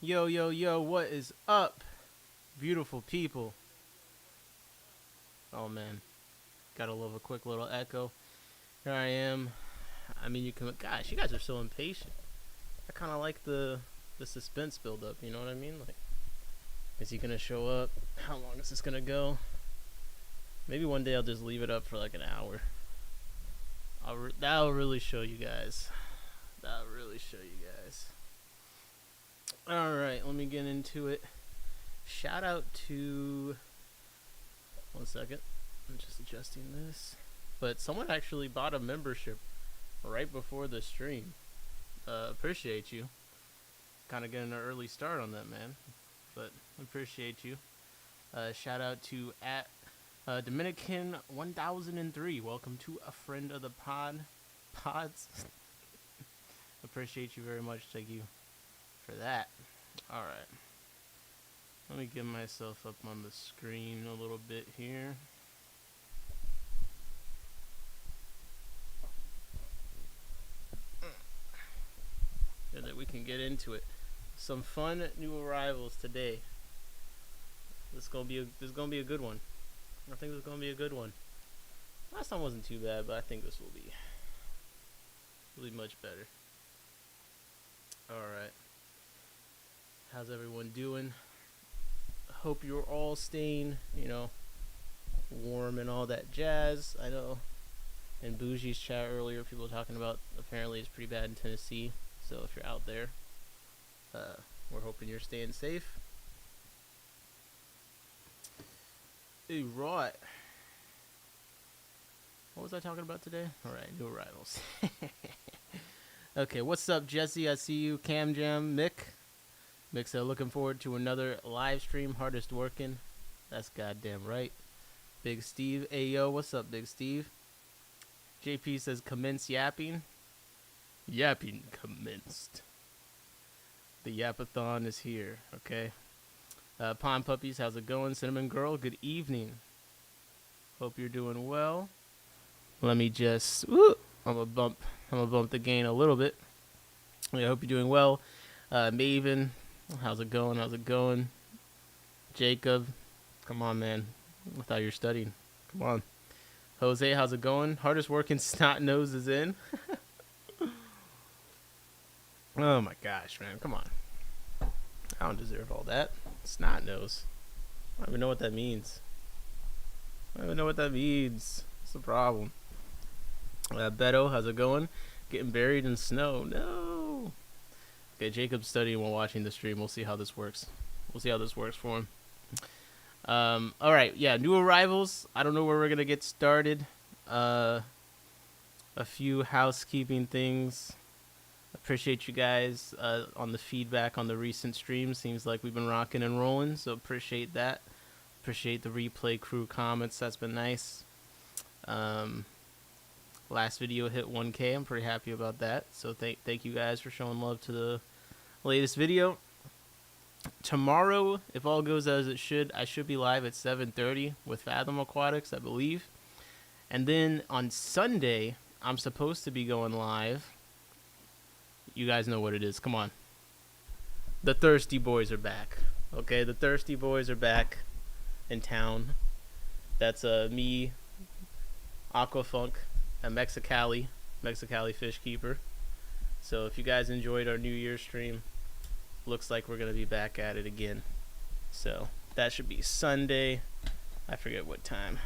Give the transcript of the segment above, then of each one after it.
Yo, yo, yo, what is up, beautiful people? Oh man, gotta love a quick little echo. Here I am. I mean, you can. Gosh, you guys are so impatient. I kind of like the suspense build up. You know what I mean? Like, is he gonna show up? How long is this gonna go? Maybe one day I'll just leave it up for like an hour. That'll really show you guys. That'll really show you guys. All right, let me get into it. Shout out to. One second. I'm just adjusting this. But someone actually bought a membership right before the stream. Appreciate you. Kind of getting an early start on that, man. But appreciate you. Shout out to at Dominican 1003. Welcome to a friend of the pods. Appreciate you very much. Thank you for that. All right. Let me get myself up on the screen a little bit here. So that we can get into it. Some fun new arrivals today. This is gonna be a good one. I think this is gonna be a good one. Last time wasn't too bad, but I think this will be much better. All right. How's everyone doing? Hope you're all staying, warm and all that jazz. I know in Bougie's chat earlier, people were talking about apparently it's pretty bad in Tennessee. So if you're out there, we're hoping you're staying safe. Hey, right. What was I talking about today? All right, new arrivals. Okay, what's up, Jesse? I see you. Cam Jam, Mick said, looking forward to another live stream. Hardest working. That's goddamn right. Big Steve. Hey, yo, what's up, Big Steve? JP says, commence yapping. Yapping commenced. The yapathon is here, okay? Pond Puppies, how's it going? Cinnamon Girl, good evening. Hope you're doing well. Let me just, I'm gonna bump the gain a little bit. I hope you're doing well. Maven, how's it going? Jacob, come on, man. I thought you were studying. Come on. Jose, how's it going? Hardest working snot nose is in. Oh my gosh, man. Come on. I don't deserve all that. Snot nose. I don't even know what that means. What's the problem? Beto, how's it going? Getting buried in snow. No. Okay, Jacob's studying while watching the stream. We'll see how this works. For him. All right. Yeah, new arrivals. I don't know where we're going to get started. A few housekeeping things. Appreciate you guys on the feedback on the recent stream. Seems like we've been rocking and rolling, so appreciate that. Appreciate the replay crew comments. That's been nice. Last video hit 1K. I'm pretty happy about that. So thank you guys for showing love to the latest video. Tomorrow, if all goes as it should, I should be live at 7:30 with Fathom Aquatics, I believe. And then on Sunday, I'm supposed to be going live. You guys know what it is. Come on. The Thirsty Boys are back. Okay, the Thirsty Boys are back in town. That's me, Aquafunk, and Mexicali Fish Keeper. So if you guys enjoyed our New Year's stream, looks like we're going to be back at it again. So that should be Sunday. I forget what time.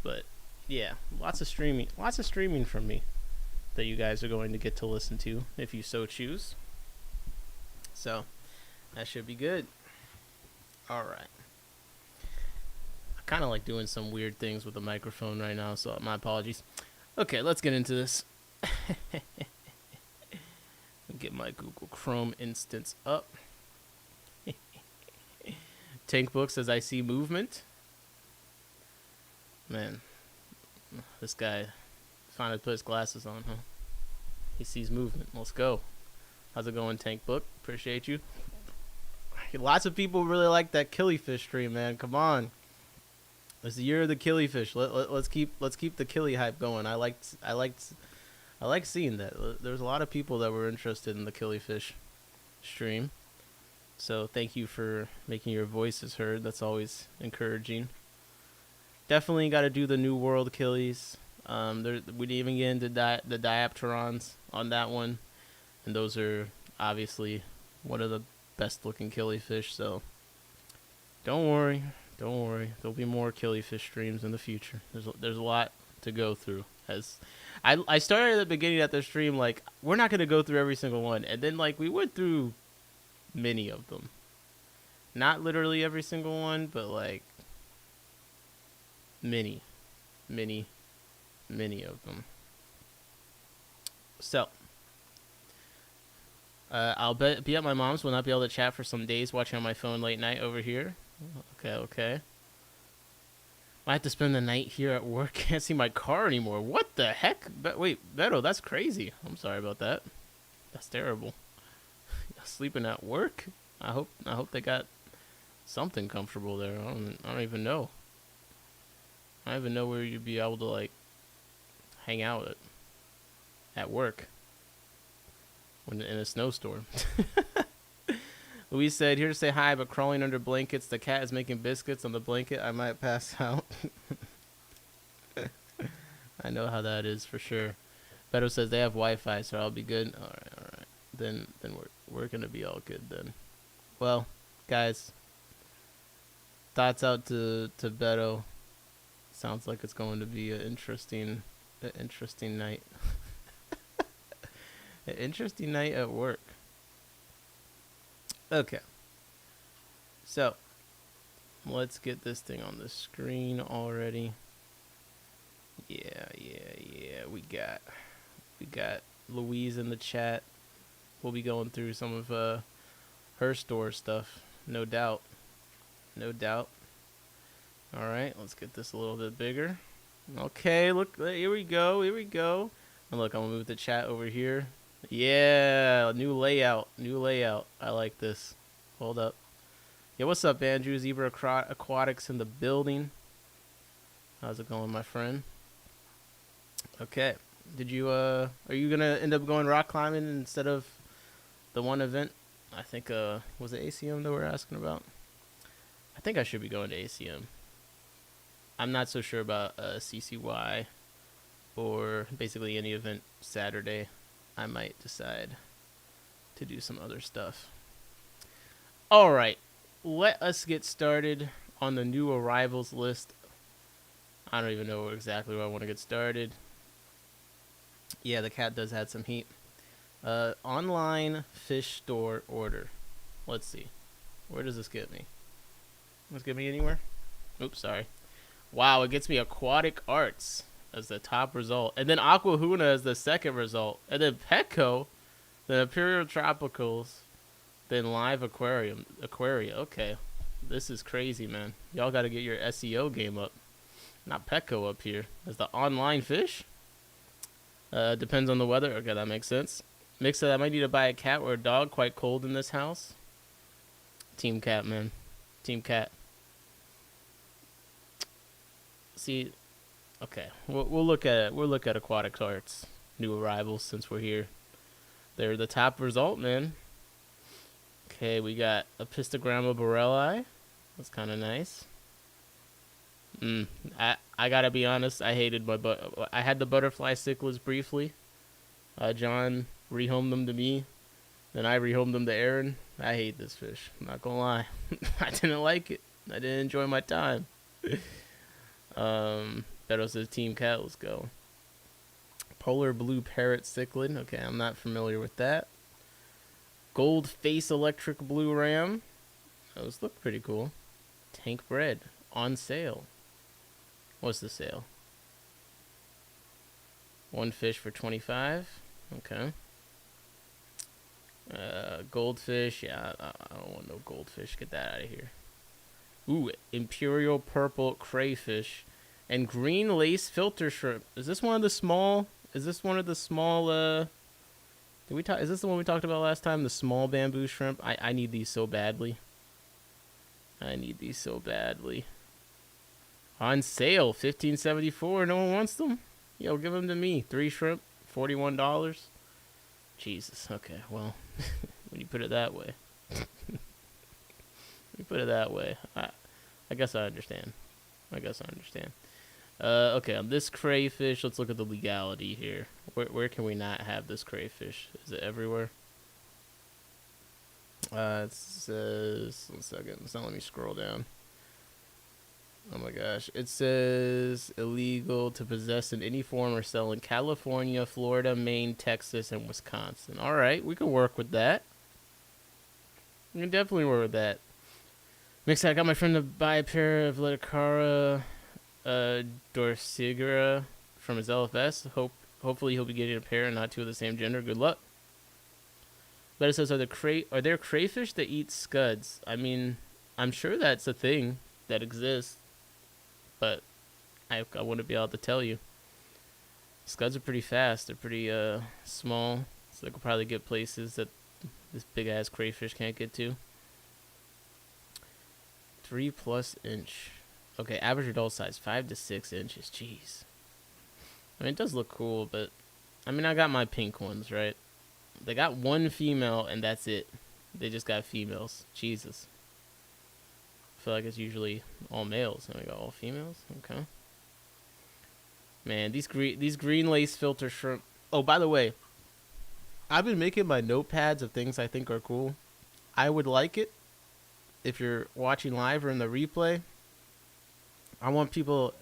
But yeah, lots of streaming from me that you guys are going to get to listen to if you so choose. So that should be good. All right. I kind of like doing some weird things with the microphone right now, so my apologies. Okay, let's get into this. Get my Google Chrome instance up. Tank Book says, I see movement. Man, this guy finally put his glasses on, huh? He sees movement. Let's go. How's it going, Tank Book? Appreciate you. Lots of people really like that killifish stream, man. Come on. It's the year of the killifish. Let's keep the killy hype going. I like seeing that. There's a lot of people that were interested in the killifish. stream. So thank you for making your voices heard. That's always encouraging. Definitely got to do the New World killies. We didn't even get into the diapterons on that one, and those are obviously one of the best looking killifish. So don't worry, there'll be more killifish streams in the future. There's a lot to go through. As I started at the beginning of the stream, like, we're not gonna go through every single one, and then like we went through many of them. Not literally every single one, but like many of them. So I'll be at my mom's. Will not be able to chat for some days, watching on my phone late night over here. Okay. I have to spend the night here at work. Can't see my car anymore. What the heck? Wait, Beto, that's crazy. I'm sorry about that. That's terrible. Sleeping at work? I hope they got something comfortable there. I don't even know. I don't even know where you'd be able to like hang out at work when in a snowstorm. Louise said, here to say hi, but crawling under blankets. The cat is making biscuits on the blanket. I might pass out. I know how that is for sure. Beto says they have Wi-Fi, so I'll be good. All right. Then we're gonna be all good then. Well, guys, thoughts out to Beto. Sounds like it's going to be an interesting night. An interesting night at work. Okay. So, let's get this thing on the screen already. Yeah. We got Louise in the chat. We'll be going through some of her store stuff, no doubt. All right, let's get this a little bit bigger. Okay, look, here we go. And look, I'm gonna move the chat over here. Yeah, new layout. I like this. Hold up. Yeah, what's up, Andrew? Zebra Aquatics in the building. How's it going, my friend? Okay. Are you gonna end up going rock climbing instead of the one event? I think was it ACM that we're asking about? I think I should be going to ACM. I'm not so sure about CCY or basically any event Saturday. I might decide to do some other stuff. All right, let us get started on the new arrivals list. I don't even know exactly where I want to get started. Yeah, the cat does have some heat. Online fish store order. Let's see. Where does this get me? Does it get me anywhere? Oops, sorry. Wow, it gets me Aquatic Arts as the top result. And then Aquahuna as the second result. And then Petco, then Imperial Tropicals, then Live Aquaria. Okay. This is crazy, man. Y'all got to get your SEO game up. Not Petco up here. As the online fish? Depends on the weather. Okay, that makes sense. Mix said I might need to buy a cat or a dog. Quite cold in this house. Team cat, man. Team cat. See, okay, we'll look at it. We'll look at Aquatic Arts new arrivals since we're here. They're the top result, man. Okay, we got Apistogramma borelli. That's kind of nice. I gotta be honest. I hated I had the butterfly cichlids briefly. John rehomed them to me. Then I rehomed them to Aaron. I hate this fish. I'm not gonna lie. I didn't like it. I didn't enjoy my time. Beto says Team Cat, let's go. Polar Blue Parrot Cichlid. Okay, I'm not familiar with that. Gold Face Electric Blue Ram. Those look pretty cool. Tank Bread. On sale. What's the sale? One fish for $25. Okay. Goldfish. Yeah, I don't want no goldfish. Get that out of here. Ooh, Imperial Purple Crayfish and Green Lace Filter Shrimp. Is this one of the small? Is this one of the small? Did we talk? Is this the one we talked about last time? The small bamboo shrimp. I need these so badly. On sale, $15.74. No one wants them. Yo, give them to me. 3 shrimp, $41. Jesus. Okay, well, when you put it that way. You put it that way. I guess I understand. Okay, on this crayfish, let's look at the legality here. Where can we not have this crayfish? Is it everywhere? It says, 1 second, it's not letting me scroll down. Oh my gosh. It says illegal to possess in any form or sell in California, Florida, Maine, Texas, and Wisconsin. Alright, we can work with that. We can definitely work with that. Mix, I got my friend to buy a pair of Leticara Dorsigera from his LFS. Hopefully he'll be getting a pair and not two of the same gender. Good luck. But it says, are there crayfish that eat scuds? I mean, I'm sure that's a thing that exists, but I wouldn't be able to tell you. Scuds are pretty fast. They're pretty small, so they could probably get places that this big ass crayfish can't get to. 3+ inch. Okay, average adult size 5 to 6 inches. Jeez. I mean, it does look cool, but I mean, I got my pink ones, right? They got one female, and that's it. They just got females. Jesus. I feel like it's usually all males, and we got all females. Okay. Man, these green lace filter shrimp. Oh, by the way, I've been making my notepads of things I think are cool. I would like it if you're watching live or in the replay. I want people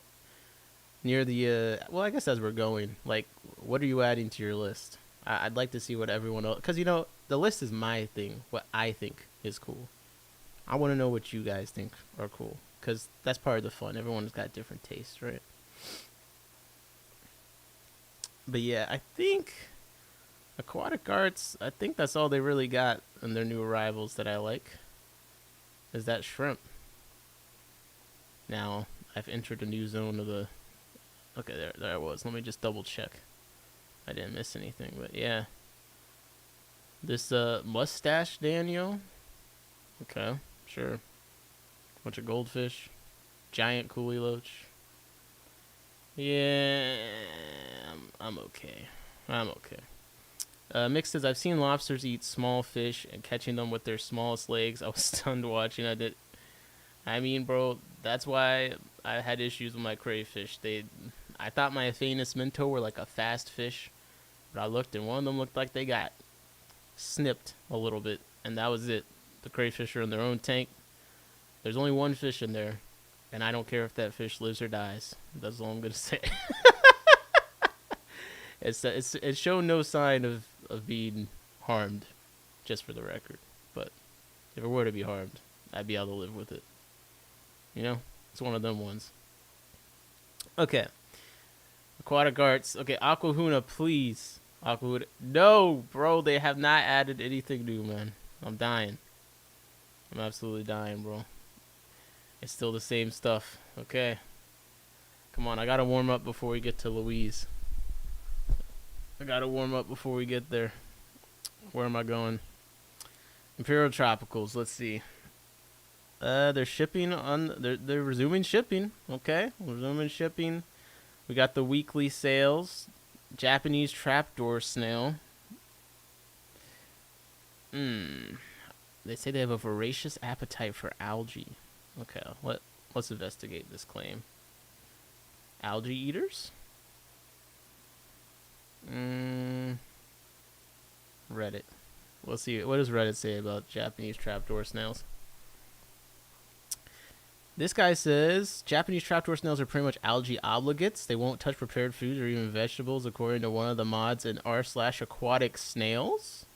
near the well, I guess as we're going, like, what are you adding to your list? I'd like to see what everyone else, because, you know, the list is my thing, what I think is cool. I want to know what you guys think are cool, because that's part of the fun. Everyone's got different tastes, right? But yeah, I think Aquatic Arts, I think that's all they really got in their new arrivals that I like, is that shrimp. Now, I've entered a new zone of the... Okay, there I was. Let me just double check. I didn't miss anything, but yeah. This mustache Daniel. Okay, sure. Bunch of goldfish. Giant coolie loach. Yeah, I'm okay. Mix says, I've seen lobsters eat small fish and catching them with their smallest legs. I was stunned watching. I mean, bro, that's why I had issues with my crayfish. I thought my Aphanis minto were like a fast fish, but I looked and one of them looked like they got snipped a little bit, and that was it. The crayfish are in their own tank. There's only one fish in there, and I don't care if that fish lives or dies. That's all I'm gonna say. It's shown no sign of being harmed, just for the record. But if it were to be harmed, I'd be able to live with it. You know, it's one of them ones. Okay. Aquatic Arts. Okay, Aquahuna, please. Aquahuna. No, bro, they have not added anything new, man. I'm dying. I'm absolutely dying, bro. It's still the same stuff. Okay. Come on, I gotta warm up before we get to Louise. I gotta warm up before we get there. Where am I going? Imperial Tropicals. Let's see. They're shipping on. They're resuming shipping. Okay, resuming shipping. We got the weekly sales. Japanese trapdoor snail. They say they have a voracious appetite for algae. Okay, let's investigate this claim. Algae eaters? Reddit. Let's see. What does Reddit say about Japanese trapdoor snails? This guy says, Japanese trapdoor snails are pretty much algae obligates. They won't touch prepared foods or even vegetables, according to one of the mods in r/aquatic snails.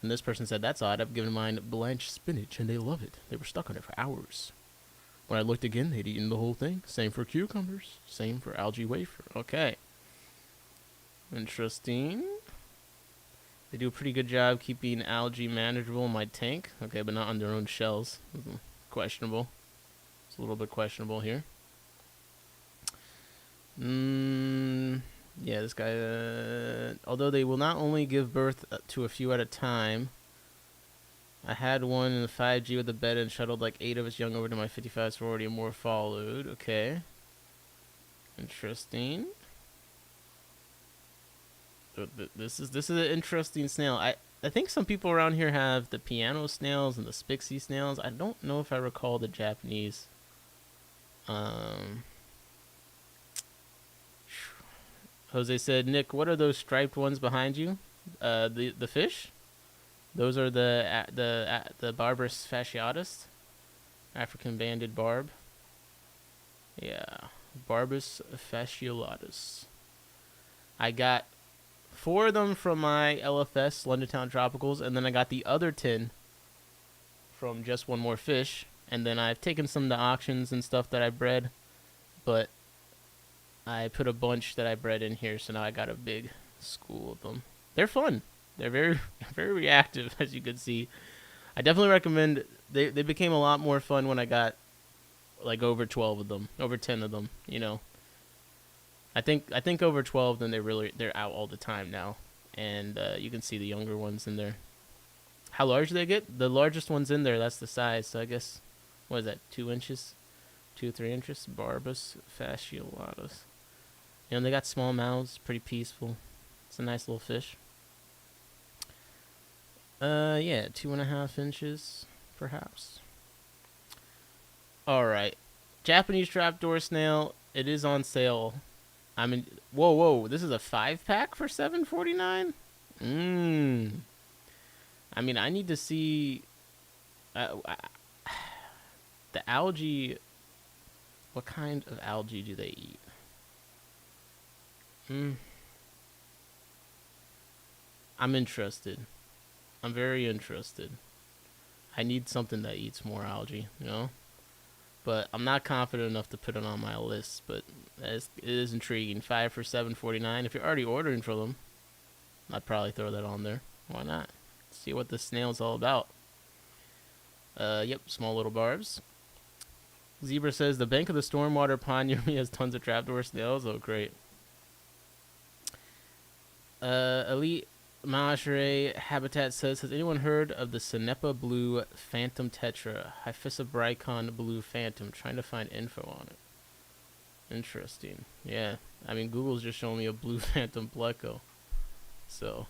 And this person said, that's odd. I've given mine blanched spinach, and they love it. They were stuck on it for hours. When I looked again, they'd eaten the whole thing. Same for cucumbers. Same for algae wafer. Okay. Interesting. They do a pretty good job keeping algae manageable in my tank. Okay, but not on their own shells. Questionable. It's a little bit questionable here. Yeah, this guy, although they will not only give birth to a few at a time, I had one in the 5G with a bed and shuttled like 8 of its young over to my 55 sorority and more followed. Okay. Interesting. This is an interesting snail. I think some people around here have the piano snails and the spixie snails. I don't know if I recall the Japanese. Jose said, Nick, what are those striped ones behind you? The fish? Those are the Barbus fasciatus, African banded barb. Yeah, Barbus fasciatus. I got 4 of them from my LFS, London Town Tropicals, and then I got the other 10 from Just One More Fish. And then I've taken some to auctions and stuff that I bred, but I put a bunch that I bred in here, so now I got a big school of them. They're fun. They're very, very reactive, as you can see. I definitely recommend. They became a lot more fun when I got like over 12 of them, over 10 of them. You know, I think over 12, then they're out all the time now, and you can see the younger ones in there. How large do they get? The largest ones in there, that's the size. So I guess, what is that? 2 inches, 3 inches. Barbus fasciatus. You know, they got small mouths, pretty peaceful. It's a nice little fish. Yeah, 2.5 inches, perhaps. All right, Japanese trapdoor snail. It is on sale. I mean, whoa! This is a 5-pack for $7.49. I mean, I need to see the algae. What kind of algae do they eat? I'm interested. I'm very interested. I need something that eats more algae, you know? But I'm not confident enough to put it on my list, but it is intriguing. 5 for $7.49. If you're already ordering for them, I'd probably throw that on there. Why not? See what this snail's all about. Yep, small little barbs. Zebra says, the bank of the stormwater pond near me has tons of trapdoor snails. Oh, great. Elite Menagerie Habitat says, has anyone heard of the Cenepa Blue Phantom Tetra? Hyphisobricon Blue Phantom. Trying to find info on it. Interesting. Yeah. I mean, Google's just showing me a Blue Phantom Pleco. So,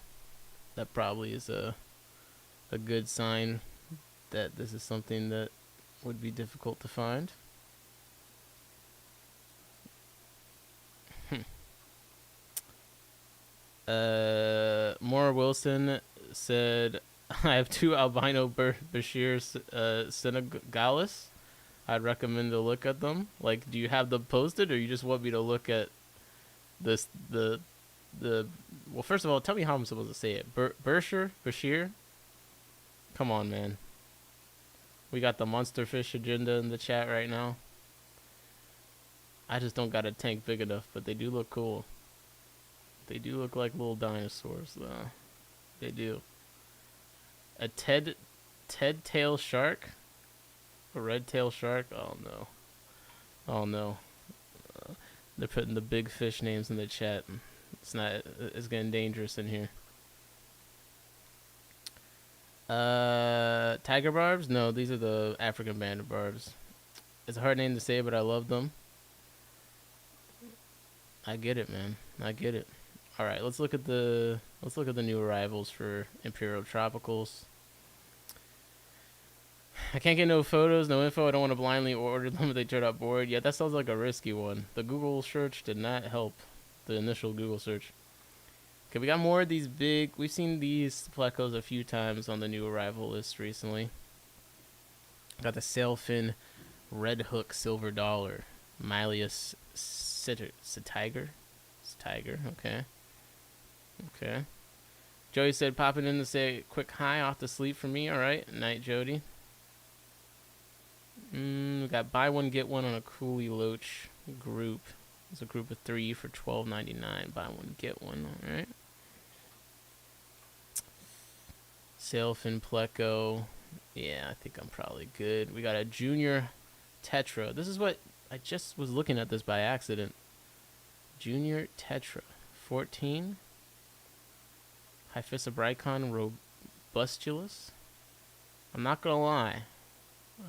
that probably is a good sign that this is something that would be difficult to find. Maura Wilson said, I have 2 albino Bashir Senegalis. I'd recommend to look at them. Like, do you have them posted, or you just want me to look at this? Well, first of all, tell me how I'm supposed to say it. Bashir. Come on, man. We got the monster fish agenda in the chat right now. I just don't got a tank big enough, but they do look cool. They do look like little dinosaurs, though. They do. A Ted tail shark? A red tail shark? Oh, no. Oh, no. They're putting the big fish names in the chat. It's getting dangerous in here. Tiger barbs? No, these are the African banded barbs. It's a hard name to say, but I love them. I get it, man. I get it. All right, let's look at the new arrivals for Imperial Tropicals. I can't get no photos, no info. I don't want to blindly order them if they turn out bored. Yeah, that sounds like a risky one. The Google search did not help. The initial Google search. Okay, we got more of these big. We've seen these plecos a few times on the new arrival list recently. Got the sailfin red hook silver dollar, Mylius tiger. Okay. Okay. Jody said, popping in to say a quick hi off to sleep for me. All right. Night, Jody. We got buy one, get one on a Coolie Loach group. It's a group of 3 for $12.99. Buy one, get one. All right. Sailfin Pleco. Yeah, I think I'm probably good. We got a junior Tetra. This is what I just was looking at this by accident. Junior Tetra. 14. Hyphisobricon robustulus. I'm not gonna lie,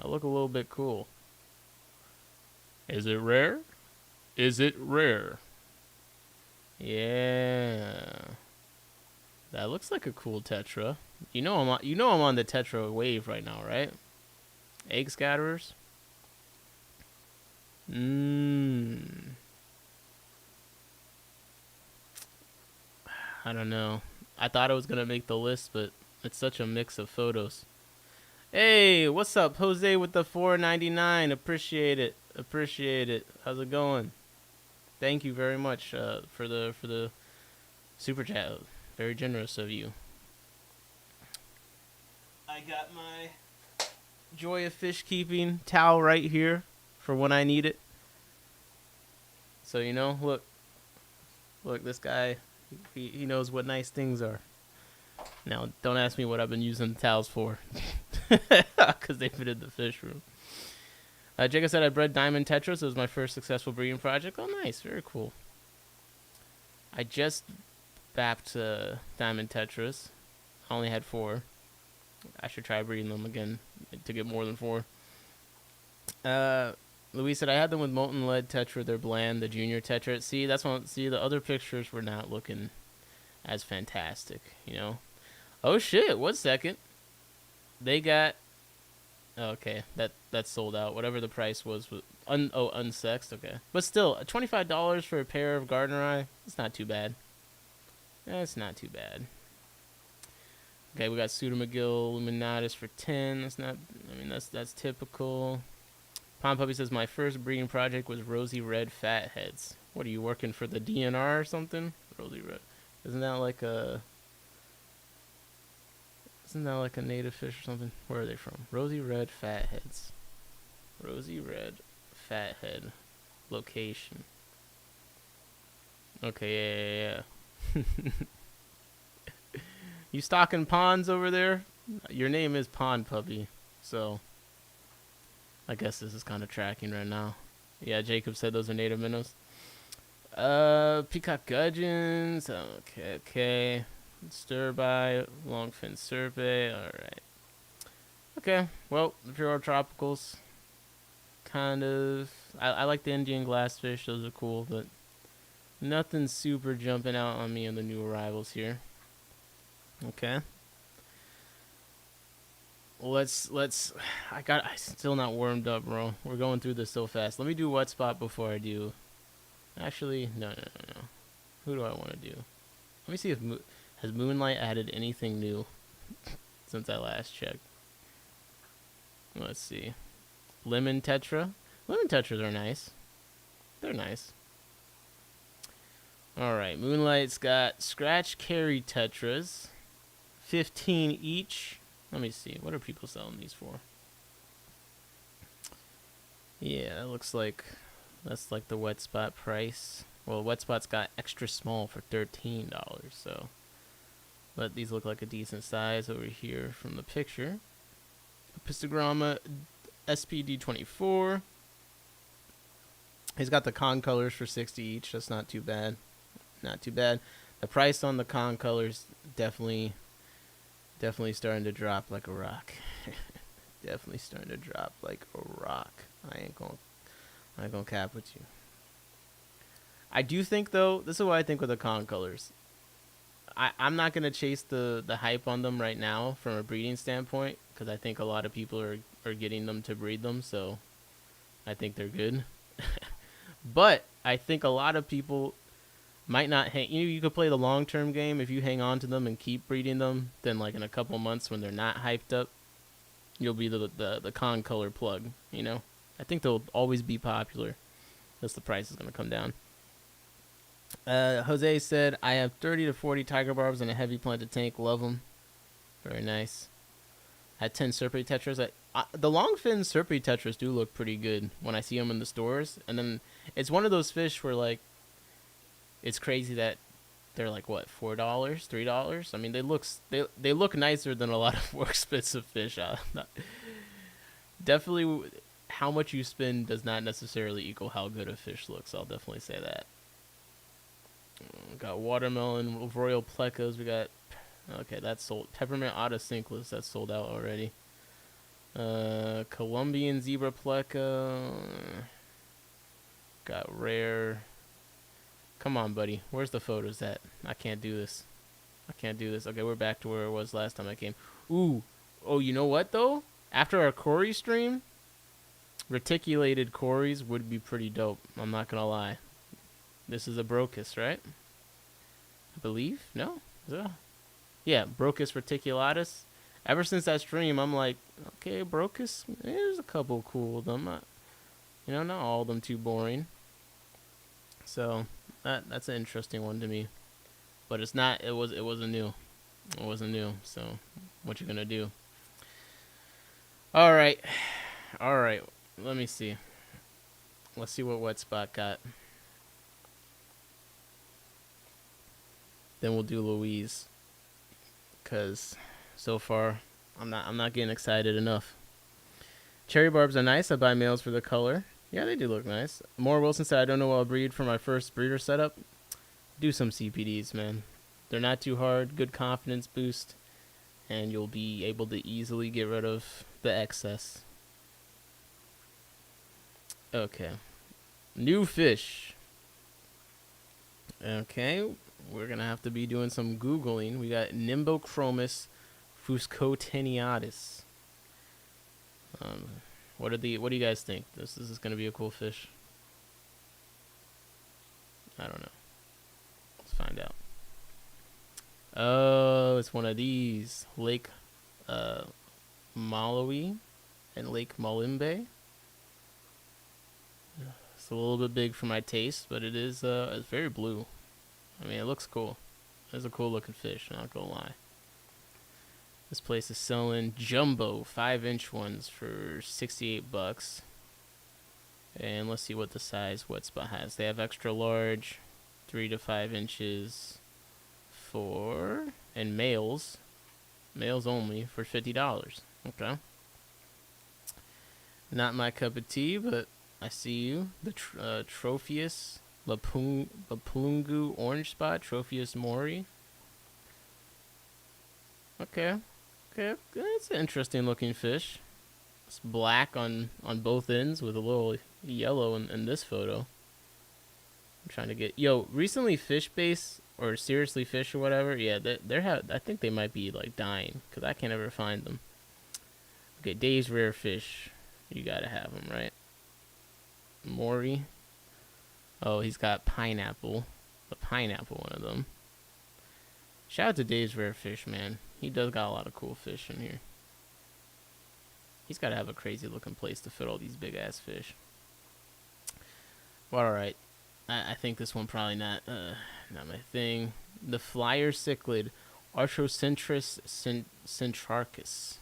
I look a little bit cool. Is it rare? Is it rare? Yeah. That looks like a cool tetra. I'm on the tetra wave right now, right? Egg scatterers. I don't know. I thought it was gonna make the list, but it's such a mix of photos. Hey, what's up, Jose with the $4.99? Appreciate it. Appreciate it. How's it going? Thank you very much for the super chat. Very generous of you. I got my Joy of Fish Keeping towel right here for when I need it. So look, this guy, he knows what nice things are. Now, don't ask me what I've been using the towels for, because they fit in the fish room. Jacob said I bred diamond tetras. It was my first successful breeding project. Oh, nice, very cool. I just bapped diamond tetras. I only had 4. I should try breeding them again to get more than 4. Louise said I had them with molten lead tetra. They're bland. The junior tetra. See, the other pictures were not looking as fantastic, Oh shit! 1 second. They got. Okay, that's sold out. Whatever the price was unsexed. Okay, but still, $25 for a pair of gardener eye. It's not too bad. That's not too bad. Okay, we got Pseudomagil luminatus for 10. That's not. I mean, that's typical. Pond Puppy says my first breeding project was rosy red fatheads. What are you working for the DNR or something? Rosy red. Isn't that like a native fish or something? Where are they from? Rosy red fatheads. Rosy red fathead location. Okay, yeah. You stocking ponds over there? Your name is Pond Puppy, so I guess this is kind of tracking right now. Yeah, Jacob said those are native minnows. Peacock gudgeons. Okay. Stir-by, longfin serpe. Alright. Okay, well, the Pure Tropicals. Kind of. I like the Indian glassfish. Those are cool, but nothing super jumping out on me on the new arrivals here. Okay. Let's I still not warmed up, bro. We're going through this so fast. Let me do Westpot before I do. Actually, no. Who do I want to do? Let me see if has Moonlight added anything new since I last checked. Let's see. Lemon Tetra. Lemon Tetras are nice. They're nice. Alright, Moonlight's got Scratch Carry Tetras. 15 each. Let me see. What are people selling these for? Yeah, it looks like that's like the Westpot price. Well, Westpot's got extra small for $13, so. But these look like a decent size over here from the picture. Epistogramma SPD24. He's got the con colors for 60 each. That's not too bad. Not too bad. The price on the con colors definitely starting to drop like a rock. Definitely starting to drop like a rock. I ain't gonna cap with you. I do think though, this is what I think with the con colors. I'm not gonna chase the hype on them right now from a breeding standpoint, because I think a lot of people are getting them to breed them, so I think they're good. But I think a lot of people might not hang. You could play the long-term game if you hang on to them and keep breeding them. Then, like in a couple months when they're not hyped up, you'll be the con color plug. I think they'll always be popular. Unless the price is gonna come down. Jose said I have 30 to 40 tiger barbs in a heavy planted tank. Love them. Very nice. I had 10 Serpe tetras. The longfin Serpe tetras do look pretty good when I see them in the stores. And then it's one of those fish where like it's crazy that they're like what, $4, $3. I mean, they look nicer than a lot of more expensive fish. Definitely, how much you spend does not necessarily equal how good a fish looks. I'll definitely say that. We got watermelon royal plecos. We got that's sold. Peppermint autocinklus, that's sold out already. Colombian zebra pleco. Got rare. Come on, buddy. Where's the photos at? I can't do this. I can't do this. Okay, we're back to where it was last time I came. Ooh. Oh, you know what, though? After our Cory stream, reticulated Cories would be pretty dope. I'm not going to lie. This is a Brocus, right? I believe? No? Yeah, Brocus reticulatus. Ever since that stream, I'm like, okay, Brocus, there's a couple cool of them. Not all of them too boring. So that's an interesting one to me. But it's not. It wasn't new. It wasn't new. So what you gonna do? All right. Let me see. Let's see what Westpot got. Then we'll do Louise. Cause so far I'm not getting excited enough. Cherry barbs are nice. I buy males for the color. Yeah, they do look nice. More Wilson said, I don't know what I'll breed for my first breeder setup. Do some CPDs, man. They're not too hard. Good confidence boost. And you'll be able to easily get rid of the excess. Okay. New fish. Okay. We're going to have to be doing some Googling. We got Nimbochromis fuscoteniatus. What do you guys think? This is going to be a cool fish. I don't know. Let's find out. Oh, it's one of these. Lake Malawi and Lake Molimbe. It's a little bit big for my taste, but it's very blue. I mean, it looks cool. It's a cool looking fish, not gonna lie. This place is selling jumbo 5-inch ones for $68. And let's see what the size Westpot has. They have extra large, 3 to 5 inches and males only for $50. Okay. Not my cup of tea, but I see you. The Tropheus Lapulungu orange spot, Tropheus mori. Okay, it's an interesting looking fish. It's black on both ends with a little yellow in this photo. I'm trying to get recently Fish Base or Seriously Fish or whatever. Yeah, I think they might be like dying because I can't ever find them. Okay, Dave's Rare Fish. You gotta have them, right? Maury. Oh, he's got pineapple. The pineapple one of them. Shout out to Dave's Rare Fish, man. He does got a lot of cool fish in here. He's got to have a crazy looking place to fit all these big ass fish. Well, alright. I think this one probably not my thing. The flyer cichlid, Arthrocentrus centrarchus.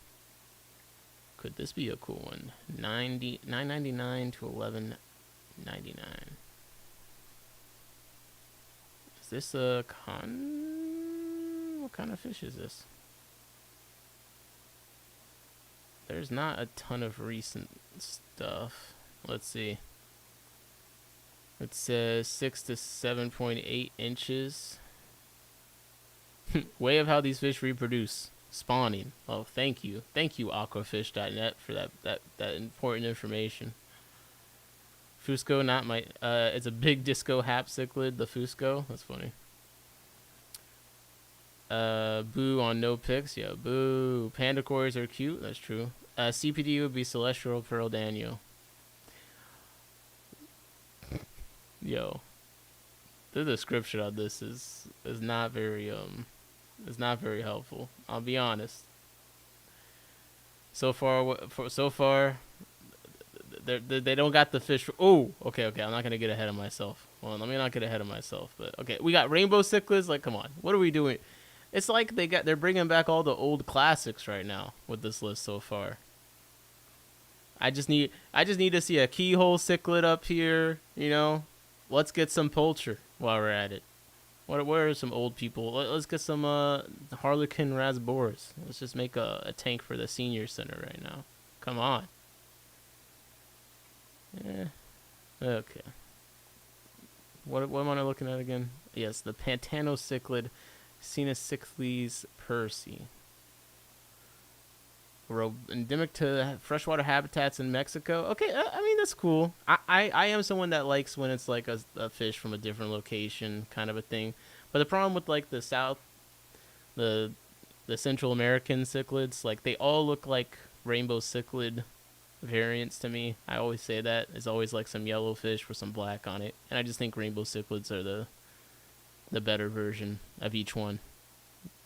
Could this be a cool one? $9.99 to $11.99. Is this a what kind of fish is this? There's not a ton of recent stuff. Let's see. It says 6 to 7.8 inches. Way of how these fish reproduce. Spawning. Oh, thank you. Thank you, aquafish.net, for that important information. Fusco, not my... it's a big disco hap cichlid, the Fusco. That's funny. Boo on no pics. Yeah, boo. Panda cories are cute. That's true. CPD would be Celestial Pearl Daniel. Yo, the description on this is not very helpful. I'll be honest. So far, they don't got the fish. Oh, okay. I'm not gonna get ahead of myself. Well, let me not get ahead of myself. But okay, we got rainbow cichlids. Like, come on, what are we doing? It's like they're bringing back all the old classics right now with this list so far. I just need to see a keyhole cichlid up here. Let's get some poultry while we're at it. What are some old people? Let's get some Harlequin Rasboras. Let's just make a tank for the senior center right now. Come on. Yeah. Okay. What am I looking at again? Yes, the Pantanocichlid Cenosicles percy. Endemic to freshwater habitats in Mexico. Okay, I mean, that's cool. I am someone that likes when it's like a fish from a different location kind of a thing. But the problem with like the South the Central American cichlids, like they all look like rainbow cichlid variants to me. I always say that. There's always like some yellow fish with some black on it, and I just think rainbow cichlids are the better version of each one.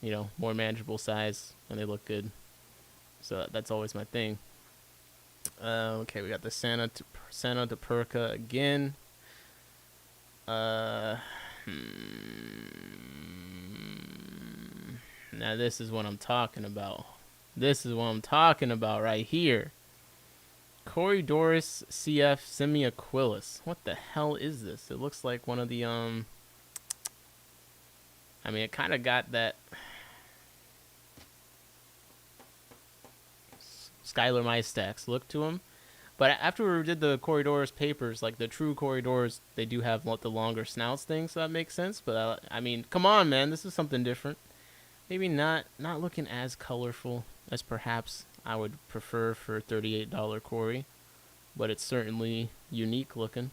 You know, more manageable size and they look good. So that's always my thing. Okay, we got the Santa de Perca again. Now this is what I'm talking about. This is what I'm talking about right here. Corydoris CF semiaquilus. What the hell is this? It looks like one of the I mean, it kind of got that Skylar Mystax look to him. But after we did the Corydoris papers, like the true Corydoris, they do have the longer snouts thing, so that makes sense. But I mean, come on, man, this is something different. Maybe not looking as colorful as perhaps I would prefer for $38 Cory, but it's certainly unique looking.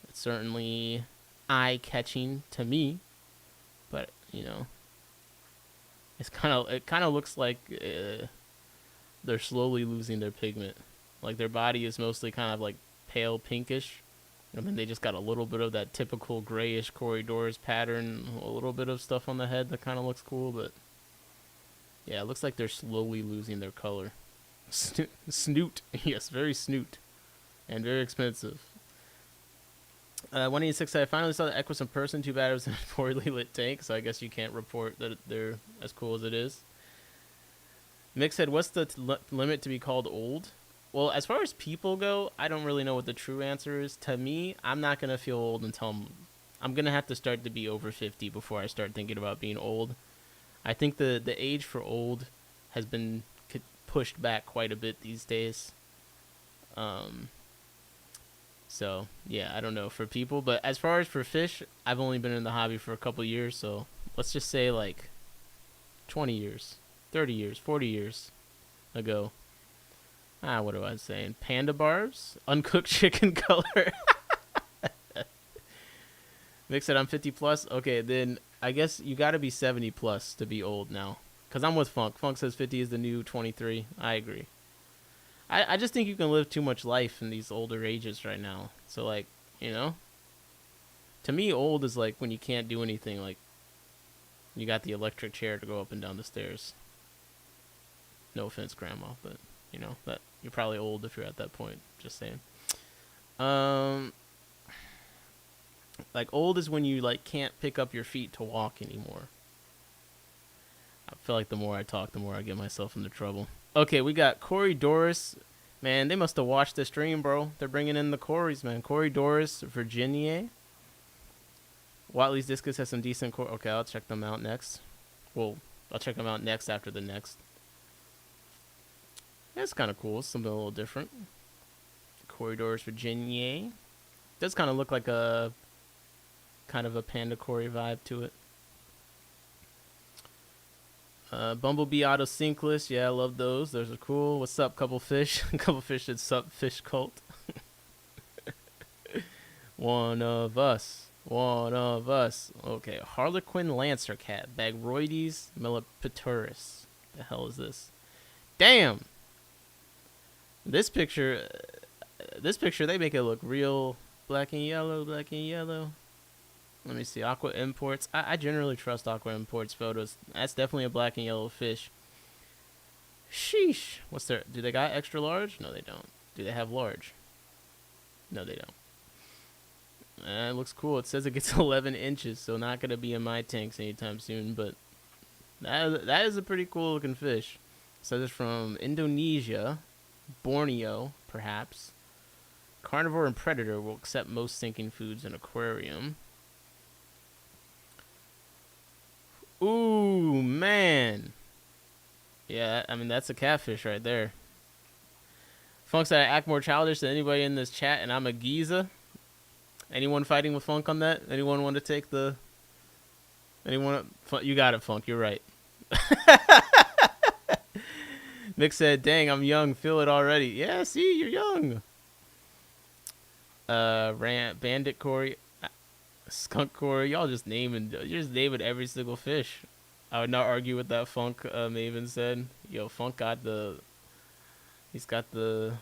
It's certainly eye-catching to me. But you know, it kind of looks like they're slowly losing their pigment. Like their body is mostly kind of like pale pinkish, and then they just got a little bit of that typical grayish Corydoris pattern, a little bit of stuff on the head that kind of looks cool, but yeah, it looks like they're slowly losing their color. Snoot, yes, very snoot, and very expensive. 186 said, I finally saw the Equus in person. Too bad it was in a poorly lit tank, so I guess you can't report that they're as cool as it is. Mick said, what's the limit to be called old? Well, as far as people go, I don't really know what the true answer is. To me, I'm not going to feel old until I'm going to have to start to be over 50 before I start thinking about being old. I think the age for old has been pushed back quite a bit these days. So, yeah, I don't know for people. But as far as for fish, I've only been in the hobby for a couple years. So let's just say like 20 years, 30 years, 40 years ago. What am I saying? Panda barbs? Uncooked chicken color. Mick said I'm 50 plus. Okay, then I guess you got to be 70 plus to be old now. Because I'm with Funk. Funk says 50 is the new 23. I agree. I just think you can live too much life in these older ages right now. So, like, you know? To me, old is like when you can't do anything. Like, you got the electric chair to go up and down the stairs. No offense, Grandma, but, you know, that you're probably old if you're at that point. Just saying. Like, old is when you, like, can't pick up your feet to walk anymore. I feel like the more I talk, the more I get myself into trouble. Okay, we got Corydoris. Man, they must have watched the stream, bro. They're bringing in the Corys, man. Corydoris virginiae. Watley's Discus has some decent Okay, I'll check them out next. Well, I'll check them out next after the next. That's kind of cool. Something a little different. Corydoris virginiae. Does kind of look like a kind of a panda Cory vibe to it. Bumblebee Autosynclus. Yeah, I love those. Those are cool. What's up, couple fish? Couple fish said sup fish cult. One of us. One of us. Okay, Harlequin Lancer Cat. Bagroides mellipituris. The hell is this? Damn! This picture, they make it look real black and yellow, black and yellow. Let me see. Aqua Imports. I generally trust Aqua Imports photos. That's definitely a black and yellow fish. Sheesh. What's their... Do they got extra large? No, they don't. Do they have large? No, they don't. It looks cool. It says it gets 11 inches, so not going to be in my tanks anytime soon, but that is a pretty cool looking fish. It says it's from Indonesia, Borneo, perhaps. Carnivore and predator will accept most sinking foods in aquarium. Ooh, man. Yeah, I mean, that's a catfish right there. Funk said I act more childish than anybody in this chat, and I'm a Giza. Anyone fighting with Funk on that? Anyone want to take the... Anyone... You got it, Funk. You're right. Nick said, dang, I'm young. Feel it already. Yeah, see, you're young. Bandit Cory. Skunk Cory. Y'all just naming every single fish. I would not argue with that. Funk Maven said, "Yo, Funk got he's got the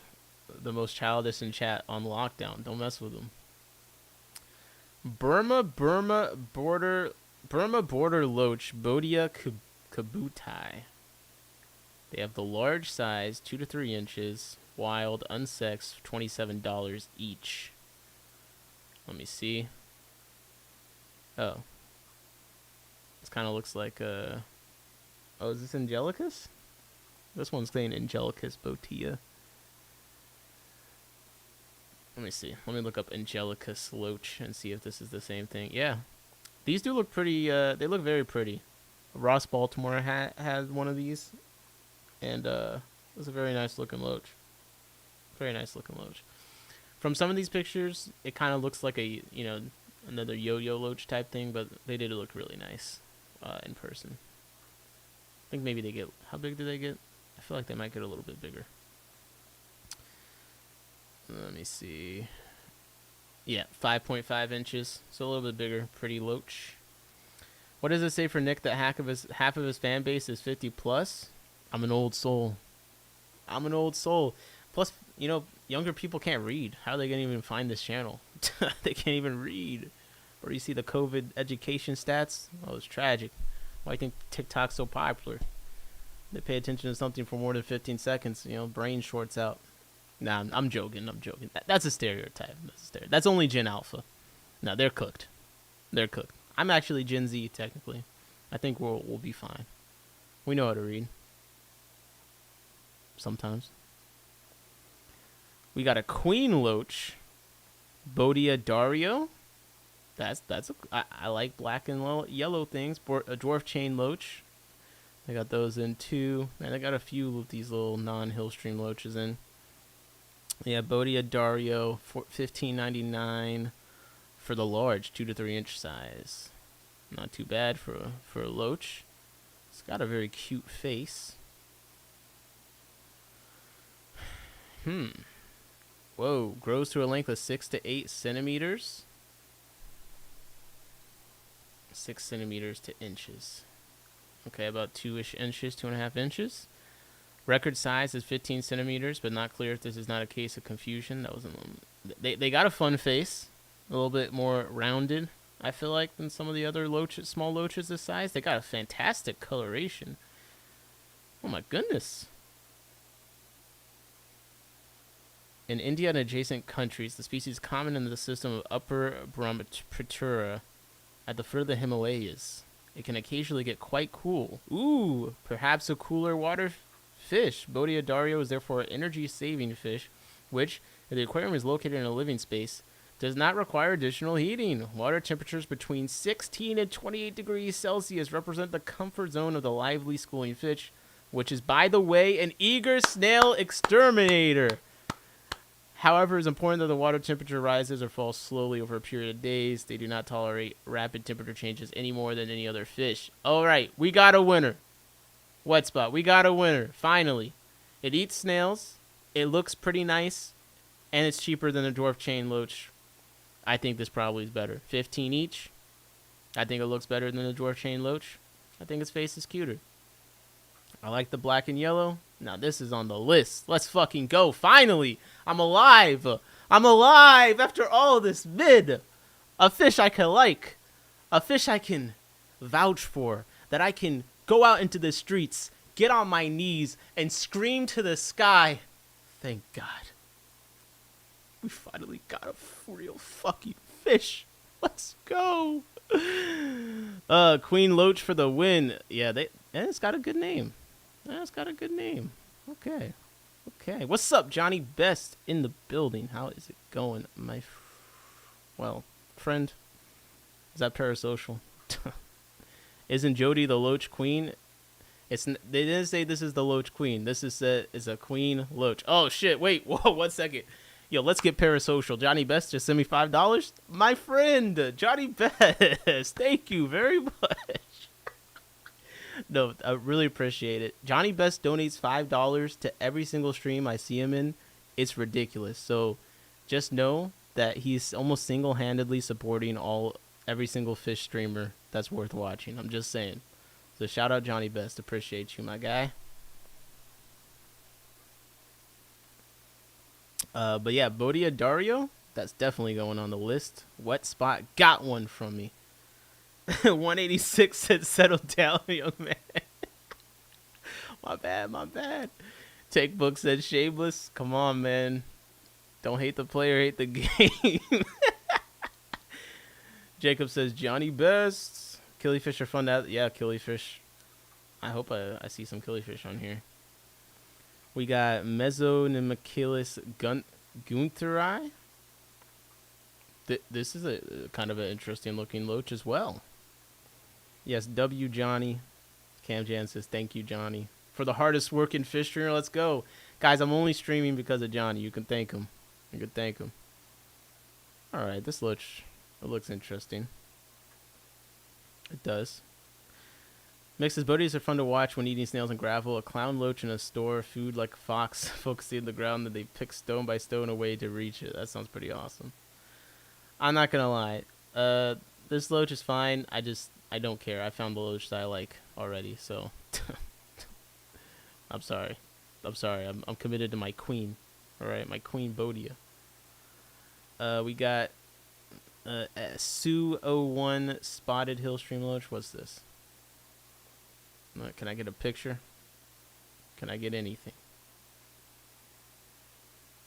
most childish in chat on lockdown. Don't mess with him." Burma border loach Bodia kabutai. They have the large size, 2 to 3 inches, wild, unsexed, $27 each. Let me see. Oh. This kind of looks like oh, is this Angelicus? This one's saying Angelicus botia. Let me see. Let me look up Angelicus loach and see if this is the same thing. Yeah. These do look pretty, they look very pretty. Ross Baltimore had one of these. And it was a very nice looking loach. Very nice looking loach. From some of these pictures, it kind of looks like a, you know, another yo-yo loach type thing, but they did look really nice in person. I think maybe they get, how big do they get? I feel like they might get a little bit bigger. Let me see. Yeah, 5.5 inches, so a little bit bigger. Pretty loach. What does it say for Nick that half of his fan base is 50 plus? I'm an old soul. I'm an old soul. Plus, you know, younger people can't read. How are they going to even find this channel? They can't even read. Or you see the COVID education stats? Oh, it's tragic. Why do you think TikTok's so popular? They pay attention to something for more than 15 seconds. You know, brain shorts out. Nah, I'm joking. I'm joking. That's a stereotype. That's only Gen Alpha. No, they're cooked. They're cooked. I'm actually Gen Z, technically. I think we'll be fine. We know how to read. Sometimes. We got a queen loach, Bodia Dario. I like black and yellow things. A dwarf chain loach. They got those in too. Man, they got a few of these little non-Hillstream loaches in. Yeah, Bodia Dario, $15.99 for the large 2 to 3 inch size. Not too bad for a loach. It's got a very cute face. Whoa, grows to a length of 6 to 8 centimeters. 6 centimeters to inches. Okay, about 2-ish inches, 2.5 inches. Record size is 15 centimeters, but not clear if this is not a case of confusion. That was they got a fun face, a little bit more rounded, I feel like, than some of the other loaches, small loaches this size. They got a fantastic coloration. Oh my goodness. In India and adjacent countries, the species is common in the system of Upper Brahmaputra at the foot of the Himalayas. It can occasionally get quite cool. Ooh, perhaps a cooler water fish. Bodia Dario is therefore an energy-saving fish, which, if the aquarium is located in a living space, does not require additional heating. Water temperatures between 16 and 28 degrees Celsius represent the comfort zone of the lively schooling fish, which is, by the way, an eager snail exterminator. However, it's important that the water temperature rises or falls slowly over a period of days. They do not tolerate rapid temperature changes any more than any other fish. All right, we got a winner. Westpot, we got a winner, finally. It eats snails, it looks pretty nice, and it's cheaper than a dwarf chain loach. I think this probably is better. 15 each. I think it looks better than the dwarf chain loach. I think its face is cuter. I like the black and yellow. Now this is on the list. Let's fucking go. Finally, I'm alive. I'm alive after all this vid. A fish I can like. A fish I can vouch for. That I can go out into the streets, get on my knees, and scream to the sky. Thank God. We finally got a real fucking fish. Let's go. Queen Loach for the win. Yeah, it's got a good name. It's got a good name. Okay. What's up, Johnny Best in the building? How is it going, my friend? Is that parasocial? Isn't Jody the Loach Queen? They didn't say this is the Loach Queen. This is a Queen Loach. Oh shit! Wait, whoa, 1 second. Yo, let's get parasocial. Johnny Best just sent me $5. My friend, Johnny Best. Thank you very much. No, I really appreciate it. Johnny Best donates $5 to every single stream I see him in. It's ridiculous. So just know that he's almost single-handedly supporting every single fish streamer that's worth watching. I'm just saying. So shout out Johnny Best. Appreciate you, my guy. But yeah, Bodia Dario, that's definitely going on the list. Westpot got one from me. 186 said settle down, young man. My bad. Take Book said shameless. Come on, man. Don't hate the player, hate the game. Jacob says Johnny Best. Killifish are fun to have. Yeah, Killifish. I hope I see some Killifish on here. We got Mesonemachilus Guntheri. This is a kind of an interesting looking loach as well. Yes, W Johnny. Cam Jan says thank you, Johnny, for the hardest working fish streamer. Let's go. Guys, I'm only streaming because of Johnny. You can thank him. You can thank him. Alright, this loach, it looks interesting. It does. Mixes bodies are fun to watch when eating snails and gravel. A clown loach in a store, food like a fox, focusing on the ground, that they pick stone by stone away to reach it. That sounds pretty awesome. I'm not gonna lie. This loach is fine. I don't care. I found the loach that I like already, so I'm sorry. I'm committed to my queen. Alright, my queen Bodia. We got Sue01 spotted hillstream loach. What's this? Can I get a picture? Can I get anything?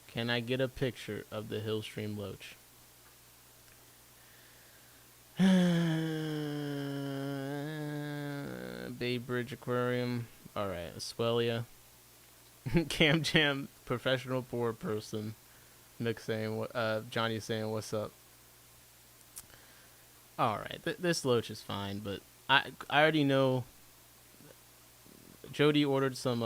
Can I get a picture of the hillstream loach? Bay Bridge Aquarium. Alright, Aswellia. Cam Jam, professional poor person. Nick saying, Johnny saying, what's up? Alright, this loach is fine, but I already know Jody ordered some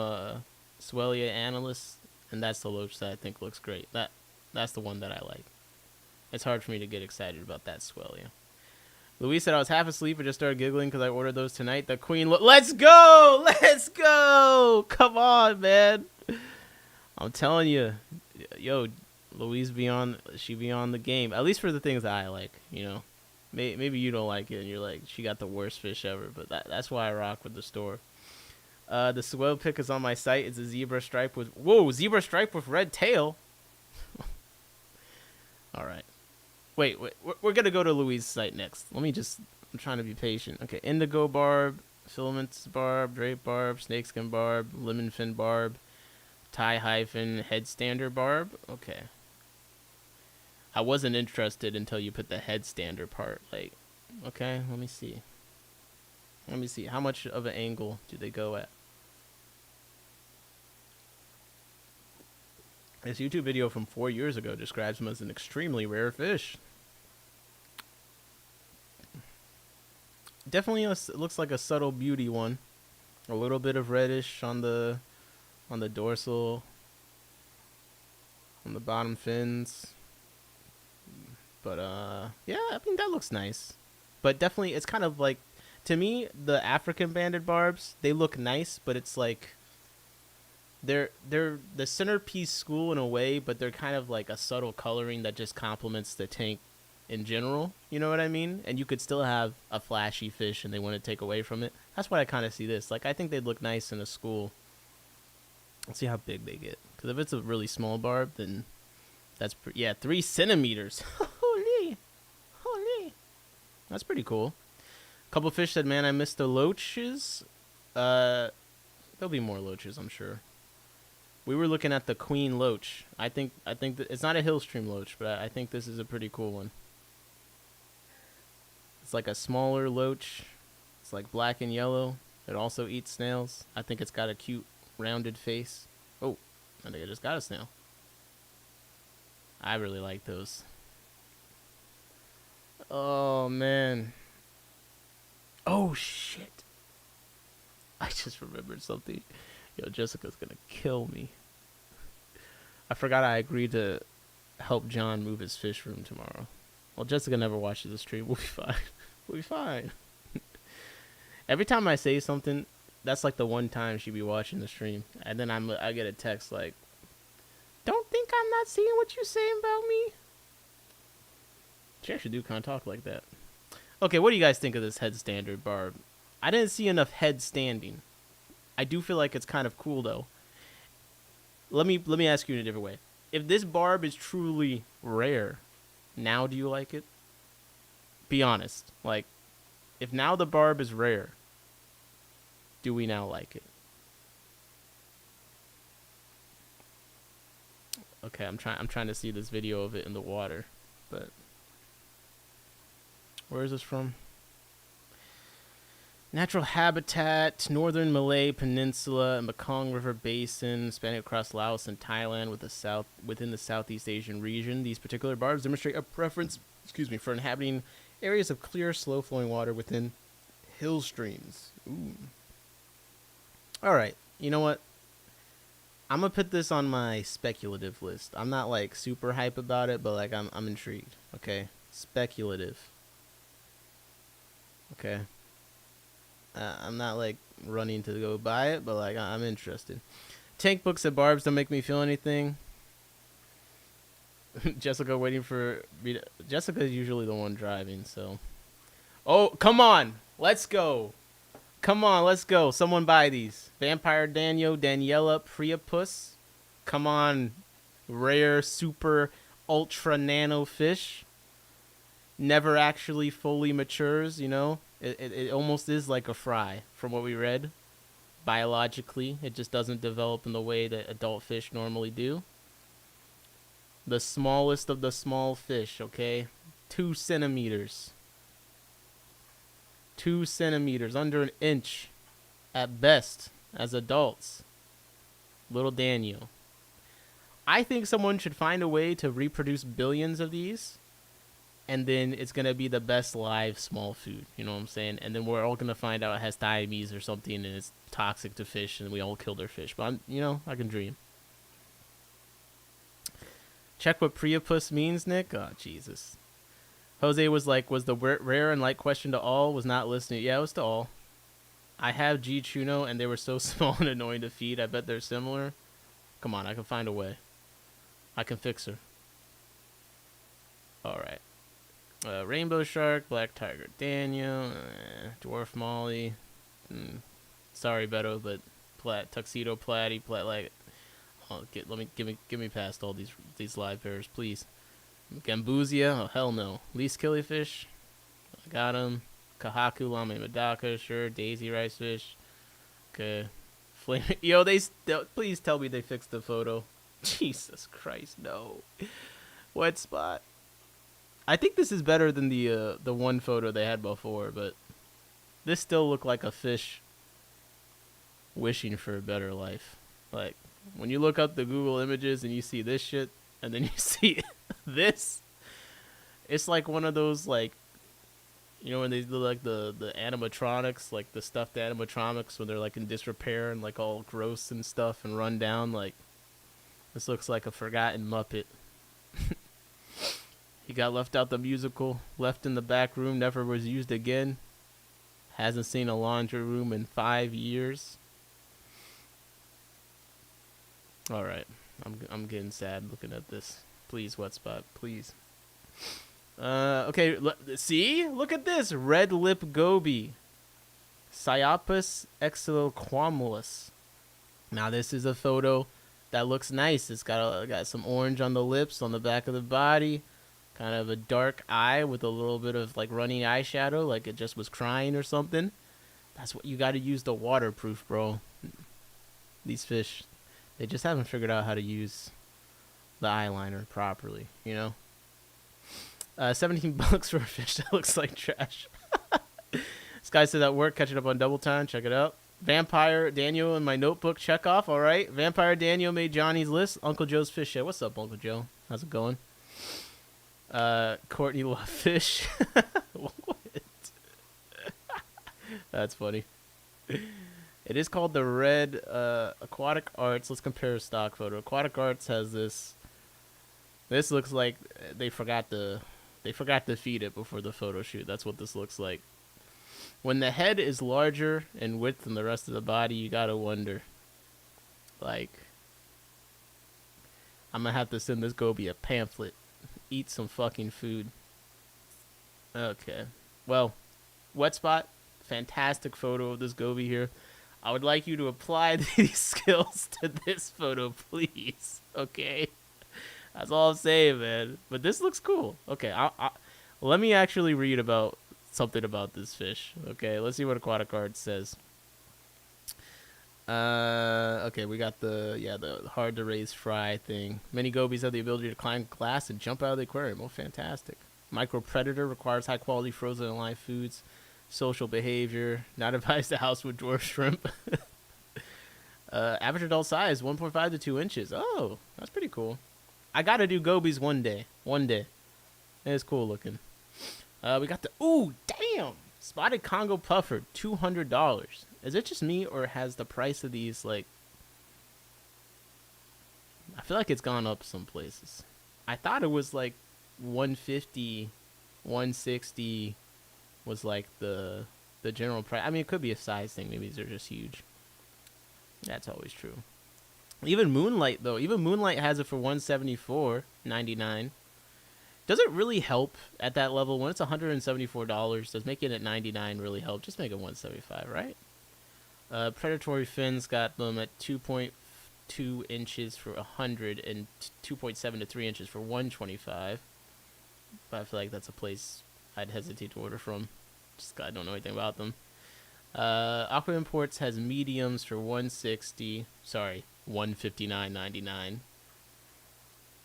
Swellia Analyst, and that's the loach that I think looks great. That's the one that I like. It's hard for me to get excited about that Swellia. Louise said I was half asleep and just started giggling because I ordered those tonight. The queen let's go! Let's go! Come on, man. I'm telling you. Yo, Louise she be on the game. At least for the things that I like, you know. Maybe you don't like it and you're like, she got the worst fish ever. But that's why I rock with the store. The swell pick is on my site. It's a zebra stripe with... Whoa, zebra stripe with red tail. All right. Wait, we're going to go to Louise's site next. I'm trying to be patient. Okay, indigo barb, filaments barb, drape barb, snakeskin barb, lemon fin barb, tie hyphen, headstander barb. Okay. I wasn't interested until you put the headstander part. Like, okay, let me see. How much of an angle do they go at? This YouTube video from 4 years ago describes him as an extremely rare fish. Definitely looks like a subtle beauty one. A little bit of reddish on the dorsal, on the bottom fins. But yeah, I mean that looks nice. But definitely it's kind of like, to me, the African banded barbs, they look nice, but it's like they're the centerpiece school in a way, but they're kind of like a subtle coloring that just complements the tank in general. You know what I mean? And you could still have a flashy fish and they want to take away from it. That's why I kind of see this. Like, I think they'd look nice in a school. Let's see how big they get. Because if it's a really small barb, then that's... yeah, 3 centimeters. Holy. That's pretty cool. A couple fish said, man, I missed the loaches. There'll be more loaches, I'm sure. We were looking at the queen loach. I think that it's not a hillstream loach, but I think this is a pretty cool one. It's like a smaller loach. It's like black and yellow. It also eats snails. I think it's got a cute rounded face. Oh, I think I just got a snail. I really like those. Oh, man. Oh, shit. I just remembered something. Yo, Jessica's gonna kill me. I forgot I agreed to help John move his fish room tomorrow. Well, Jessica never watches the stream. We'll be fine. We'll be fine. Every time I say something, that's like the one time she'd be watching the stream. And then I get a text like, don't think I'm not seeing what you're saying about me. She actually do kind of talk like that. Okay, what do you guys think of this headstander barb? I didn't see enough head standing. I do feel like it's kind of cool though. Let me ask you in a different way. If this barb is truly rare, now do you like it? Be honest. Like, if now the barb is rare, do we now like it? Okay, I'm trying to see this video of it in the water, but where is this from? Natural habitat, northern Malay Peninsula and Mekong River Basin, spanning across Laos and Thailand within the Southeast Asian region. These particular barbs demonstrate a preference, for inhabiting areas of clear, slow-flowing water within hill streams. Ooh. All right, you know what? I'm gonna put this on my speculative list. I'm not like super hype about it, but like I'm intrigued. Okay, speculative. Okay. I'm not like running to go buy it, but like I'm interested. Tank books and barbs don't make me feel anything. Jessica waiting for Jessica's usually the one driving, so. Oh, come on. Let's go. Come on, let's go. Someone buy these. Vampire Daniela Priapus. Come on. Rare, super, ultra nano fish. Never actually fully matures, you know? It almost is like a fry from what we read. Biologically, it just doesn't develop in the way that adult fish normally do. The smallest of the small fish, okay? 2 centimeters. 2 centimeters, under an inch at best as adults. Little Daniel. I think someone should find a way to reproduce billions of these, and then it's going to be the best live small food, you know what I'm saying? And then we're all going to find out it has thiamies or something and it's toxic to fish and we all kill their fish. But, I can dream. Check what Priapus means, Nick? Oh, Jesus. Jose was like, was the rare and light question to all? Was not listening. Yeah, it was to all. I have G Chuno and they were so small and annoying to feed. I bet they're similar. Come on, I can find a way. I can fix her. All right. Rainbow Shark, Black Tiger Daniel, Dwarf Molly. Sorry, Beto, but Tuxedo Platy, like. Oh, give me past all these live bears, please. Gambuzia, oh hell no. Least killifish, I got him. Kahaku Lame Madaka, sure. Daisy Rice Fish, okay. Flame, yo, please tell me they fixed the photo. Jesus Christ, no. Westpot. I think this is better than the one photo they had before, but this still looked like a fish wishing for a better life. Like, when you look up the Google images and you see this shit, and then you see this, it's like one of those, like, when they do like the animatronics, like the stuffed animatronics when they're like in disrepair and like all gross and stuff and run down. Like, this looks like a forgotten Muppet. He got left out the musical, left in the back room, never was used again. Hasn't seen a laundry room in 5 years. All right, I'm getting sad looking at this. Please, Wetspot, please. Okay, see? Look at this. Red lip goby. Psyopus exoquamulus. Now, this is a photo that looks nice. It's got some orange on the lips, on the back of the body. Kind of a dark eye with a little bit of like running eyeshadow, like it just was crying or something. That's what you got to use the waterproof, bro. These fish, they just haven't figured out how to use the eyeliner properly, 17 bucks for a fish that looks like trash. This guy said at work, catching up on Double Time. Check it out. Vampire Daniel in my notebook. Check off. All right. Vampire Daniel made Johnny's list. Uncle Joe's Fish Shed. What's up, Uncle Joe? How's it going? Courtney Love Fish. What? That's funny. It is called the Red Aquatic Arts. Let's compare a stock photo. Aquatic Arts has this. This looks like they forgot to feed it before the photo shoot. That's what this looks like. When the head is larger in width than the rest of the body, you gotta wonder. Like, I'm gonna have to send this goby a pamphlet. Eat some fucking food. Okay. Well, Wetspot, fantastic photo of this goby here. I would like you to apply these skills to this photo, please. Okay, that's all I'm saying, man. But this looks cool. Okay, let me actually read about something about this fish. Okay, let's see what Aquatic Arts says. Okay, we got the hard to raise fry thing. Many gobies have the ability to climb glass and jump out of the aquarium. Oh, fantastic. Micro predator requires high quality frozen and live foods. Social behavior, not advised to house with dwarf shrimp. Average adult size 1.5 to 2 inches. Oh, that's pretty cool. I gotta do gobies one day. It's cool looking. We got the damn spotted Congo puffer, $200. Is it just me, or has the price of these, like, I feel like it's gone up some places. I thought it was like 150, 160 was like the general price. I mean, it could be a size thing. Maybe these are just huge. That's always true. Even Moonlight has it for $174.99. Does it really help at that level when it's $174? Does making it $99 really help? Just make it $175, right? Predatory fins got them at 2.2 inches for $100 and 2.7 to 3 inches for $125. But I feel like that's a place I'd hesitate to order from. Just I don't know anything about them. Aqua Imports has mediums for $159.99,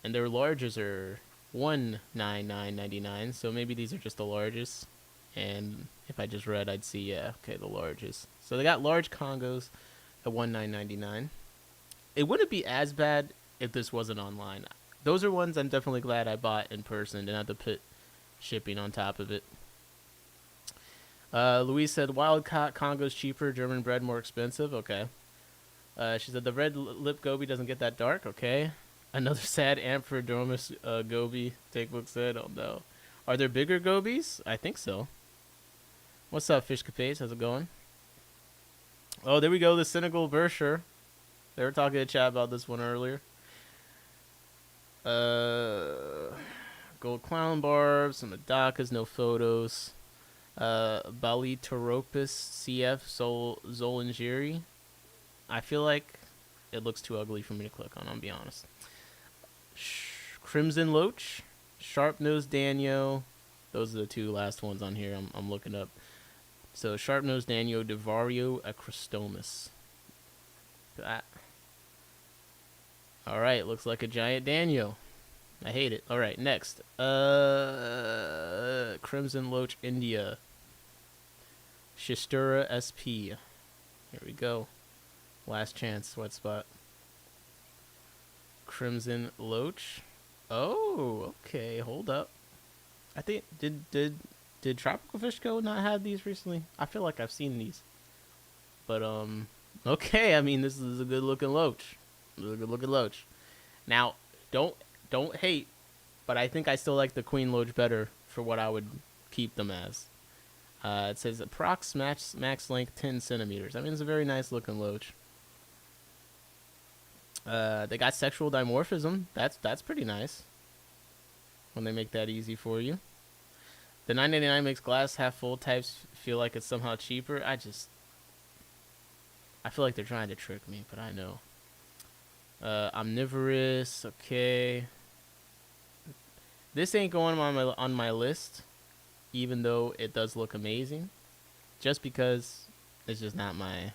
and their larges are $199.99. So maybe these are just the largest. And if I just read, I'd see the largest. So they got large Congos at $19.99. It wouldn't be as bad if this wasn't online. Those are ones I'm definitely glad I bought in person, didn't have to put shipping on top of it. Louise said wild caught Congo's cheaper, German bred more expensive. Okay. She said the red lip goby doesn't get that dark. Okay. Another sad Amphidramus goby. Takebook said, oh no. Are there bigger gobies? I think so. What's up, Fish Capades? How's it going? Oh, there we go. The Senegal Bursher. They were talking to chat about this one earlier. Gold clown barbs, some Adakas, no photos. Balitoropus CF Zolingiri. I feel like it looks too ugly for me to click on, I'll be honest. Crimson Loach, Sharp-Nosed Danio. Those are the two last ones on here I'm looking up. So Sharp-Nosed Danio Divario Acrostomus. Alright, looks like a giant Danio. I hate it. Alright, next. Crimson Loach India. Shistura SP. Here we go. Last chance, Westpot. Crimson Loach. Oh, okay. Hold up. I think did Tropical Fish Co. not have these recently? I feel like I've seen these. But okay. I mean, this is a good looking loach. Now, don't hate, but I think I still like the Queen Loach better for what I would keep them as. It says approx max length 10 centimeters. I mean, it's a very nice looking loach. They got sexual dimorphism. That's pretty nice when they make that easy for you. The $9.99 makes glass half full types feel like it's somehow cheaper. I feel like they're trying to trick me, but I know. Omnivorous, okay. This ain't going on my list, even though it does look amazing, just because it's just not my...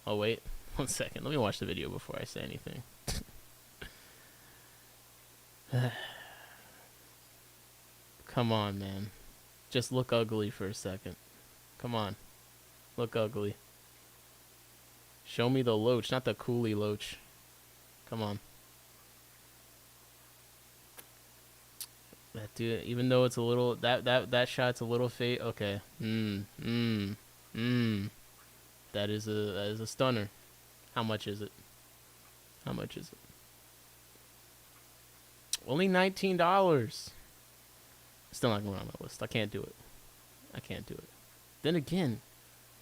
Oh, wait. 1 second. Let me watch the video before I say anything. Come on, man. Just look ugly for a second. Come on. Look ugly. Show me the loach, not the coolie loach. Come on. That dude, even though it's a little... That shot's a little fade. Okay. That is a stunner. How much is it? Only $19. Still not going on my list. I can't do it. Then again,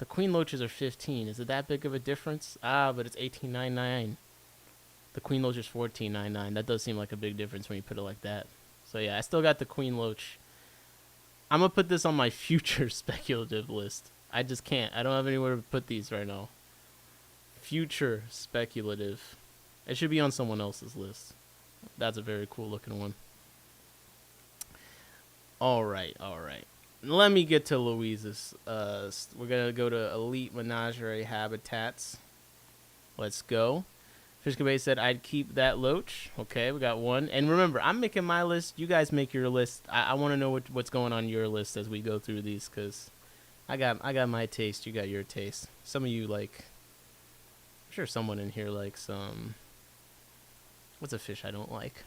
the Queen Loaches are $15. Is it that big of a difference? But it's $18.99. The Queen Loach is $14.99. That does seem like a big difference when you put it like that. So yeah, I still got the Queen Loach I'm gonna put this on my future speculative list. I just can't. I don't have anywhere to put these right now. Future speculative. It should be on someone else's list. That's a very cool looking one. All right. Let me get to Louise's. We're gonna go to Elite Menagerie Habitats. Let's go. Fishkabe said I'd keep that loach. Okay, we got one. And remember, I'm making my list. You guys make your list. I want to know what's going on your list as we go through these, because I got my taste. You got your taste. Some of you like. I'm sure someone in here likes what's a fish I don't like?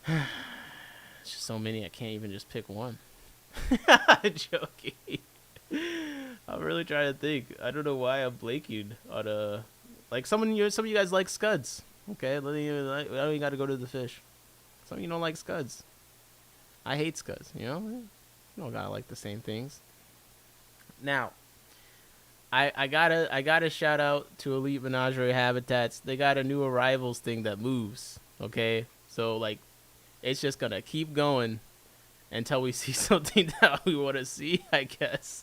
It's just so many. I can't even just pick one. Joking. I'm really trying to think. I don't know why I'm blanking on like some of you guys like scuds. Okay, I don't even got to go to the fish. Some of you don't like scuds. I hate scuds. You don't gotta like the same things. Now, I gotta shout out to Elite Menagerie Habitats. They got a new arrivals thing that moves. Okay, so like, it's just gonna keep going until we see something that we want to see, I guess.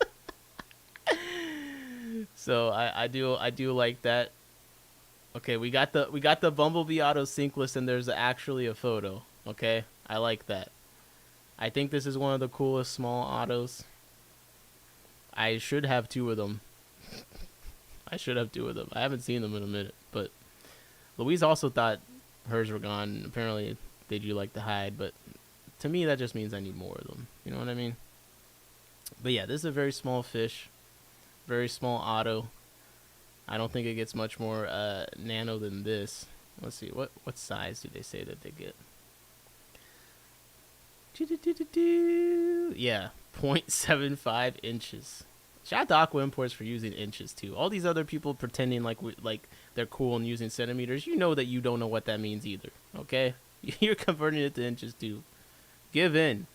So I do like that. Okay, we got the Bumblebee auto sinkless, and there's actually a photo. Okay, I like that. I think this is one of the coolest small autos. I should have two of them. I haven't seen them in a minute, but Louise also thought hers were gone. Apparently, they do like to hide, but to me, that just means I need more of them. You know what I mean? But yeah, this is a very small fish. Very small auto. I don't think it gets much more nano than this. Let's see, what size do they say that they get? Yeah, 0.75 inches. Shout out to Aqua Imports for using inches too. All these other people pretending like they're cool and using centimeters. You know that you don't know what that means either. Okay, you're converting it to inches too. Give in.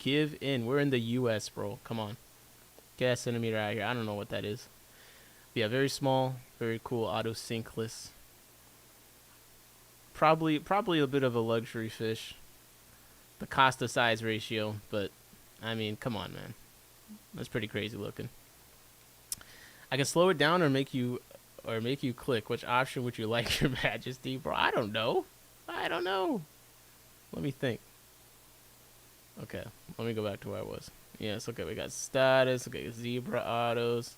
We're in the U.S., bro. Come on. Get a centimeter out of here. I don't know what that is. But yeah, very small, very cool auto sinkless. Probably a bit of a luxury fish. The cost to size ratio, but I mean, come on, man. That's pretty crazy looking. I can slow it down or make you click. Which option would you like, Your Majesty, bro? I don't know. Let me think. Okay, let me go back to where I was. Yes, okay, we got status. Okay, zebra autos.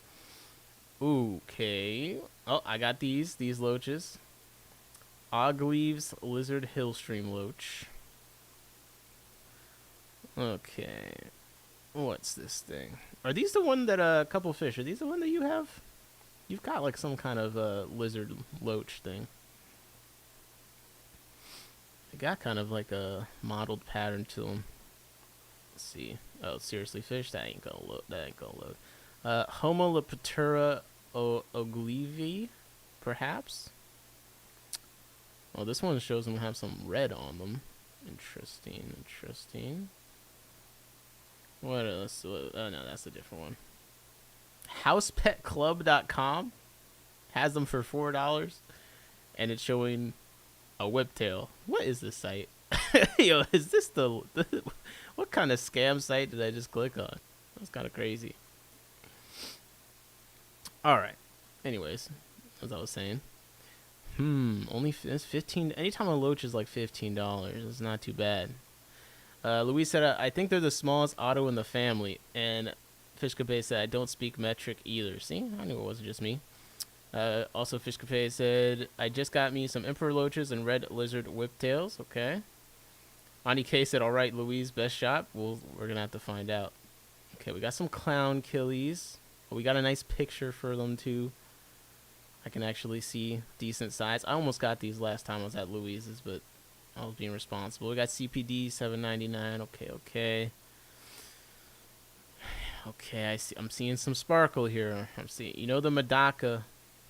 Okay. Oh, I got these loaches. Ogleaves Lizard Hillstream Loach. Okay. What's this thing? Are these the one that couple fish? Are these the one that you have? You've got like some kind of lizard loach thing. They got kind of like a modeled pattern to them. Let's see. Oh, seriously, fish? That ain't gonna load. Homolopatura oglevi, perhaps? Oh, this one shows them have some red on them. Interesting. What else? Oh, no, that's a different one. Housepetclub.com has them for $4, and it's showing a whiptail. What is this site? Yo, is this the what kind of scam site did I just click on? That's kind of crazy. All right. Anyways, as I was saying, only it's 15. Anytime a loach is like $15, it's not too bad. Louise said, I think they're the smallest auto in the family. And Fishcape said, I don't speak metric either. See, I knew it wasn't just me. Also, Fishcape said, I just got me some emperor loaches and red lizard whiptails. Okay. Ani K said, all right, Louise, best shot. We're going to have to find out. Okay, we got some clown killies. We got a nice picture for them, too. I can actually see decent size. I almost got these last time I was at Louise's, but I was being responsible. We got CPD $7.99. Okay. Okay, I'm seeing some sparkle here. I'm seeing, the Medaka,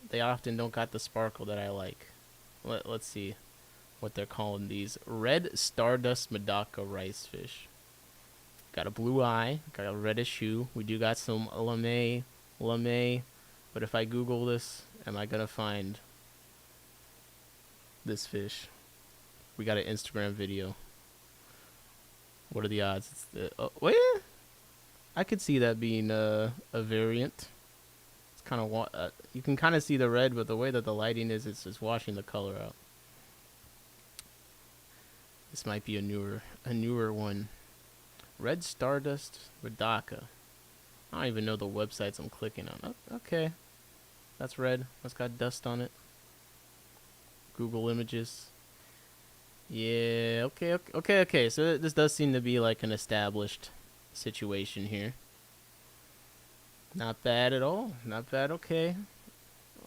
they often don't got the sparkle that I like. Let's see what they're calling these. Red Stardust Medaka rice fish. Got a blue eye, got a reddish hue. We do got some lame. But if I Google this, am I gonna find this fish? We got an Instagram video. What are the odds? It's the, oh, well, yeah. I could see that being a variant. It's kind of you can kind of see the red, but the way that the lighting is, it's just washing the color out. This might be a newer one. Red Stardust Radaka. I don't even know the websites I'm clicking on. Oh, okay, that's red. That's got dust on it. Google Images. Yeah. Okay. So this does seem to be like an established situation here. Not bad at all. Not bad. Okay.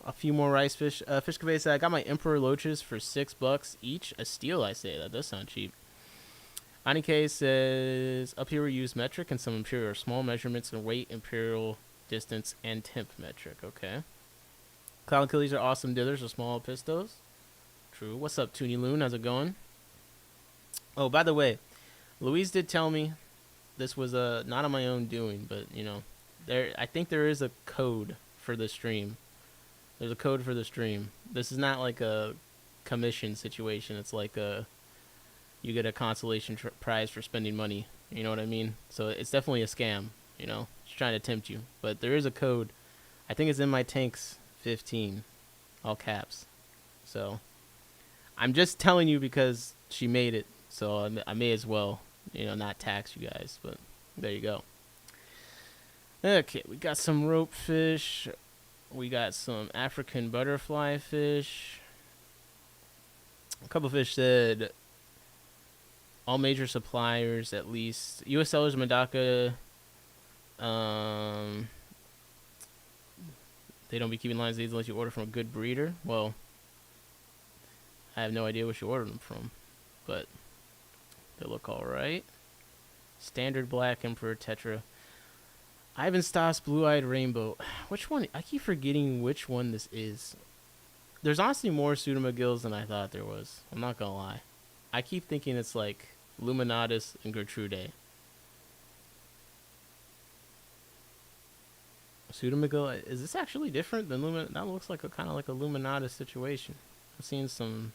A few more rice fish. Fish Cafe said I got my Emperor Loaches for $6 each. A steal, I say. That does sound cheap. Anike says up here we use metric and some imperial small measurements and weight, imperial distance, and temp metric. Okay. Cloud Killies are awesome dithers or small pistos. True. What's up, Toonie Loon? How's it going? Oh, by the way, Louise did tell me this was not on my own doing, but you know, I think there is a code for the stream. There's a code for the stream. This is not like a commission situation. It's like you get a consolation prize for spending money. You know what I mean? So it's definitely a scam. You know, she's trying to tempt you. But there is a code. I think it's in my tanks 15, all caps. So I'm just telling you because she made it. So I may as well, you know, not tax you guys. But there you go. Okay, we got some rope fish. We got some African butterfly fish. A couple fish said all major suppliers, at least U.S. sellers, Medaka. They don't be keeping lines of these unless you order from a good breeder. Well, I have no idea what you ordered them from, but they look all right. Standard black Emperor Tetra. Ivan Stas Blue-Eyed Rainbow. Which one? I keep forgetting which one this is. There's honestly more Pseudomagills than I thought there was. I'm not gonna lie. I keep thinking it's like Luminatus and Gertrude. Pseudomagill. Is this actually different than Luminatus? That looks like a kind of like a Luminatus situation. I've seen some.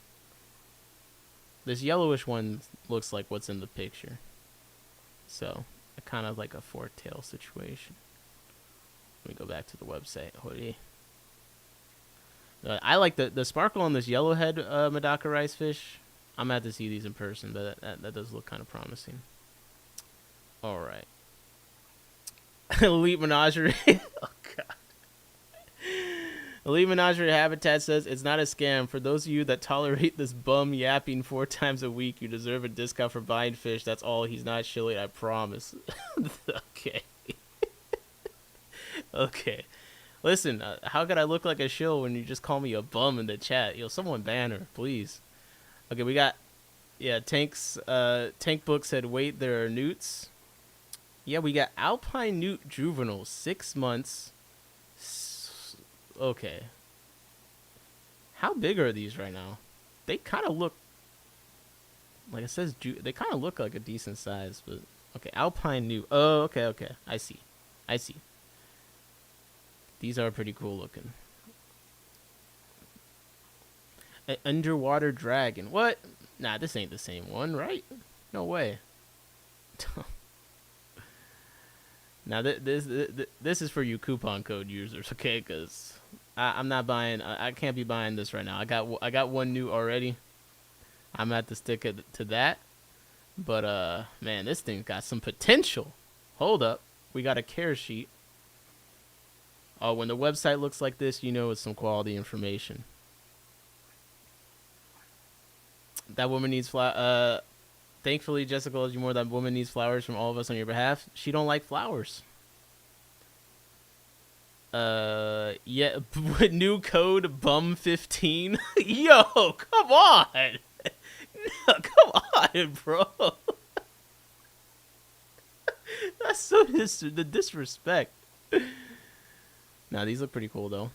This yellowish one looks like what's in the picture. So, kind of like a fork-tail situation. Let me go back to the website. I like the sparkle on this yellowhead Medaka rice fish. I'm going to have to see these in person, but that does look kind of promising. All right. Elite Menagerie. Oh, God. Elite Menagerie Habitat says, it's not a scam. For those of you that tolerate this bum yapping 4 times a week, you deserve a discount for buying fish. That's all. He's not shilling, I promise. Okay. Okay. Listen, how could I look like a shill when you just call me a bum in the chat? Yo, someone ban her, please. Okay, we got, yeah, Tank's, Tank Book said, wait, there are newts. Yeah, we got Alpine Newt Juveniles, 6 months. Okay. How big are these right now? They kind of look, like it says, they kind of look like a decent size, but okay. Alpine Newt. Oh, okay. I see. These are pretty cool looking. An underwater dragon. What? Nah, this ain't the same one, right? No way. Now this is for you coupon code users, okay? Because I'm not buying. I can't be buying this right now. I got one new already. I'm gonna have to stick to that. But man, this thing's got some potential. Hold up, we got a care sheet. Oh, when the website looks like this, you know it's some quality information. That woman needs flowers. Thankfully, Jessica loves you more. That woman needs flowers from all of us on your behalf. She don't like flowers. Yeah, new code bum15. Yo, come on. No, come on, bro. That's so the disrespect. Now, these look pretty cool, though.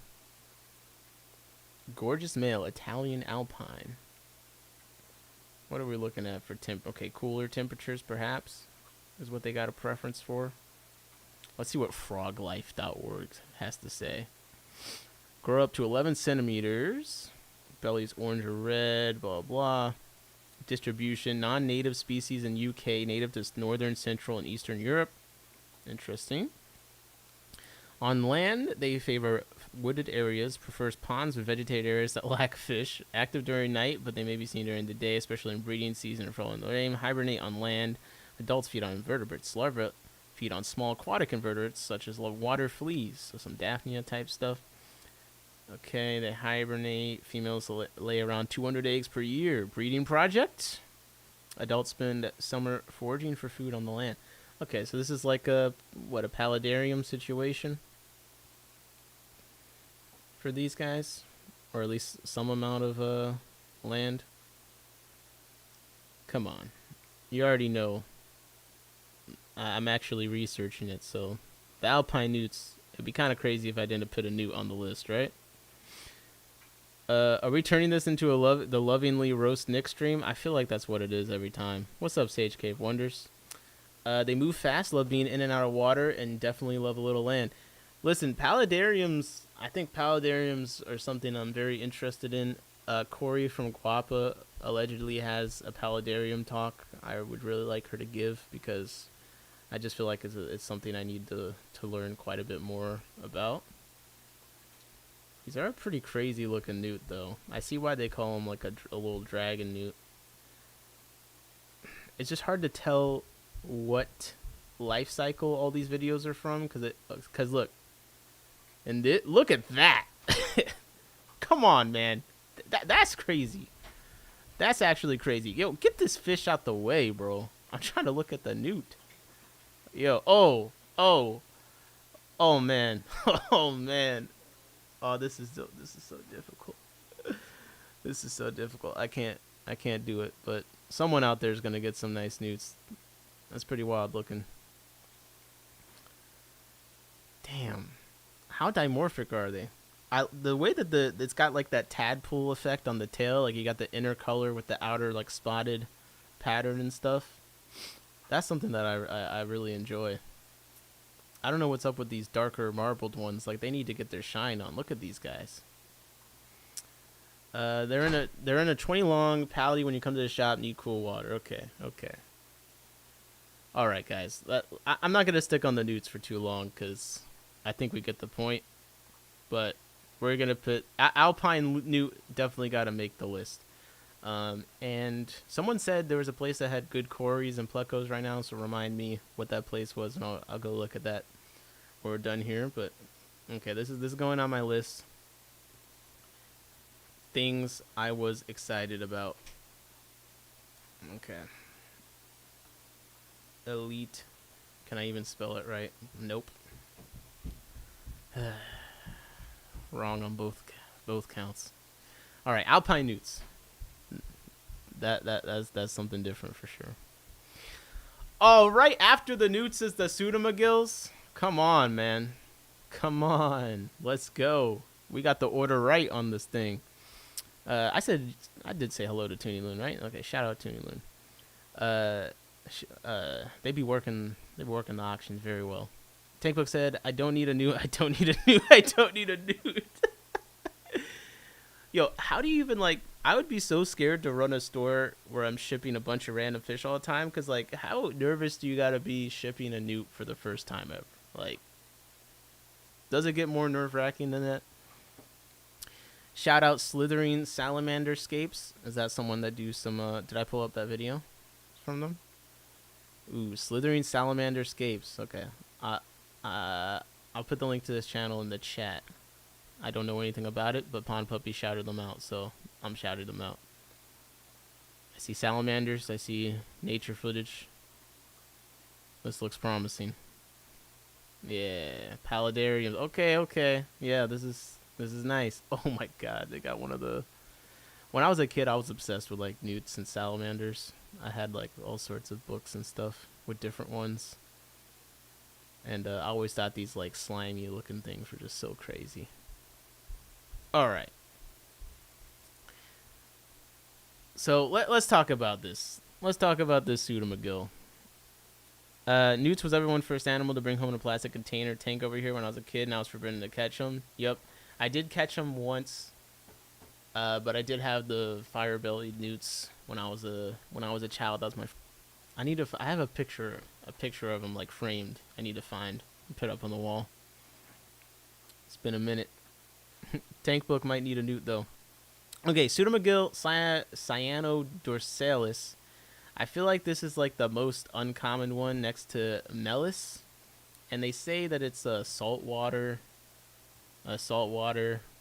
Gorgeous male, Italian Alpine. What are we looking at for temp? Okay, cooler temperatures, perhaps, is what they got a preference for. Let's see what froglife.org has to say. Grow up to 11 centimeters. Belly's orange or red, blah, blah. distribution. Non-native species in UK, native to northern, central, and eastern Europe. Interesting. On land, they favor wooded areas, prefers ponds with vegetated areas that lack fish. Active during night, but they may be seen during the day, especially in breeding season or following the rain. Hibernate on land. Adults feed on invertebrates. Larvae feed on small aquatic invertebrates, such as water fleas, so some Daphnia type stuff. Okay, they hibernate. Females lay around 200 eggs per year. Breeding project. Adults spend summer foraging for food on the land. Okay, so this is like a paludarium situation for these guys, or at least some amount of land. Come on, you already know. I'm actually researching it, so the alpine newts. It'd be kind of crazy if I didn't put a newt on the list, right? Are we turning this into the lovingly roast Nick stream? I feel like that's what it is every time. What's up, Sage Cave Wonders? They move fast, love being in and out of water, and definitely love a little land. Listen, paludariums, I think paludariums are something I'm very interested in. Corey from Guapa allegedly has a paludarium talk I would really like her to give, because I just feel like it's something I need to learn quite a bit more about. These are a pretty crazy looking newt, though. I see why they call them like a little dragon newt. It's just hard to tell what life cycle all these videos are from, because look, and look at that. Come on, man, that's crazy. That's actually crazy. Yo, get this fish out the way, bro. I'm trying to look at the newt. Yo, oh man, oh man. Oh, this is so difficult. This is so difficult. I can't do it. But someone out there is gonna get some nice newts. That's pretty wild looking. Damn, how dimorphic are they? The way that it's got like that tadpole effect on the tail, like you got the inner color with the outer like spotted pattern and stuff. That's something that I really enjoy. I don't know what's up with these darker marbled ones. Like, they need to get their shine on. Look at these guys. They're in a 20 long palette. When you come to the shop, need cool water. Okay. All right, guys. I'm not gonna stick on the newts for too long, because I think we get the point. But we're gonna put alpine newt. Definitely got to make the list. And someone said there was a place that had good cories and plecos right now, so remind me what that place was, and I'll go look at that when we're done here. But okay, this is going on my list. Things I was excited about. Okay. Elite. Can I even spell it right? Nope. Wrong on both counts. All right, alpine newts. That's something different for sure. Oh, right after the newts is the pseudomagills. Come on, man. Come on. Let's go. We got the order right on this thing. I did say hello to Toonie Loon, right? Okay, shout out Toonie Loon. They be working the auctions very well. Tankbook said, I don't need a newt. I don't need a newt. Yo, how do you even, like, I would be so scared to run a store where I'm shipping a bunch of random fish all the time, because, like, how nervous do you gotta be shipping a newt for the first time ever? Like, does it get more nerve-wracking than that? Shout out Slithering Salamander Scapes. Is that someone that do some, did I pull up that video from them? Ooh, Slithering Salamander Scapes. Okay. I'll put the link to this channel in the chat. I don't know anything about it, but Pond Puppy shouted them out, so I'm shouting them out. I see salamanders. I see nature footage. This looks promising. Yeah, paludariums. Okay. Yeah, this is nice. Oh my god, they got one of the... When I was a kid, I was obsessed with, like, newts and salamanders. I had, like, all sorts of books and stuff with different ones. And I always thought these, like, slimy looking things were just so crazy. Alright. So, let's talk about this. Let's talk about this pseudomagill. Newts was everyone's first animal to bring home in a plastic container tank over here when I was a kid, and I was forbidden to catch them. Yep. I did catch them once. But I did have the fire-bellied newts when I was a child. That was my. I have a picture of them like framed. I need to find and put up on the wall. It's been a minute. Tank book might need a newt though. Okay, Pseudomagil cyanodorsalis. I feel like this is like the most uncommon one next to Melis, and they say that it's a saltwater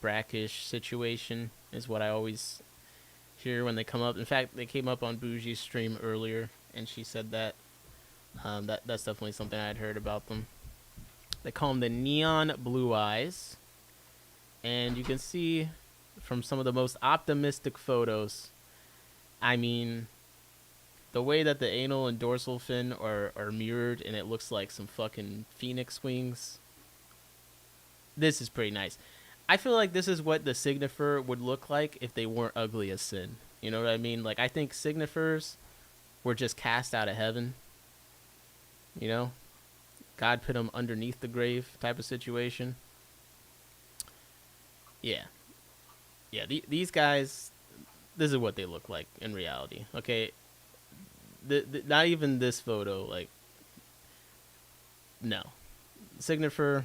brackish situation is what I always hear when they come up. In fact, they came up on Bougie's stream earlier, and she said that that's definitely something I had heard about them. They call them the neon blue eyes, and you can see from some of the most optimistic photos, I mean, the way that the anal and dorsal fin are mirrored, and it looks like some fucking phoenix wings. This is pretty nice. I feel like this is what the Signifer would look like if they weren't ugly as sin. You know what I mean? Like, I think Signifers were just cast out of heaven. You know? God put them underneath the grave type of situation. Yeah. Yeah, these guys, this is what they look like in reality. Okay? Not even this photo, like, no. Signifer,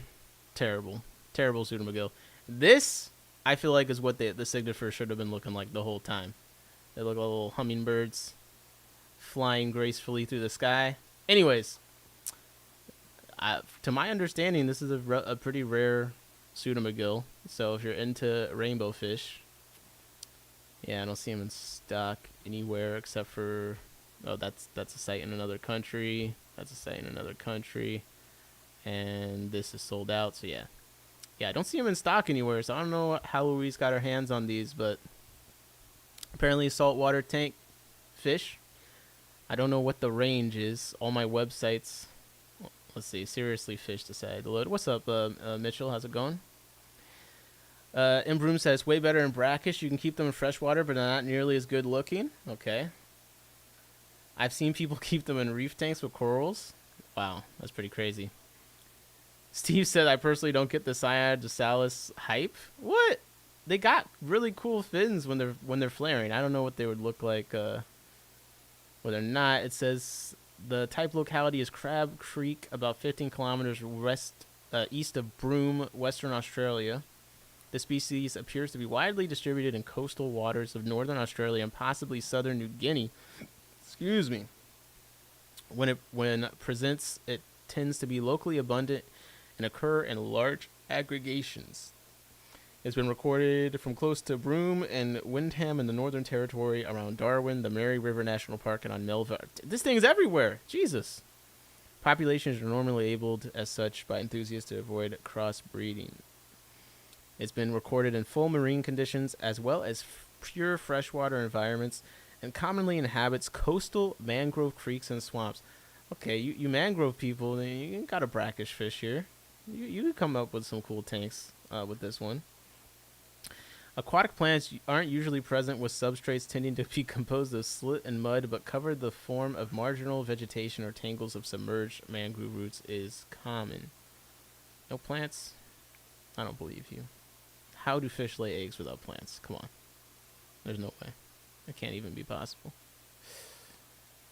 terrible. Terrible Pseudomagil. This, I feel like, is what the Signifer should have been looking like the whole time. They look like little hummingbirds flying gracefully through the sky. Anyways, to my understanding, this is a pretty rare Pseudomagil. So if you're into rainbow fish, yeah, I don't see them in stock anywhere except for, oh, that's a site in another country. That's a site in another country. And this is sold out, so yeah. Yeah, I don't see them in stock anywhere, so I don't know how Louise got her hands on these, but apparently saltwater tank fish. I don't know what the range is. All my websites, let's see, Seriously Fish decided to load. What's up, Mitchell? How's it going? Imbroom says, way better in brackish. You can keep them in freshwater, but they're not nearly as good looking. Okay. I've seen people keep them in reef tanks with corals. Wow, that's pretty crazy. Steve said, I personally don't get the Cyanodorsalis hype. What? They got really cool fins when they're flaring. I don't know what they would look like when they're not. It says the type locality is Crab Creek, about 15 kilometers east of Broome, Western Australia. The species appears to be widely distributed in coastal waters of northern Australia and possibly southern New Guinea. Excuse me. When it presents, it tends to be locally abundant and occur in large aggregations. It's been recorded from close to Broome and Windham in the Northern Territory, around Darwin, the Mary River National Park, and on Melville. This thing's everywhere. Jesus. Populations are normally abled as such by enthusiasts to avoid crossbreeding. It's been recorded in full marine conditions as well as pure freshwater environments, and commonly inhabits coastal mangrove creeks and swamps. Okay, you mangrove people, you got a brackish fish here. You could come up with some cool tanks with this one. Aquatic plants aren't usually present, with substrates tending to be composed of slit and mud, but cover the form of marginal vegetation or tangles of submerged mangrove roots is common. No plants? I don't believe you. How do fish lay eggs without plants? Come on. There's no way. It can't even be possible.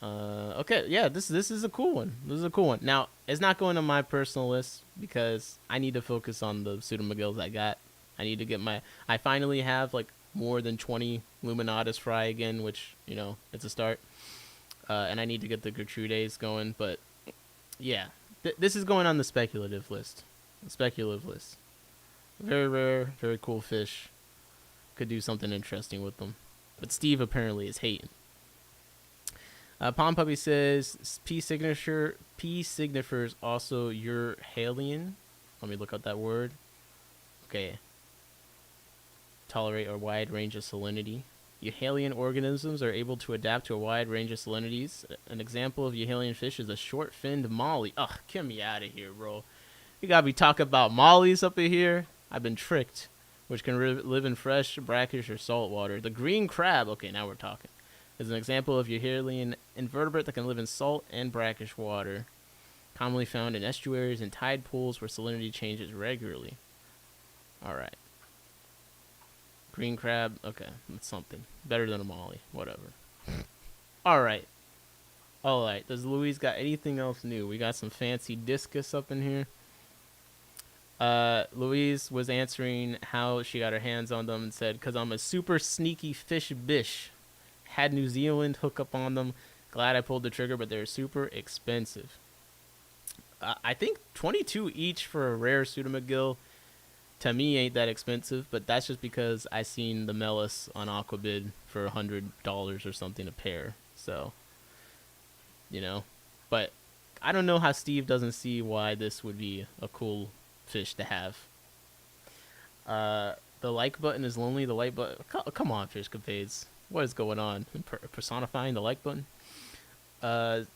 Okay, yeah, this is a cool one. This is a cool one. Now, it's not going on my personal list because I need to focus on the Pseudomagils I got. I need to get I finally have like more than 20 Luminatus fry again, which, you know, it's a start. And I need to get the Gertrudes going, but yeah, this is going on the speculative list. Very rare, very cool fish. Could do something interesting with them. But Steve apparently is hating. Palm Puppy says, P signifers also Euryhalion. Let me look up that word. Okay. Tolerate a wide range of salinity. Euryhalion organisms are able to adapt to a wide range of salinities. An example of Euryhalion fish is a short-finned molly. Ugh, get me out of here, bro. You gotta be talking about mollies up in here. I've been tricked. Which can live in fresh, brackish, or salt water. The green crab, okay, now we're talking, is an example of Euryhalion invertebrate that can live in salt and brackish water. Commonly found in estuaries and tide pools where salinity changes regularly. Alright. Green crab. Okay, that's something. Better than a molly. Whatever. Alright. Alright. Does Louise got anything else new? We got some fancy discus up in here. Louise was answering how she got her hands on them and said, "'Cause I'm a super sneaky fish bish. Had New Zealand hook up on them. Glad I pulled the trigger, but they're super expensive." I think 22 each for a rare pseudomcgill to me ain't that expensive, but that's just because I seen the Melis on Aquabid for $100 or something a pair. So, you know, but I don't know how Steve doesn't see why this would be a cool fish to have. The like button is lonely. The like button. Come on, Fish Capades. What is going on? Personifying the like button.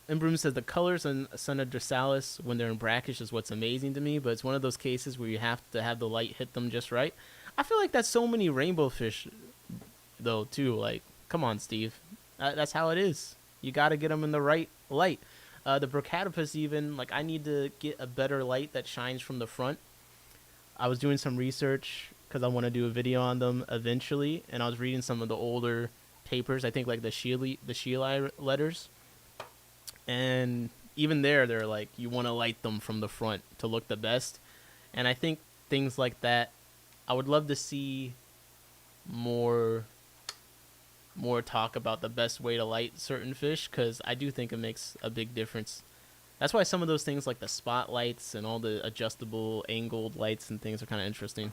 Imbroom says the colors on Sunna Drachelfelsi when they're in brackish is what's amazing to me, but it's one of those cases where you have to have the light hit them just right. I feel like that's so many rainbow fish, though, too. Like, come on, Steve. That's how it is. You got to get them in the right light. The Brachytopus even, like, I need to get a better light that shines from the front. I was doing some research because I want to do a video on them eventually, and I was reading some of the older papers, I think like the Sheili letters. And even there, they're like, you want to light them from the front to look the best. And I think things like that, I would love to see more talk about the best way to light certain fish, because I do think it makes a big difference. That's why some of those things like the spotlights and all the adjustable angled lights and things are kind of interesting.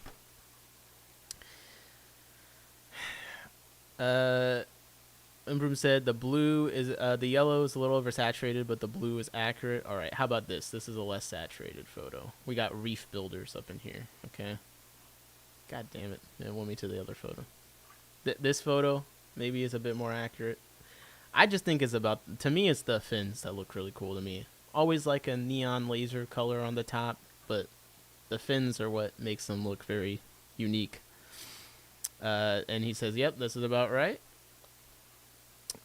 Imbroom said the blue is the yellow is a little oversaturated, but the blue is accurate. All right, how about this? This is a less saturated photo. We got reef builders up in here. Okay. God damn it! It went me to the other photo. This photo maybe is a bit more accurate. I just think it's about, to me, it's the fins that look really cool to me. Always like a neon laser color on the top, but the fins are what makes them look very unique. And he says, "Yep, this is about right."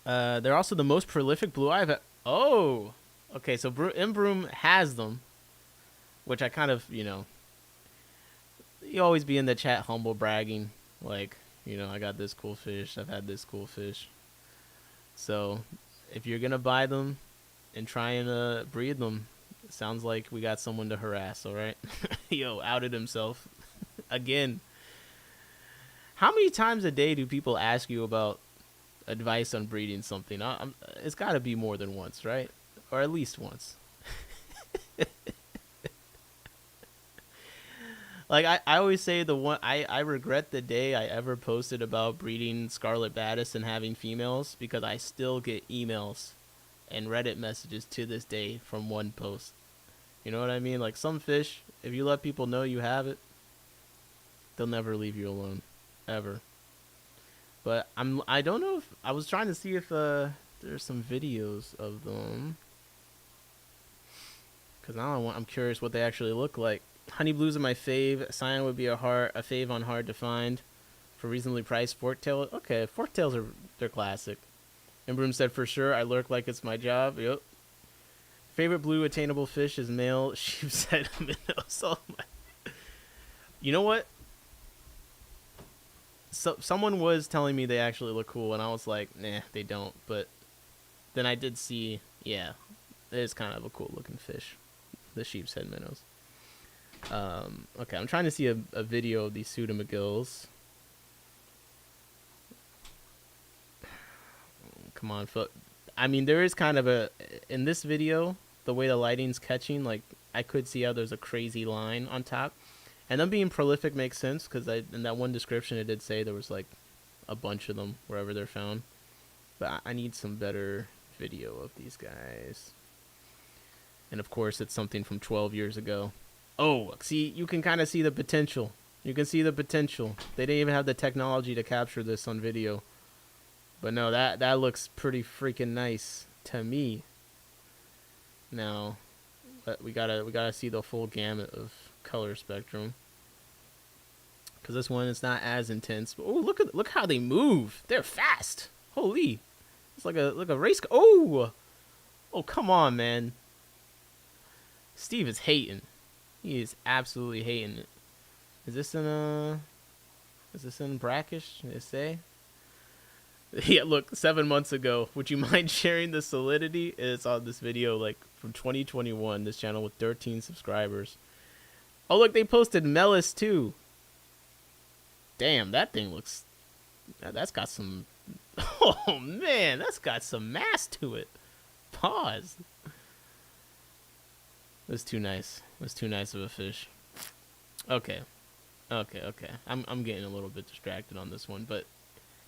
They're also the most prolific blue I've. Oh, okay. So Imbroom has them, which I kind of, you always be in the chat humble bragging, like, I got this cool fish. I've had this cool fish. So, if you're gonna buy them and try and breed them, it sounds like we got someone to harass. All right, yo, outed himself again. How many times a day do people ask you about advice on breeding something? It's got to be more than once, right? Or at least once. Like, I always say I regret the day I ever posted about breeding Scarlet Batis and having females, because I still get emails and Reddit messages to this day from one post. You know what I mean? Like, some fish, if you let people know you have it, they'll never leave you alone. Ever. But I don't know if I was trying to see if there's some videos of them, because now I'm curious what they actually look like. Honey blues are my fave. Cyan would be a fave on hard to find. For reasonably priced forktail. Okay, forktails they're classic. Imbroom said, "For sure, I lurk like it's my job." Yep. Favorite blue attainable fish is male sheepshead minnows. Oh my. You know what? So someone was telling me they actually look cool, and I was like, nah, they don't. But then I did see, yeah, it is kind of a cool looking fish, the sheep's head minnows. Okay, I'm trying to see a video of these pseudomcgills. Come on, I mean, there is kind of in this video, the way the lighting's catching, like, I could see how there's a crazy line on top. And them being prolific makes sense, because in that one description it did say there was like a bunch of them wherever they're found. But I need some better video of these guys. And of course it's something from 12 years ago. Oh, see, you can kind of see the potential. You can see the potential. They didn't even have the technology to capture this on video. But no, that looks pretty freaking nice to me. Now, we gotta see the full gamut of color spectrum, because this one is not as intense. But, oh, look how they move. They're fast. Holy, it's like a race. Oh, come on, man. Steve is hating. He is absolutely hating it. Is this in a? Is this in brackish? Did it say? Yeah, look, 7 months ago. Would you mind sharing the solidity? It's on this video, like, from 2021. This channel with 13 subscribers. Oh, look, they posted Melis, too. Damn, that thing looks... That's got some... Oh, man, that's got some mass to it. Pause. It was too nice. It was too nice of a fish. Okay. I'm getting a little bit distracted on this one, but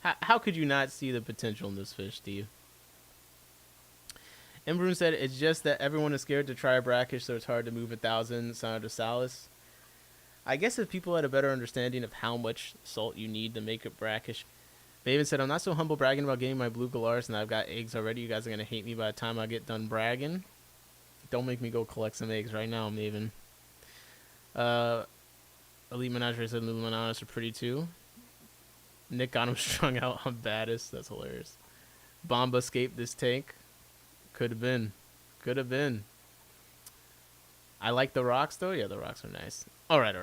how could you not see the potential in this fish, Steve? Embroon said it's just that everyone is scared to try a brackish, so it's hard to move 1,000 Cyanodrosalis. I guess if people had a better understanding of how much salt you need to make it brackish. Maven said, I'm not so humble bragging about getting my blue galars and I've got eggs already. You guys are going to hate me by the time I get done bragging. Don't make me go collect some eggs right now, Maven. Elite Menagerie said Luluminanas are pretty too. Nick got him strung out on baddest. That's hilarious. Bomba escaped this tank. Could have been. Could have been. I like the rocks, though. Yeah, the rocks are nice. All right.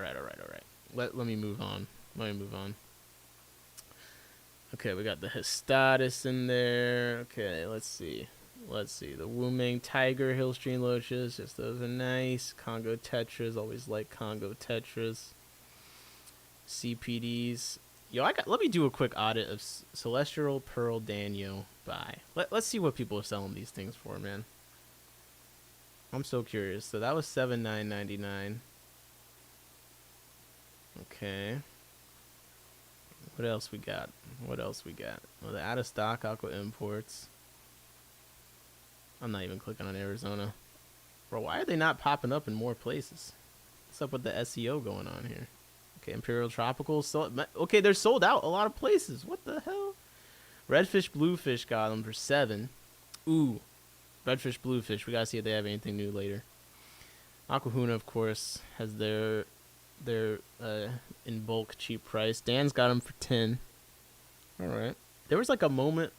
Let me move on. Okay, we got the Histatus in there. Okay, let's see. The Wuming Tiger Hill Stream Loaches. Just those are nice. Congo Tetras. Always like Congo Tetras. CPDs. Yo, let me do a quick audit of Celestial Pearl Danio buy. Let's see what people are selling these things for, man. I'm so curious. So that was $7,999. Okay. What else we got? Well, the out of stock Aqua Imports. I'm not even clicking on Arizona. Bro, why are they not popping up in more places? What's up with the SEO going on here? Okay, Imperial Tropical. Okay, they're sold out a lot of places. What the hell? Redfish, Bluefish got them for $7. Ooh. Redfish, Bluefish. We gotta see if they have anything new later. Aquahuna, of course, has their in bulk cheap price. Dan's got them for $10. Alright. There was like a moment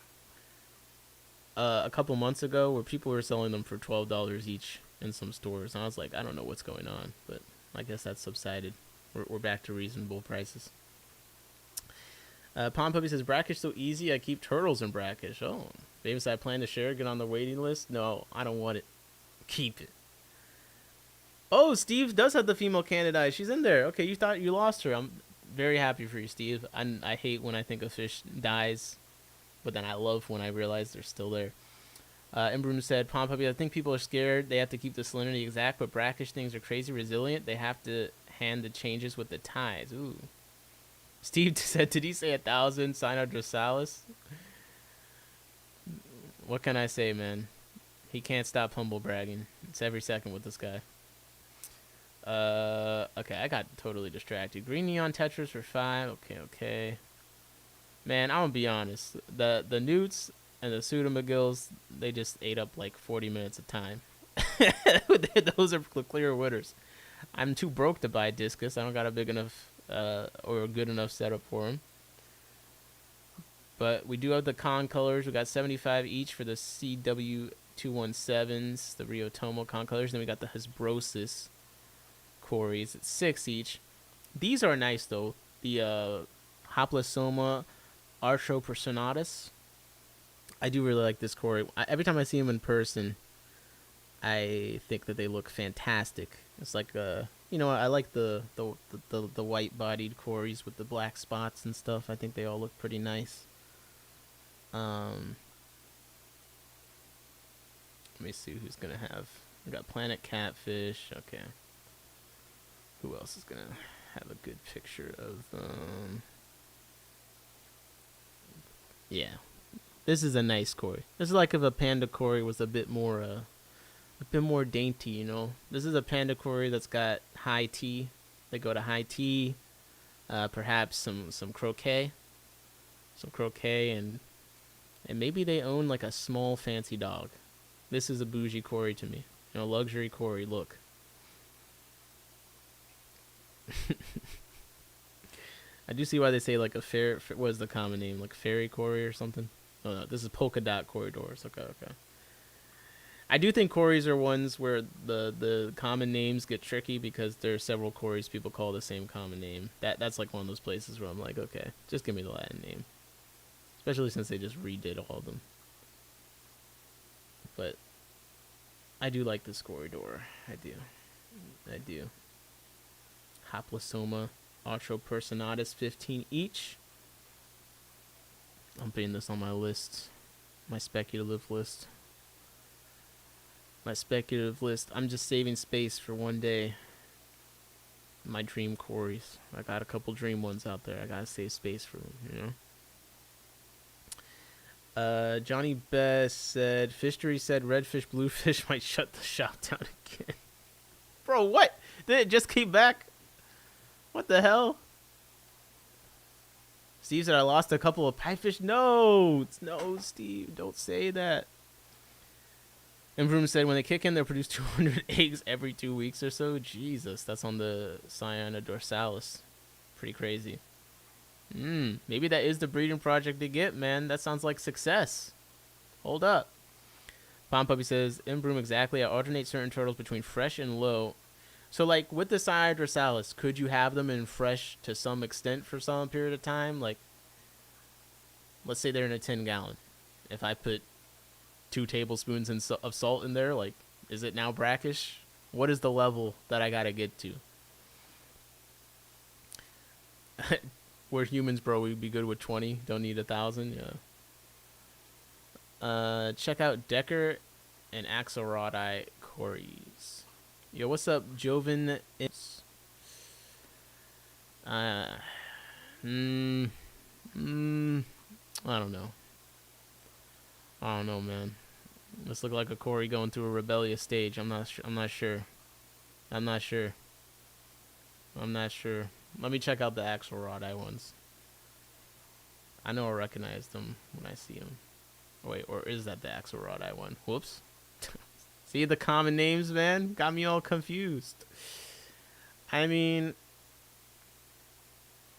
a couple months ago where people were selling them for $12 each in some stores. And I was like, I don't know what's going on. But I guess that's subsided. We're back to reasonable prices. Pond Puppy says, brackish so easy, I keep turtles in brackish. Oh. Baby said, I plan to share, get on the waiting list. No, I don't want it. Keep it. Oh, Steve does have the female Candidae. She's in there. Okay, you thought you lost her. I'm very happy for you, Steve. I hate when I think a fish dies, but then I love when I realize they're still there. Embroon said, Pond Puppy, I think people are scared. They have to keep the salinity exact, but brackish things are crazy resilient. They have to hand the changes with the tides. Ooh. Steve said, did he say 1,000 Cyanodrosalis? What can I say, man? He can't stop humble bragging. It's every second with this guy. Okay, I got totally distracted. Green Neon Tetras for $5. Okay. Man, I'm gonna be honest. The newts and the pseudomagills, they just ate up like 40 minutes of time. Those are clear winners. I'm too broke to buy discus. I don't got a big enough or a good enough setup for them. But we do have the con colors. We got 75 each for the CW217s, the Rio Tomo con colors. Then we got the Hesbrosis Cories at 6 each. These are nice though. The Hoplosoma Arthropersonatus. I do really like this Cory. Every time I see them in person, I think that they look fantastic. It's like I like the white-bodied Cories with the black spots and stuff. I think they all look pretty nice. Let me see who's gonna have. We got Planet Catfish. Okay. Who else is gonna have a good picture of them? Yeah, this is a nice Cory. This is like if a Panda Cory was a bit more dainty, you know. This is a Panda Cory that's got high T. They go to high T. Perhaps some croquet, and maybe they own like a small fancy dog. This is a bougie Cory to me. You know, luxury Cory look. I do see why they say like a what is the common name? Like fairy Cory or something? Oh no, this is polka dot corridors. Okay. I do think Corys are ones where the common names get tricky because there are several Corys people call the same common name. That's like one of those places where I'm like, okay, just give me the Latin name. Especially since they just redid all of them. But I do like this corridor. I do. Haplosoma, Arthropersonatus, 15 each. I'm putting this on my list. My speculative list. I'm just saving space for one day. My dream Corys. I got a couple dream ones out there. I gotta save space for them, you know? Johnny Best said, Fishery said redfish, bluefish might shut the shop down again. Bro, what? Did it just keep back? What the hell? Steve said, I lost a couple of pipefish. No, Steve, don't say that. Improvement said, when they kick in, they'll produce 200 eggs every 2 weeks or so. Jesus, that's on the Cyana dorsalis. Pretty crazy. Maybe that is the breeding project to get, man. That sounds like success. Hold up. Palm Puppy says, Imbroom, exactly. I alternate certain turtles between fresh and low. So, like, with the Cyana dorsalis, could you have them in fresh to some extent for some period of time? Like, let's say they're in a 10-gallon. If I put 2 tablespoons of salt in there, like, is it now brackish? What is the level that I gotta get to? We're humans, bro. We'd be good with 20. Don't need 1,000. Yeah. Check out Decker and Axelrodi Corys. Yo, what's up, Joven? I don't know. I don't know, man. This look like a Cory going through a rebellious stage. I'm not sure. Let me check out the Axelrodi ones. I know I recognize them when I see them. Wait, or is that the Axelrodi one? Whoops. See the common names, man? Got me all confused. I mean,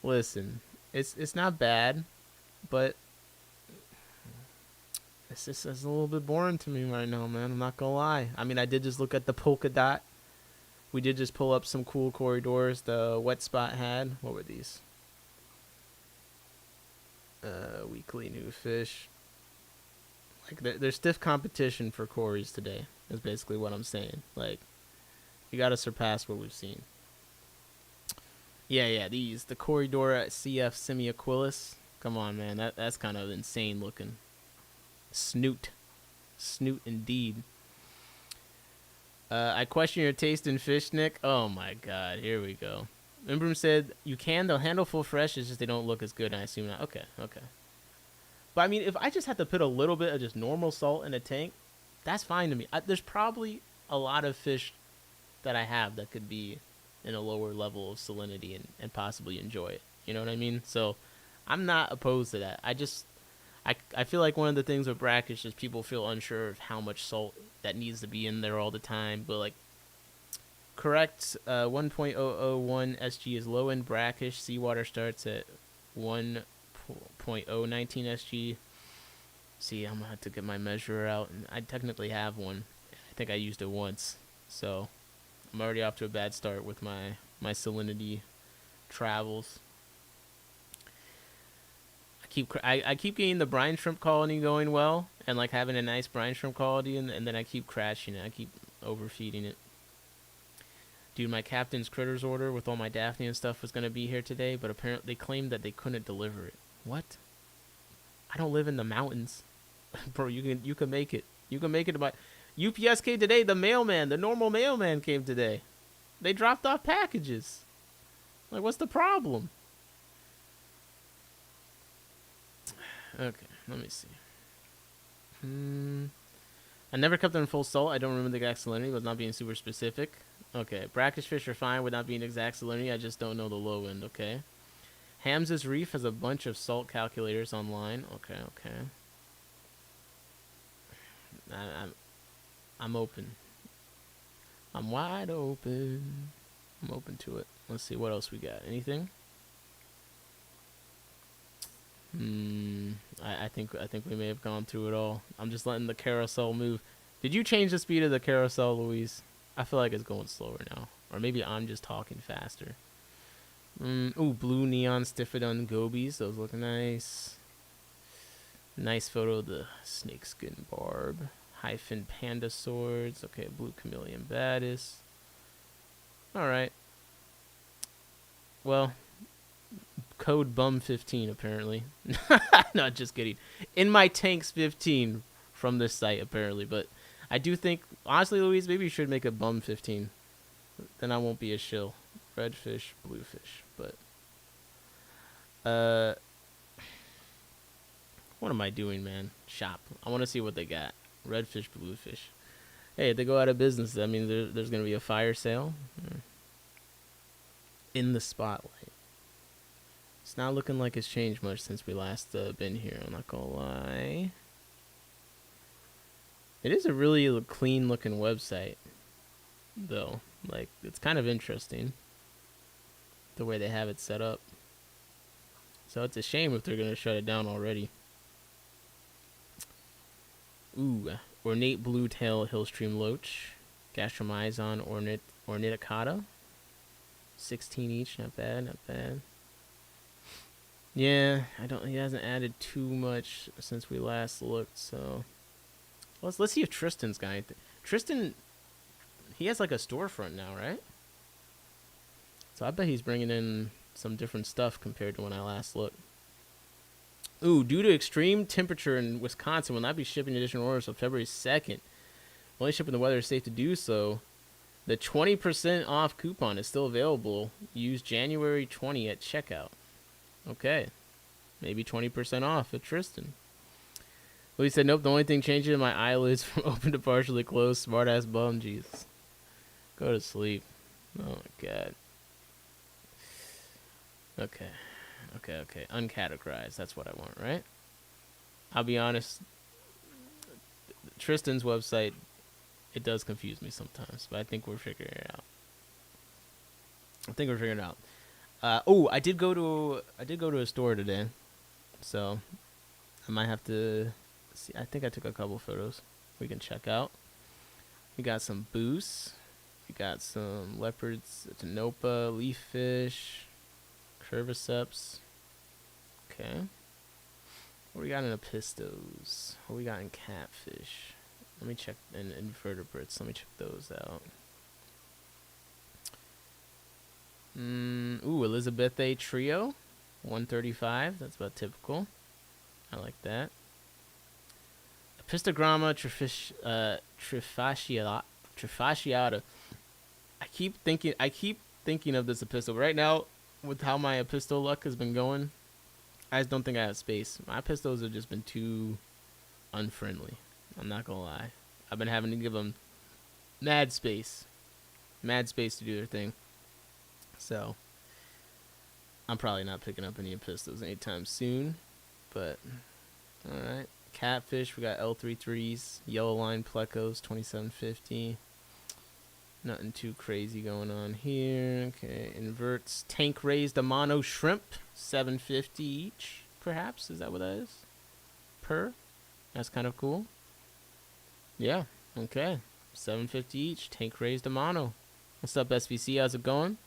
listen, it's not bad, but it's a little bit boring to me right now, man. I'm not gonna lie. I mean, I did just look at the polka dot. We did just pull up some cool corridors the Westpot had. What were these? Weekly new fish. Like, there's stiff competition for Corys today. Is basically what I'm saying. Like, you gotta surpass what we've seen. Yeah, these. The Corridora CF Semiaquilus. Come on, man. That's kind of insane looking. Snoot indeed. I question your taste in fish, Nick. Oh my god, here we go. Imbroom said, they'll handle full fresh, it's just they don't look as good, and I assume not. Okay. But I mean, if I just had to put a little bit of just normal salt in a tank, that's fine to me. There's probably a lot of fish that I have that could be in a lower level of salinity and possibly enjoy it. You know what I mean? So I'm not opposed to that. I feel like one of the things with brackish is people feel unsure of how much salt that needs to be in there all the time. But, like, correct, 1.001 SG is low end brackish. Seawater starts at 1.019 SG. See, I'm going to have to get my measurer out. And I technically have one. I think I used it once. So I'm already off to a bad start with my salinity travels. I keep getting the brine shrimp colony going well and like having a nice brine shrimp colony, and then I keep crashing it. I keep overfeeding it. Dude, my captain's critters order with all my Daphne and stuff was going to be here today, but apparently they claimed that they couldn't deliver it. What? I don't live in the mountains. Bro, you can make it. You can make it. By UPS came today. The normal mailman came today. They dropped off packages. Like, what's the problem? Okay, let me see. I never kept them in full salt. I don't remember the exact salinity, but not being super specific. Okay, brackish fish are fine without being exact salinity. I just don't know the low end, okay? Hams's Reef has a bunch of salt calculators online. Okay. I'm open. I'm wide open. I'm open to it. Let's see what else we got. Anything? I think we may have gone through it all. I'm just letting the carousel move. Did you change the speed of the carousel, Louise? I feel like it's going slower now. Or maybe I'm just talking faster. Ooh, blue neon Stiffodon gobies. Those look nice. Nice photo of the snakeskin barb. Hyphen panda swords. Okay, blue chameleon baddis. Alright. Well, code bum15 apparently. Not just kidding. In my tanks 15 from this site apparently. But I do think, honestly, Louise, maybe you should make a bum15. Then I won't be a shill. Redfish, bluefish, but what am I doing, man? Shop. I want to see what they got. Redfish, bluefish. Hey, if they go out of business, that means there's going to be a fire sale in the spotlight. It's not looking like it's changed much since we last been here. I'm not gonna lie. It is a really clean looking website, though. Like, it's kind of interesting the way they have it set up. So it's a shame if they're going to shut it down already. Ooh, ornate blue tail hillstream loach. Gastromyzon orniticata. 16 each, not bad, not bad. Yeah, he hasn't added too much since we last looked, so let's see if Tristan's got anything. Tristan, he has like a storefront now, right? So I bet he's bringing in some different stuff compared to when I last looked. Ooh, due to extreme temperature in Wisconsin, will not be shipping additional orders until February 2nd. Only shipping the weather is safe to do so. The 20% off coupon is still available. Use January 20 at checkout. Okay. Maybe 20% off at Tristan. Well, he said, nope, the only thing changing in my eyelids from open to partially closed. Smart ass bum, Jesus. Go to sleep. Oh my god. Okay. Uncategorized. That's what I want, right? I'll be honest. Tristan's website, it does confuse me sometimes, but I think we're figuring it out. Oh, I did go to a store today, so I might have to see. I think I took a couple photos we can check out. We got some boosts. We got some leopards, tanopa, leaffish, curviceps. Okay. What we got in apistos? What we got in catfish? Let me check in invertebrates. Let me check those out. Ooh, Elizabethae trio, 135. That's about typical. I like that. Apistogramma trifasciata. I keep thinking of this epistle. Right now, with how my epistle luck has been going, I just don't think I have space. My epistles have just been too unfriendly. I'm not gonna lie. I've been having to give them mad space to do their thing. So I'm probably not picking up any epistles anytime soon. But all right, catfish. We got L33s, yellow line plecos, 2750. Nothing too crazy going on here. Okay, inverts, tank raised Amano shrimp, 750 each. Perhaps, is that what that is? Per. That's kind of cool. Yeah. Okay. 750 each. Tank raised Amano. What's up, SVC? How's it going?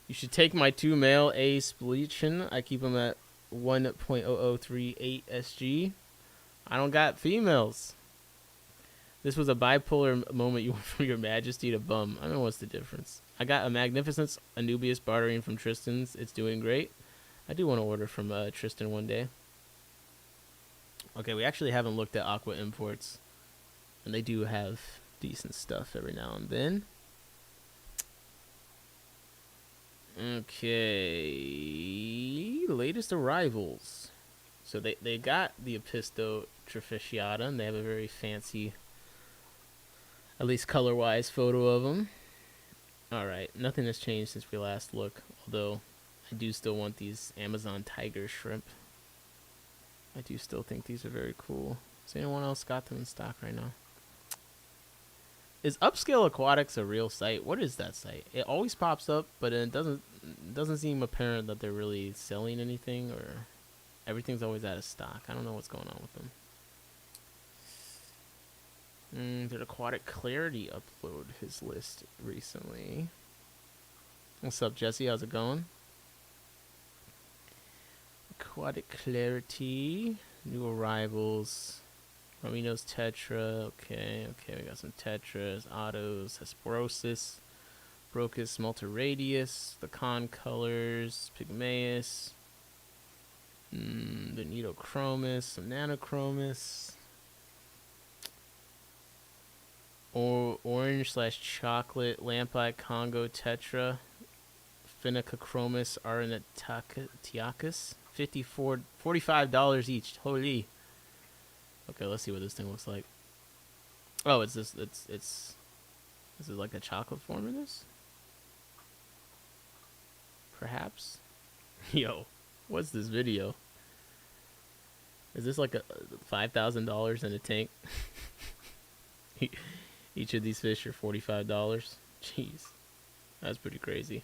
You should take my 2 male A spleechin. I keep them at 1.0038 SG. I don't got females. This was a bipolar moment. You went from your majesty to bum. I don't know what's the difference. I got a magnificence Anubius bartering from Tristan's. It's doing great. I do want to order from Tristan one day. Okay, we actually haven't looked at Aqua Imports. And they do have decent stuff every now and then. Okay. Latest arrivals. So they got the Apisto Trifasciata, and they have a very fancy, at least color-wise, photo of them. Alright, nothing has changed since we last looked, although I do still want these Amazon tiger shrimp. I do still think these are very cool. Has anyone else got them in stock right now? Is Upscale Aquatics a real site? What is that site? It always pops up, but it doesn't seem apparent that they're really selling anything, or everything's always out of stock. I don't know what's going on with them. Did Aquatic Clairty upload his list recently? What's up, Jesse? How's it going? Aquatic Clairty. New arrivals. Romino's Tetra. Okay, we got some Tetras. Autos. Hesperosis. Brocus. Multiradius. The Con Colors. Pygmaeus. Venetochromis. Some Nanochromis. Orange / chocolate. Lampi Congo Tetra. Pelvicachromis Aranetiacus. $45 each. Holy. Okay, let's see what this thing looks like. Oh, it's this. It's. Is it like a chocolate form of this? Perhaps. Yo, what's this video? Is this like a $5,000 in a tank? Each of these fish are $45. Jeez, that's pretty crazy.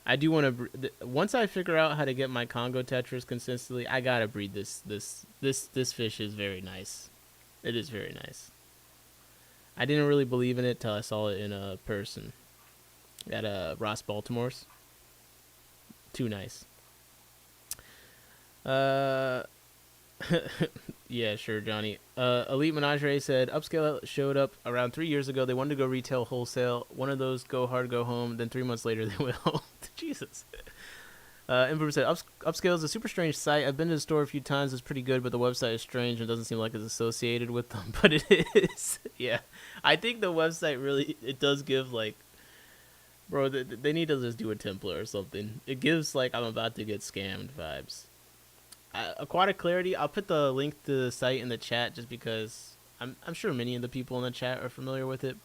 I do want to. Once I figure out how to get my Congo tetras consistently, I gotta breed this. This fish is very nice. It is very nice. I didn't really believe in it till I saw it in a person at Ross Baltimore's. Too nice. Yeah, sure, Johnny. Elite Menagerie said Upscale showed up around 3 years ago. They wanted to go retail wholesale. One of those go hard, go home. Then 3 months later, they will. Jesus. Emperor said Upscale is a super strange site. I've been to the store a few times. It's pretty good, but the website is strange and doesn't seem like it's associated with them. But it is. Yeah, I think the website really it does give like, bro. They need to just do a template or something. It gives like I'm about to get scammed vibes. Aquatic Clairty, I'll put the link to the site in the chat just because I'm sure many of the people in the chat are familiar with it,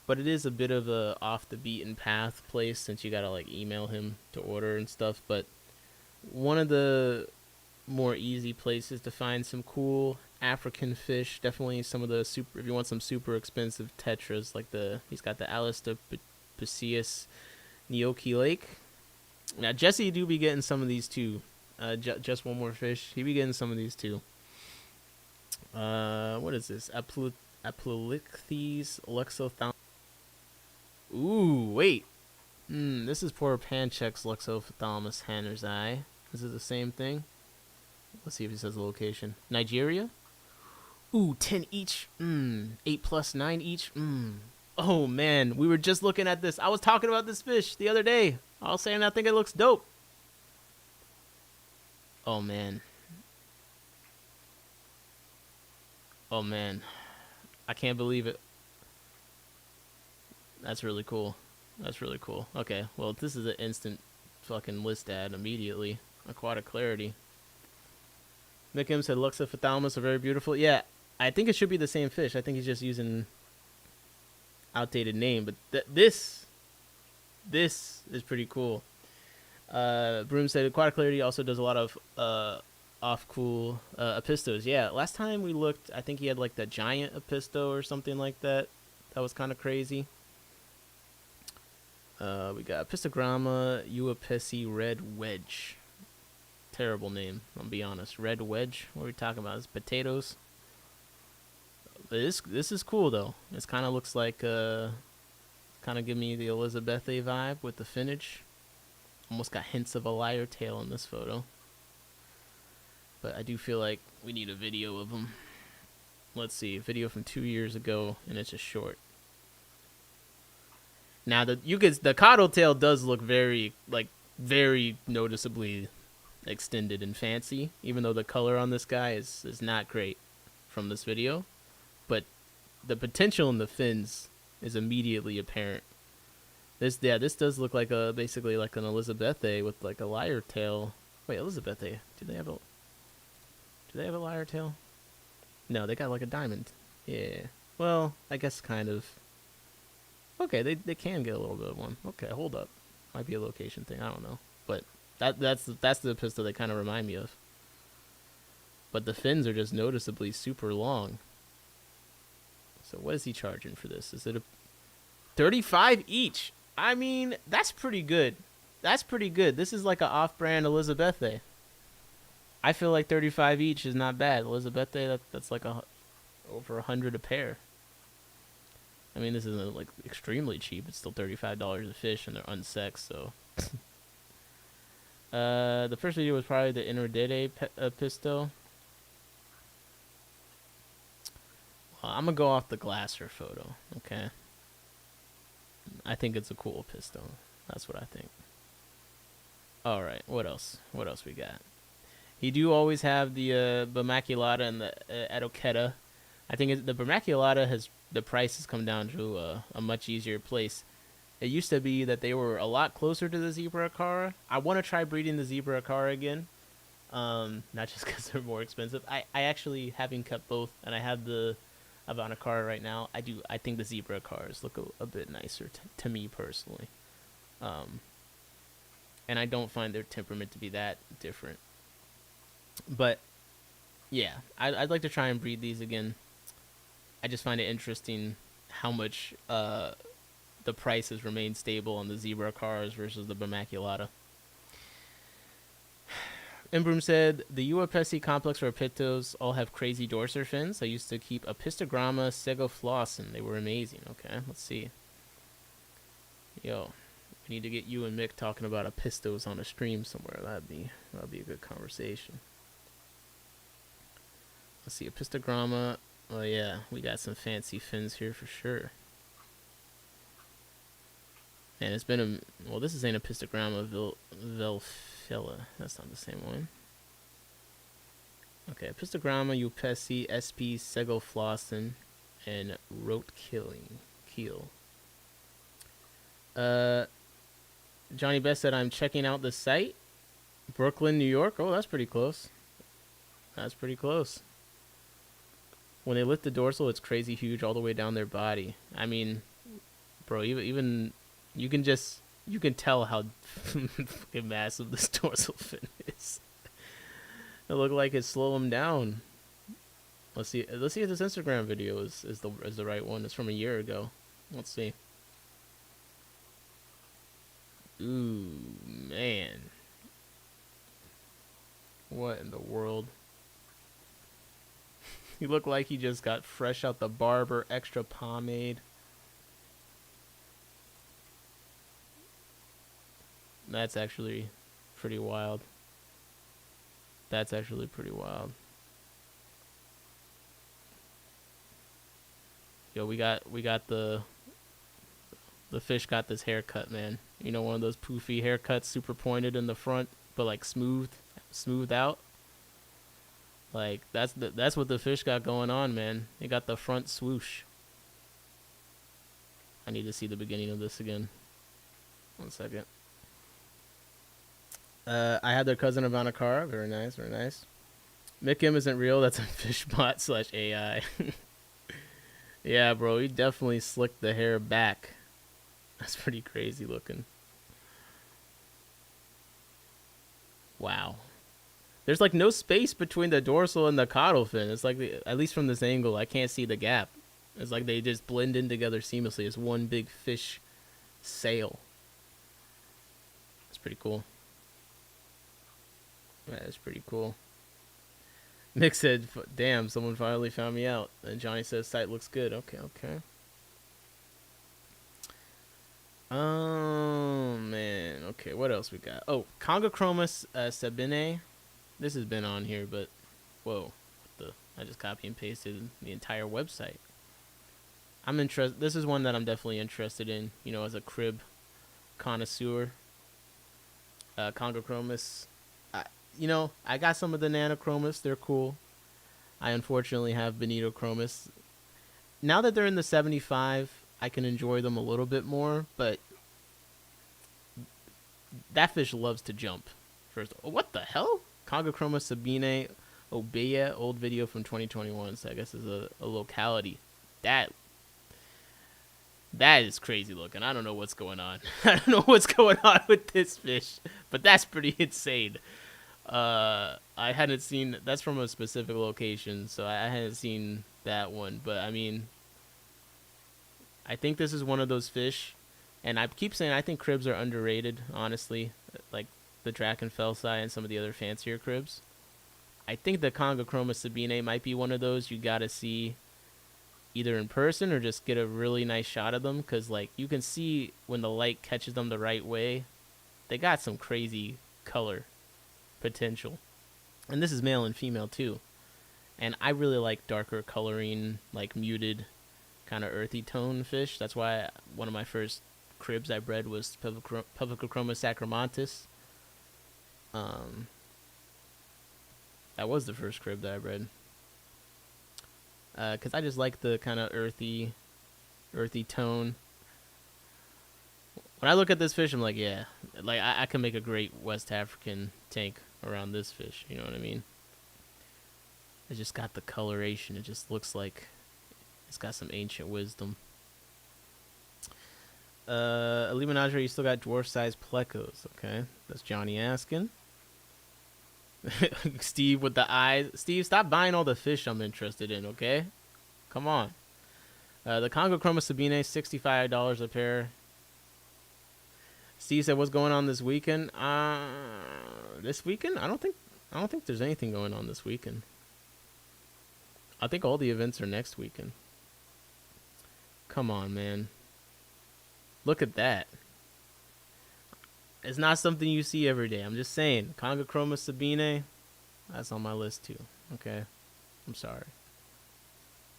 but it is a bit of a off the beaten path place since you gotta like email him to order and stuff. But one of the more easy places to find some cool African fish, definitely some of the super. If you want some super expensive tetras, like he's got the Alistopithecus Nyoki Lake. Now Jesse do be getting some of these too. Just one more fish. He be getting some of these too. What is this? Aplolicthes Luxothalmus. Ooh, wait. This is poor Panchek's Luxothalmus Hanner's Eye. Is it the same thing? Let's see if he says the location. Nigeria? Ooh, 10 each. 8 plus 9 each. Oh, man. We were just looking at this. I was talking about this fish the other day. I was saying I think it looks dope. Oh, man. Oh, man. I can't believe it. That's really cool. That's really cool. Okay, well, this is an instant fucking list ad immediately. Aquatic Clairty. Mikim said Luxophthalmus are very beautiful. Yeah, I think it should be the same fish. I think he's just using outdated name. But this is pretty cool. Broom said Aquatic Clairty also does a lot of off-cool apistos. Yeah, last time we looked, I think he had like the giant apisto or something like that. That was kind of crazy. We got Apistogramma Uapesi Red Wedge. Terrible name, I'll be honest. Red Wedge. What are we talking about? It's potatoes. This is cool though. This kind of looks like kind of give me the Elizabethae vibe with the finnage. Almost got hints of a lyre tail in this photo. But I do feel like we need a video of them. Let's see, a video from 2 years ago, and it's a short. Now the caudal tail does look very noticeably extended and fancy, even though the color on this guy is not great from this video. But the potential in the fins is immediately apparent. This does look like basically like an Elizabethae with like a lyre tail. Wait, Elizabethae, do they have a lyre tail? No, they got like a diamond. Yeah. Well, I guess kind of. Okay, they can get a little bit of one. Okay, hold up. Might be a location thing. I don't know. But that's the pistol they kind of remind me of. But the fins are just noticeably super long. So what is he charging for this? Is it a 35 each? I mean, that's pretty good. That's pretty good. This is like an off-brand Elizabethae. I feel like 35 each is not bad. Elizabethae, that's like a over 100 a pair. I mean, this isn't like extremely cheap. It's still $35 a fish, and they're unsexed. So, the first video was probably the Inordete Pisto. Well, I'm gonna go off the Glasser photo. Okay. I think it's a cool Pisto. That's what I think. All right. What else? What else we got? He do always have the Vermaculata and the Etochetta. I think the Vermaculata the price has come down to a much easier place. It used to be that they were a lot closer to the Zebra Acara. I want to try breeding the Zebra Acara again, not just because they're more expensive. I actually, having kept both, and I have the Avanacara right now, I think the Zebra Acaras look a bit nicer to me personally, and I don't find their temperament to be that different. But yeah, I'd like to try and breed these again. I just find it interesting how much the price has remained stable on the Zebra Acaras versus the Vermaculata. Imbroom said, the Uapesi complex Rapitos all have crazy dorsal fins. I used to keep a Pistogramma segoflossen. They were amazing. Okay, let's see. Yo, we need to get you and Mick talking about a Pistos on a stream somewhere. That'd be a good conversation. Let's see, a Pistogramma. Oh yeah, we got some fancy fins here for sure. And it's been well, this ain't a Pistogramma Velfella. That's not the same one. Okay, Pistogramma Upesi SP Segoflossen and Rote Keel. Johnny Best said, I'm checking out the site. Brooklyn, New York. Oh, that's pretty close. That's pretty close. When they lift the dorsal, it's crazy huge all the way down their body. I mean, bro, even you can tell how fucking massive this dorsal fin is. It looked like it slowed him down. Let's see if this Instagram video is the right one. It's from a year ago. Let's see. Ooh, man. What in the world? He looked like he just got fresh out the barber, extra pomade. That's actually pretty wild. That's actually pretty wild. Yo, we got the fish got this haircut, man. You know, one of those poofy haircuts, super pointed in the front, but like smoothed out. Like that's what the fish got going on, man. They got the front swoosh. I need to see the beginning of this again. 1 second. I had their cousin Avanacara. Very nice, very nice. Mikim isn't real. That's a fishbot / AI. Yeah, bro. He definitely slicked the hair back. That's pretty crazy looking. Wow. There's like no space between the dorsal and the caudal fin. It's like, at least from this angle, I can't see the gap. It's like they just blend in together seamlessly. It's one big fish sail. That's pretty cool. That is pretty cool. Nick said, damn, someone finally found me out. And Johnny says, site looks good. Okay. Oh, man. Okay, what else we got? Oh, Congochromis Sabine. This has been on here, but whoa. I just copy and pasted the entire website. I'm interested. This is one that I'm definitely interested in, you know, as a crib connoisseur. Congochromis. You know, I got some of the Nanochromis. They're cool. I unfortunately have Benitochromis. Now that they're in the 75, I can enjoy them a little bit more, but that fish loves to jump. First, oh, what the hell? Congochromis Sabine Obeya, old video from 2021, so I guess is a locality. That is crazy looking. I don't know what's going on. I don't know what's going on with this fish, but that's pretty insane. I hadn't seen, that's from a specific location, so I hadn't seen that one, but I mean, I think this is one of those fish, and I keep saying I think cribs are underrated, honestly, like the Drachenfelsi and some of the other fancier cribs. I think the Congochromis Sabine might be one of those you gotta see either in person or just get a really nice shot of them, because like you can see when the light catches them the right way, they got some crazy color potential. And this is male and female too. And I really like darker coloring, like muted, kind of earthy tone fish. That's why one of my first cribs I bred was Pelvicachromis sacromantis. That was the first crib that I bred. Because I just like the kind of earthy tone. When I look at this fish, I'm like, yeah, like I can make a great West African tank around this fish. You know what I mean? It just got the coloration. It just looks like it's got some ancient wisdom. Elite Menagerie, you still got dwarf-sized plecos. Okay, that's Johnny asking. Steve with the eyes. Steve, stop buying all the fish I'm interested in, okay? Come on. The Congo Chroma Sabine, $65 a pair. Steve said, "What's going on this weekend?" This weekend? I don't think there's anything going on this weekend. I think all the events are next weekend. Come on, man. Look at that. It's not something you see every day. I'm just saying. Congo Chroma Sabine, that's on my list too. Okay? I'm sorry.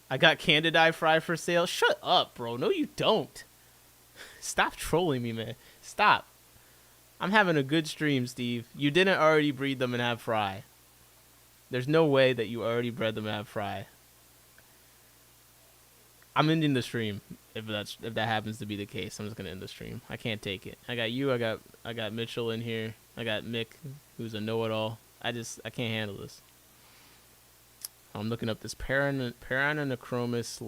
I got Candidae fry for sale. Shut up, bro. No, you don't. Stop trolling me, man. Stop. I'm having a good stream, Steve. You didn't already breed them and have fry. There's no way that you already bred them and have fry. I'm ending the stream if that happens to be the case. I'm just gonna end the stream. I can't take it. I got you. I got Mitchell in here. I got Mick, who's a know-it-all. I can't handle this. I'm looking up this Paranochromis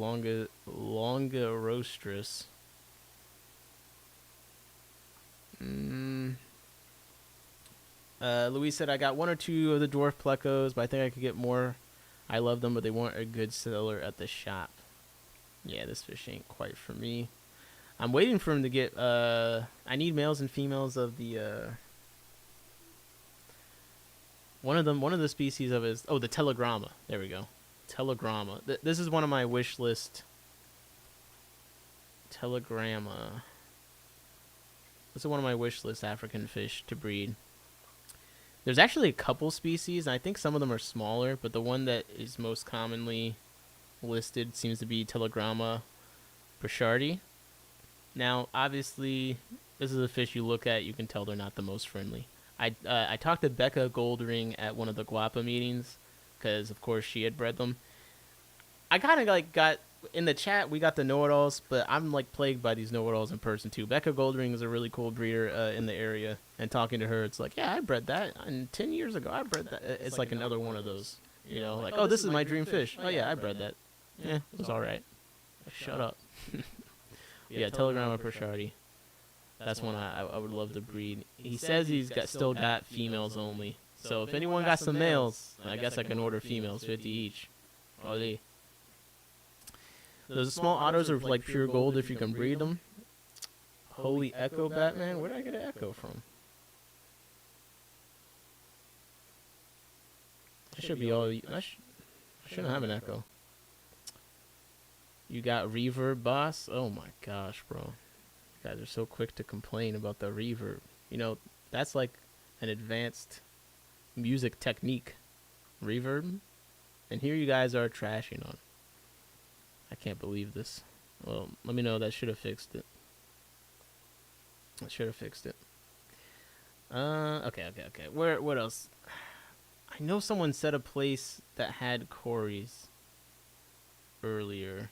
longarostris. Louise said, I got one or two of the dwarf plecos, but I think I could get more. I love them, but they weren't a good seller at the shop. Yeah, this fish ain't quite for me. I'm waiting for him to get, I need males and females of the, one of the species of his, the Telegramma. There we go. Telegramma. This is one of my wish list. Telegramma. This is one of my wish list African fish to breed. There's actually a couple species, and I think some of them are smaller, but the one that is most commonly listed seems to be Telegramma burchardi. Now, obviously, this is a fish you look at, you can tell they're not the most friendly. I talked to Becca Goldring at one of the Guapa meetings, because, of course, she had bred them. I kind of, got... In the chat, we got the know-it-alls, but I'm, plagued by these know-it-alls in person, too. Becca Goldring is a really cool breeder in the area, and talking to her, it's like, yeah, I bred that, and 10 years ago, I bred that. It's like another one of those, you know, like, oh, this is my dream fish. Oh, yeah, I bred that. Yeah, it was all right. Shut up. Yeah, Telegramma burchardi. That's one I would love to breed. He says he's still got females only. So if anyone got some males, I guess I can order females, 50 each. Olé. Those small otters are like pure gold if you can breed them. Holy Echo Batman? Where did I get an echo from? I should be all... I shouldn't have an echo. You got reverb, boss? Oh my gosh, bro. You guys are so quick to complain about the reverb. You know, that's like an advanced music technique. Reverb. And here you guys are trashing on it. I can't believe this. Well, let me know. That should have fixed it. I should have fixed it. Okay. What else? I know someone said a place that had Corys earlier.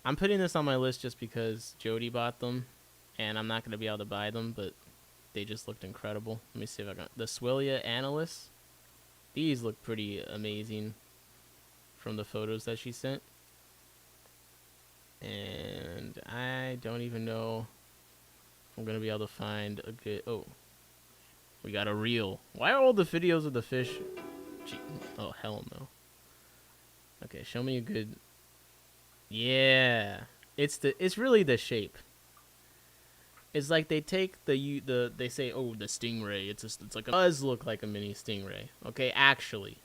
I'm putting this on my list just because Jody bought them, and I'm not going to be able to buy them, but they just looked incredible. Let me see if I got the Swillia Analis. These look pretty amazing from the photos that she sent. And I don't even know if I'm going to be able to find a good... Oh, we got a reel. Why are all the videos of the fish... Oh, hell no. Okay, show me a good... Yeah. It's really the shape. It's like they take they say, oh, the stingray. It's like it does look like a mini stingray. Okay, actually,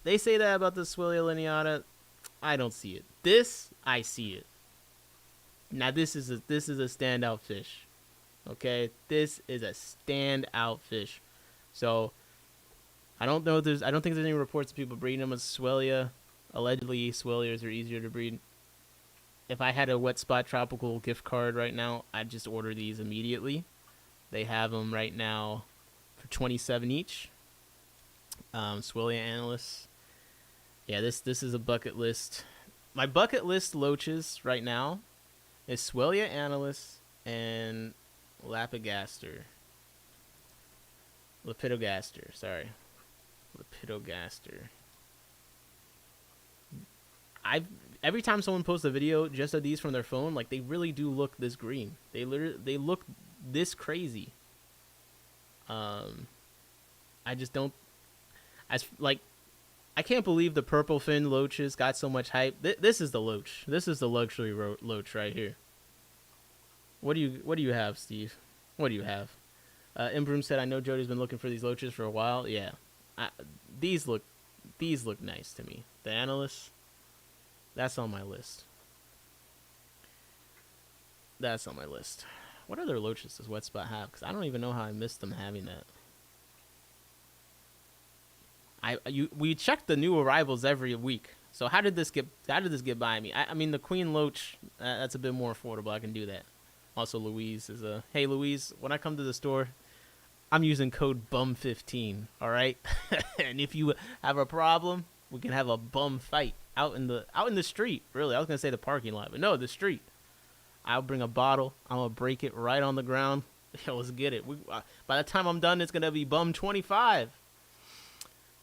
They say that about the Swillia lineata. I don't see it. This, I see it. Now this is a standout fish. Okay, this is a standout fish. So I don't think there's any reports of people breeding them as Swillia. Allegedly, Swillias are easier to breed. If I had a Westpot tropical gift card right now, I'd just order these immediately. They have them right now for $27 each. Swillia analysts. Yeah, this is a bucket list. My bucket list loaches right now is Swillia analysts and Lapigaster. Lepidogaster, sorry. Lepidogaster. Every time someone posts a video just of these from their phone, like, they really do look this green. They look this crazy. I just don't. I can't believe the purple fin loaches got so much hype. This is the loach. This is the luxury loach right here. What do you have, Steve? What do you have? Imbroom said, I know Jody's been looking for these loaches for a while. Yeah, these look nice to me. The analysts, that's on my list. That's on my list. What other loaches does Westpot have? Because I don't even know how I missed them having that. We check the new arrivals every week. So how did this get by me? I mean, the Queen Loach, that's a bit more affordable. I can do that. Also, Louise is hey Louise, when I come to the store, I'm using code BUM15. All right, and if you have a problem, we can have a bum fight out in the street. Really, I was gonna say the parking lot, but no, the street. I'll bring a bottle. I'm gonna break it right on the ground. Yo, let's get it. By the time I'm done, it's gonna be BUM25.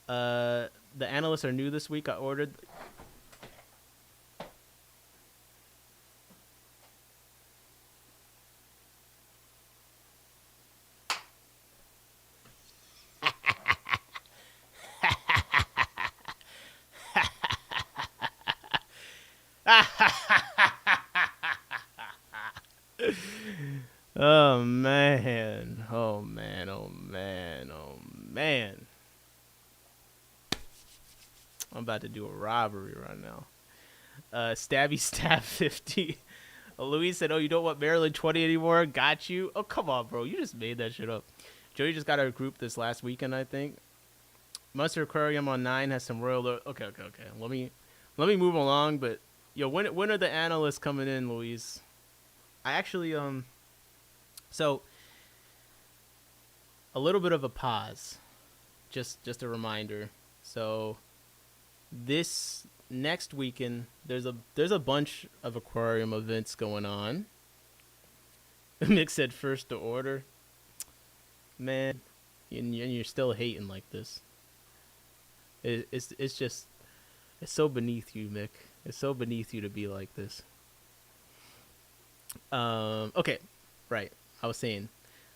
The analysts are new this week. I ordered. Oh man. Oh man. Oh man. Oh man. I'm about to do a robbery right now. Stabby Stab 50. Louise said, oh, you don't want Maryland 20 anymore? Got you. Oh, come on, bro. You just made that shit up. Jody just got our group this last weekend, I think. Monster Aquarium on 9 has some royal... Okay. Let me move along, but... Yo, when are the analysts coming in, Louise? I actually, So, a little bit of a pause. Just a reminder. So... This next weekend, there's a bunch of aquarium events going on. Mick said first to order. Man, and you're still hating like this. It's so beneath you, Mick. It's so beneath you to be like this. Okay, right. I was saying,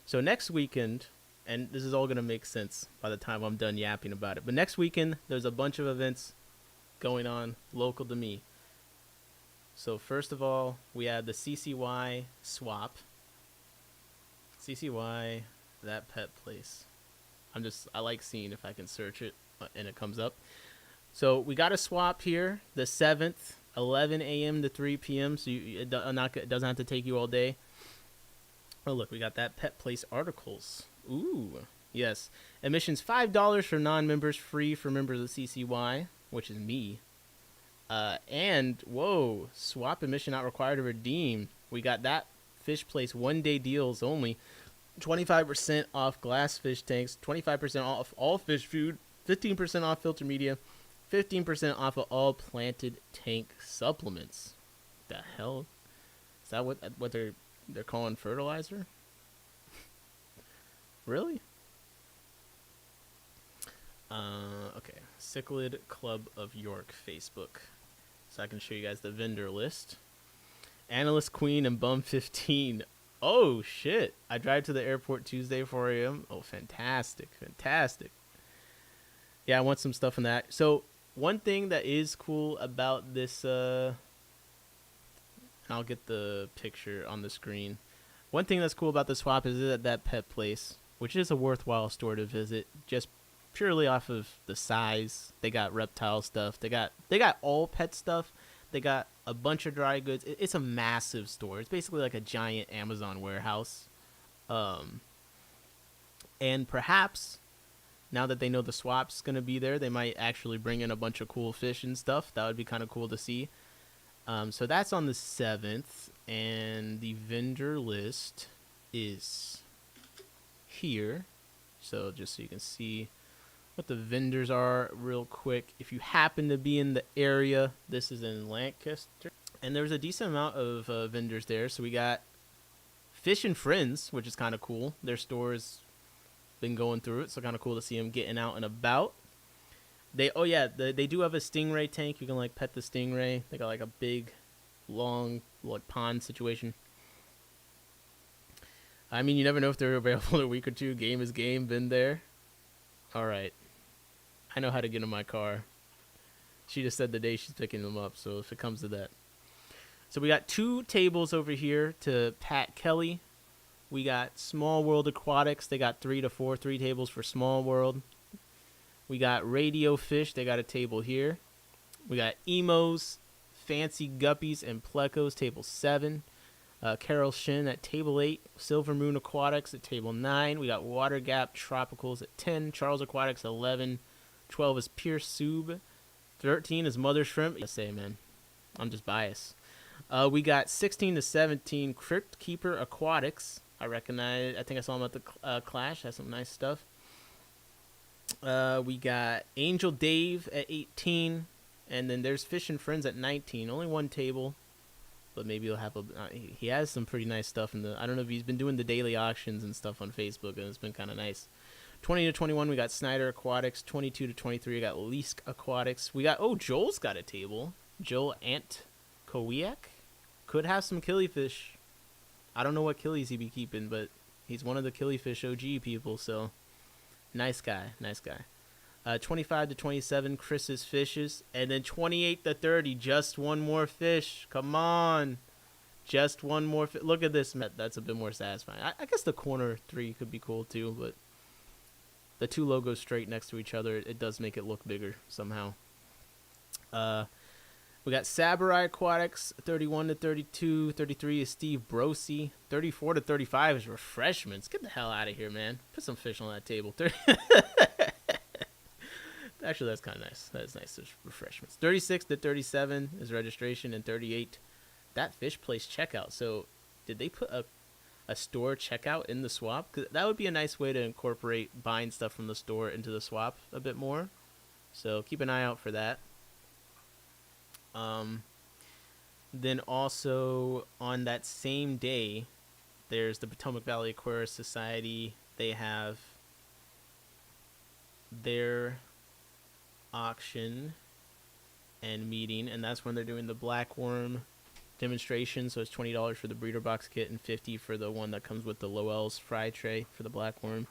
so next weekend, and this is all gonna make sense by the time I'm done yapping about it. But next weekend, there's a bunch of events going on local to me. So first of all, we had the CCY swap. CCY, that pet place. I like seeing if I can search it and it comes up. So we got a swap here, the 7th, 11 a.m. to 3 p.m. So it doesn't have to take you all day. Oh look, we got that pet place articles. Ooh, yes. Admission's $5 for non-members, free for members of CCY, which is me. And whoa, swap admission not required to redeem. We got that fish place 1-day deals only. 25% off glass fish tanks, 25% off all fish food, 15% off filter media, 15% off of all planted tank supplements. The hell? Is that what they're calling fertilizer? Really? Okay. Cichlid Club of York Facebook. So I can show you guys the vendor list. Analyst Queen and Bum 15. Oh, shit. I drive to the airport Tuesday 4 a.m. Oh, fantastic. Fantastic. Yeah, I want some stuff in that. So one thing that is cool about this, I'll get the picture on the screen. One thing that's cool about the swap is that pet place, which is a worthwhile store to visit, just purely off of the size. They got reptile stuff. They got all pet stuff. They got a bunch of dry goods. It's a massive store. It's basically like a giant Amazon warehouse. And perhaps now that they know the swap's going to be there, they might actually bring in a bunch of cool fish and stuff. That would be kind of cool to see. So that's on the 7th, and the vendor list is here. So just so you can see what the vendors are real quick. If you happen to be in the area, this is in Lancaster. And there's a decent amount of vendors there. So we got Fish and Friends, which is kind of cool. Their store's been going through it, so kind of cool to see them getting out and about. They do have a stingray tank. You can like pet the stingray. They got like a big, long like pond situation. I mean, you never know if they're available in a week or two. Game is game. Been there. All right. I know how to get in my car. She just said the day she's picking them up, so if it comes to that. So we got 2 tables over here to Pat Kelly. We got Small World Aquatics. They got 3 tables for Small World. We got Radio Fish. They got a table here. We got Emos, Fancy Guppies, and Plecos, table 7. Carol Shin at table 8. Silver Moon Aquatics at table 9. We got Water Gap Tropicals at 10. Charles Aquatics 11. 12 is Pierce Sub. 13 is Mother Shrimp. I say, man, I'm just biased. We got 16 to 17 Crypt Keeper Aquatics. I recognize. I think I saw them at the Clash. Has some nice stuff. We got Angel Dave at 18, and then there's Fish and Friends at 19. Only 1 table, but maybe he'll have a. He has some pretty nice stuff in the. I don't know if he's been doing the daily auctions and stuff on Facebook, and it's been kind of nice. 20 to 21, we got Snyder Aquatics. 22 to 23, we got Leask Aquatics. We got Joel's got a table. Joel Antkowiak could have some killifish. I don't know what killies he be keeping, but he's one of the killifish OG people, so nice guy. 25 to 27, Chris's Fishes. And then 28 to 30, just one more fish. Come on. Just one more fish. Look at this. That's a bit more satisfying. I guess the corner 3 could be cool too, but the 2 logos straight next to each other, it does make it look bigger somehow. We got Saburai Aquatics, 31 to 32. 33 is Steve Brosi. 34 to 35 is Refreshments. Get the hell out of here, man. Put some fish on that table. Actually, that's kind of nice. That is nice. There's Refreshments. 36 to 37 is Registration, and 38, that fish place checkout. So did they put a store checkout in the swap? 'Cause that would be a nice way to incorporate buying stuff from the store into the swap a bit more. So keep an eye out for that. Then also on that same day, there's the Potomac Valley Aquarius Society. They have their auction and meeting, and that's when they're doing the black worm demonstration. So it's $20 for the breeder box kit and $50 for the one that comes with the Lowell's fry tray for the black worm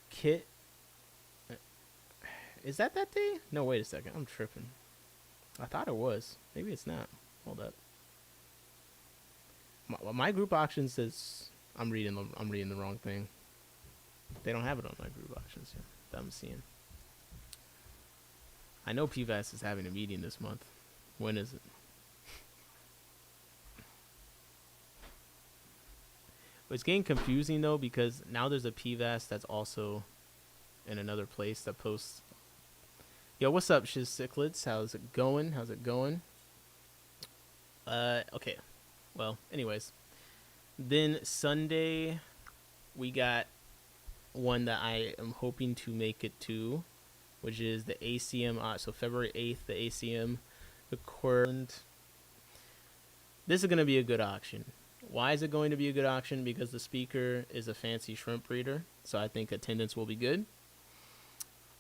kit. Is that day? No, wait a second. I'm tripping. I thought it was. Maybe it's not. Hold up. My group auction says I'm reading the wrong thing. They don't have it on my group auctions here that I'm seeing. I know PVAS is having a meeting this month. When is it? But it's getting confusing though, because now there's a PVAS that's also in another place that posts. Yo, what's up, Shiz Cichlids? How's it going? Okay. Well, anyways. Then Sunday, we got one that I am hoping to make it to, which is the ACM. So February 8th, the ACM. This is going to be a good auction. Why is it going to be a good auction? Because the speaker is a fancy shrimp breeder, so I think attendance will be good.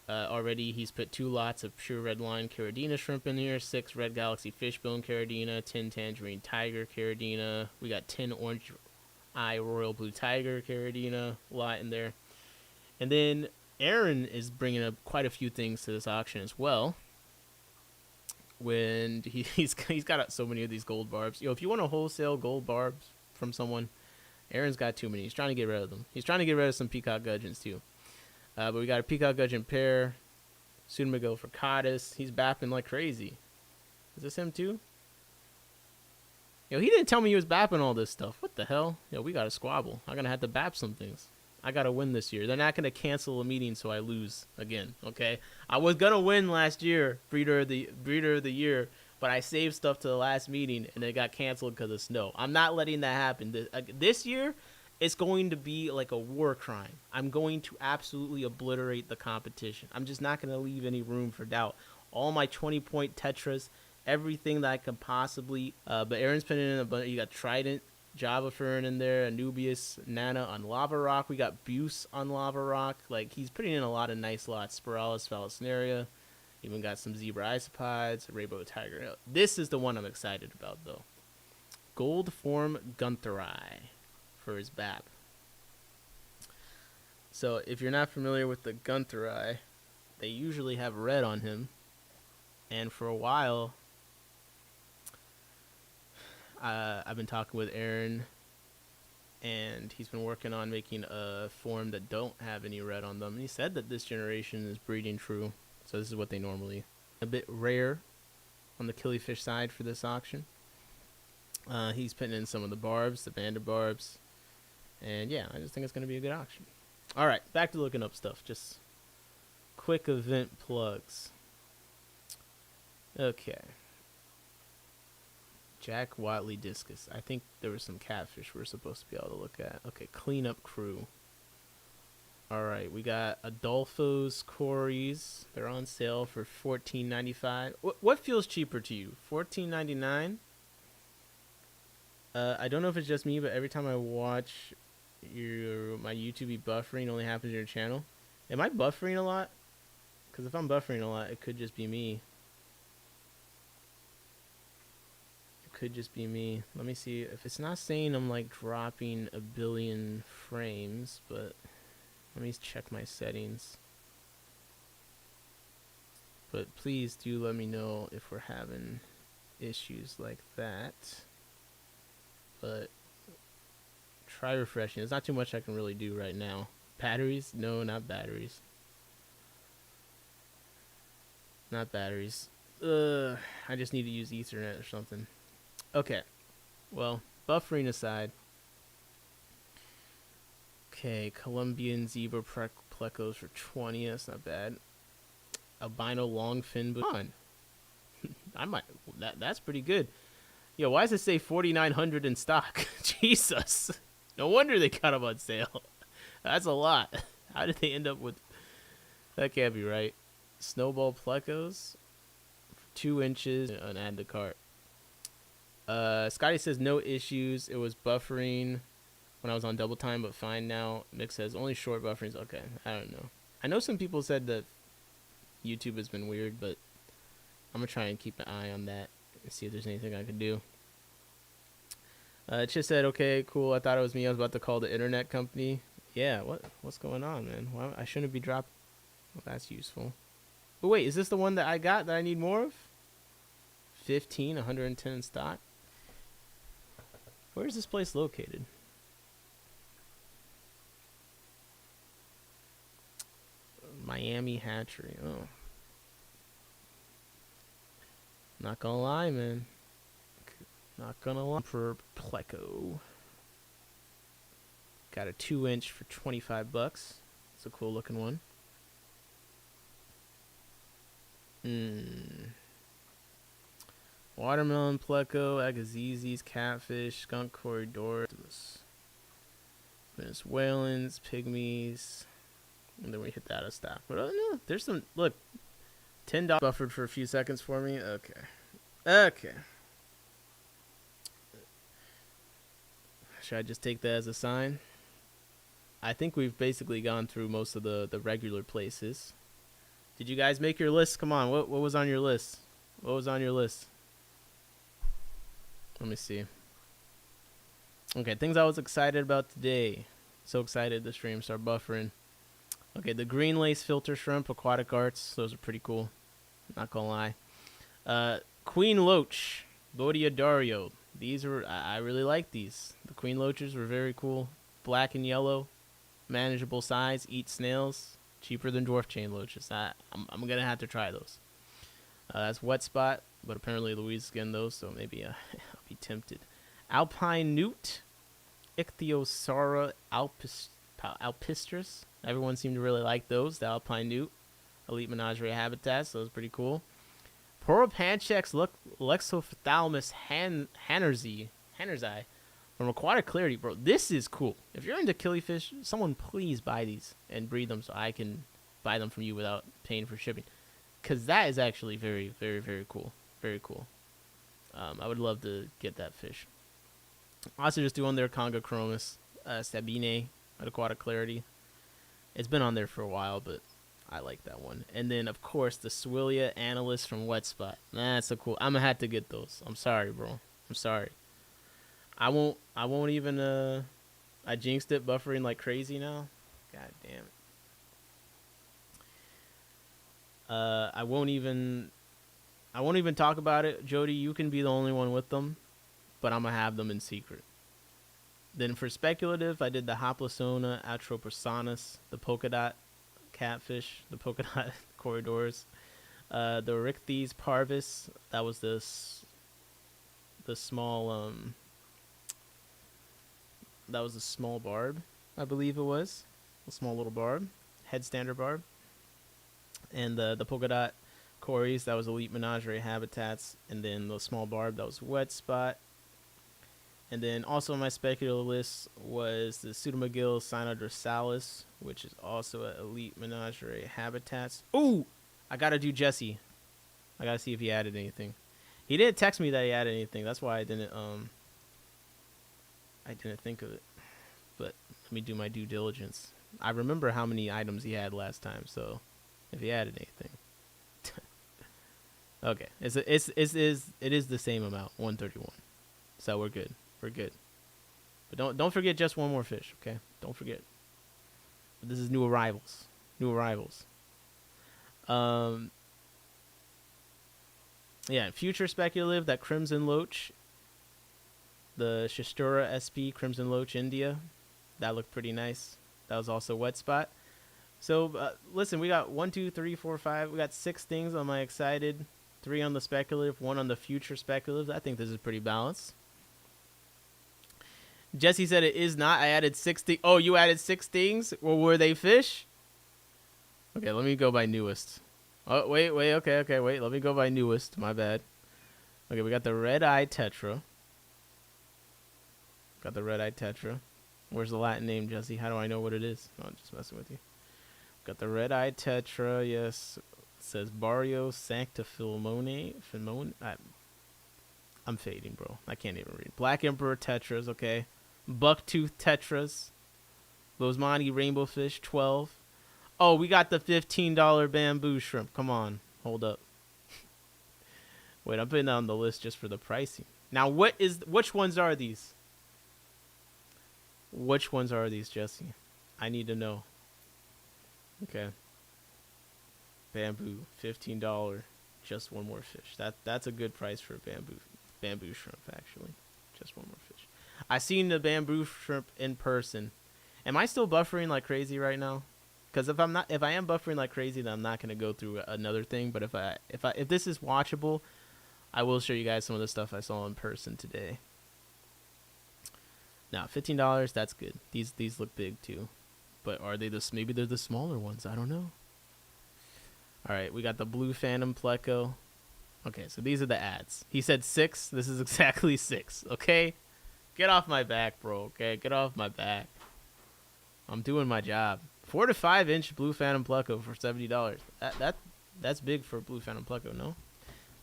Already he's put 2 lots of pure red line Caridina shrimp in here, 6 red galaxy fishbone Caridina, 10 tangerine tiger Caridina. We got 10 orange eye royal blue tiger Caridina, a lot in there. And then Aaron is bringing up quite a few things to this auction as well. When he's got so many of these gold barbs. If you want a wholesale gold barbs from someone, Aaron's got too many. He's trying to get rid of them. He's trying to get rid of some peacock gudgeons too. But we got a peacock gudgeon pair. Pseudomago for Codis. He's bapping like crazy. Is this him too? Yo, he didn't tell me he was bapping all this stuff. What the hell? Yo, we got to squabble. I'm going to have to bap some things. I got to win this year. They're not going to cancel a meeting so I lose again, okay? I was going to win last year, breeder of the year, but I saved stuff to the last meeting and it got canceled because of snow. I'm not letting that happen. This year, it's going to be like a war crime. I'm going to absolutely obliterate the competition. I'm just not going to leave any room for doubt. All my 20-point tetras, everything that I could possibly. But Aaron's putting in a bunch. You got Trident, Java Fern in there, Anubius, Nana on Lava Rock. We got Buse on Lava Rock. Like, he's putting in a lot of nice lots. Spiralis, Phallusnaria. Even got some Zebra Isopods, Rainbow Tiger. This is the one I'm excited about, though. Gold Form Guntheri for his BAP. So, if you're not familiar with the Guntheri, they usually have red on him. And for a while, I've been talking with Aaron, and he's been working on making a form that don't have any red on them. And he said that this generation is breeding true, so this is what they normally. A bit rare on the killifish side for this auction. He's putting in some of the barbs, the banded barbs, and yeah, I just think it's going to be a good auction. All right, back to looking up stuff. Just quick event plugs. Okay. Jack Watley Discus. I think there was some catfish we're supposed to be able to look at. Okay, Cleanup Crew. Alright, we got Adolfo's Corys. They're on sale for $14.95. What feels cheaper to you? $14.99? I don't know if it's just me, but every time I watch my YouTube be buffering, it only happens on your channel. Am I buffering a lot? Because if I'm buffering a lot, it could just be me. Could just be me. Let me see if it's not saying I'm like dropping a billion frames, but let me check my settings. But please do let me know if we're having issues like that. But try refreshing. There's not too much I can really do right now. Batteries? No, not batteries. Not batteries. I just need to use Ethernet or something. Okay, well, buffering aside. Okay, Colombian zebra plecos for 20. That's not bad. Albino longfin on. I might. That's pretty good. Yo, why does it say 4,900 in stock? Jesus, no wonder they got them on sale. That's a lot. How did they end up with? That can't be right. Snowball plecos, 2 inches, and add to cart. Scotty says no issues. It was buffering when I was on double time, but fine now. Mick says only short bufferings. Okay, I don't know. I know some people said that YouTube has been weird, but I'm gonna try and keep an eye on that and see if there's anything I can do. It just said okay, cool. I thought it was me. I was about to call the internet company. Yeah, what's going on, man? Why I shouldn't be dropping. Well, that's useful. But wait, is this the one that I got that I need more of? 15, 110 in stock. Where is this place located? Miami Hatchery. Oh. Not gonna lie, man. Not gonna lie. For Pleco. Got a 2-inch for $25. It's a cool looking one. Watermelon Pleco, Agazzizis, Catfish, Skunk Corridor, Venezuelans, Pygmies, and then we hit that out of stock. But no, there's some, look, $10 buffered for a few seconds for me. Okay. Should I just take that as a sign? I think we've basically gone through most of the regular places. Did you guys make your list? Come on, what was on your list? What was on your list? Let me see. Okay, things I was excited about today. So excited the stream started buffering. Okay, the green lace filter shrimp, Aquatic Arts. Those are pretty cool. Not gonna lie. Queen Loach, Bodia Dario. These are, I really like these. The Queen Loaches were very cool. Black and yellow. Manageable size. Eat snails. Cheaper than dwarf chain loaches. I'm gonna have to try those. That's Westpot, but apparently Louise skinned those, so maybe I'll be tempted. Alpine newt, Ichthyosaura alpistris. Everyone seemed to really like those. The alpine newt, elite menagerie habitats. So that was pretty cool. Poropanchex lexophthalmus hannerzi from Aquatic Clairty, bro. This is cool. If you're into killifish, someone please buy these and breed them so I can buy them from you without paying for shipping. Because that is actually very, very, very cool. Very cool. I would love to get that fish. Also just doing their Pelvicachromis Sabine at Aquatic Clairty. It's been on there for a while, but I like that one. And then, of course, the Swillia Analyst from Westpot. That's so cool. I'm going to have to get those. I'm sorry, bro. I'm sorry. I won't even, I jinxed it buffering like crazy now. God damn it. I won't even talk about it. Jody, you can be the only one with them, but I'm going to have them in secret. Then for speculative, I did the Hoplosona atroposanus, the polka dot catfish, the polka dot corridors, the Richthes parvis. That was the small that was a small barb, I believe it was. A small little barb, headstander barb. And the polka dot cories, that was elite menagerie habitats. And then the small barb, that was Westpot. And then also on my speculative list was the Pseudomagil cynodrosalis, which is also an elite menagerie habitats. Ooh, I gotta do Jesse. I gotta see if he added anything. He didn't text me that he added anything. That's why I didn't think of it. But let me do my due diligence. I remember how many items he had last time, so if he added anything. Okay, it is the same amount, 131. So we're good. We're good. But don't forget just one more fish, okay? Don't forget. But this is new arrivals. New arrivals. Yeah, future speculative, that Crimson Loach, the Shastura SP Crimson Loach India, that looked pretty nice. That was also Westpot. So listen, we got 1, 2, 3, 4, 5. We got 6 things on my excited, 3 on the speculative, 1 on the future speculative. I think this is pretty balanced. Jesse said it is not. I added 60. Oh, you added 6 things? Well, were they fish? Okay, let me go by newest. Oh, wait. Okay, wait. Let me go by newest. My bad. Okay, we got the red-eye tetra. Got the red-eye tetra. Where's the Latin name, Jesse? How do I know what it is? No, I'm just messing with you. Got the red-eye tetra. Yes. It says Barrio Sancta Filmone. I'm fading, bro. I can't even read. Black Emperor tetras, okay. Bucktooth tetras. Losmani rainbow fish, 12. Oh, we got the $15 bamboo shrimp. Come on. Hold up. Wait, I'm putting that on the list just for the pricing. Now, which ones are these? Which ones are these, Jesse? I need to know. Okay. Bamboo, $15. Just one more fish. That's a good price for a bamboo shrimp, actually. Just one more fish. I seen the bamboo shrimp in person. Am I still buffering like crazy right now? Because if I am buffering like crazy, then I'm not gonna go through another thing. But if this is watchable, I will show you guys some of the stuff I saw in person today. Now, $15, that's good. These look big too, but are they maybe they're the smaller ones? I don't know. All right, we got the blue phantom pleco. Okay, so these are the ads. He said 6. This is exactly 6. Okay, get off my back, bro. Okay, get off my back. I'm doing my job. 4 to 5 inch blue phantom pleco for $70. That's big for blue phantom pleco, no?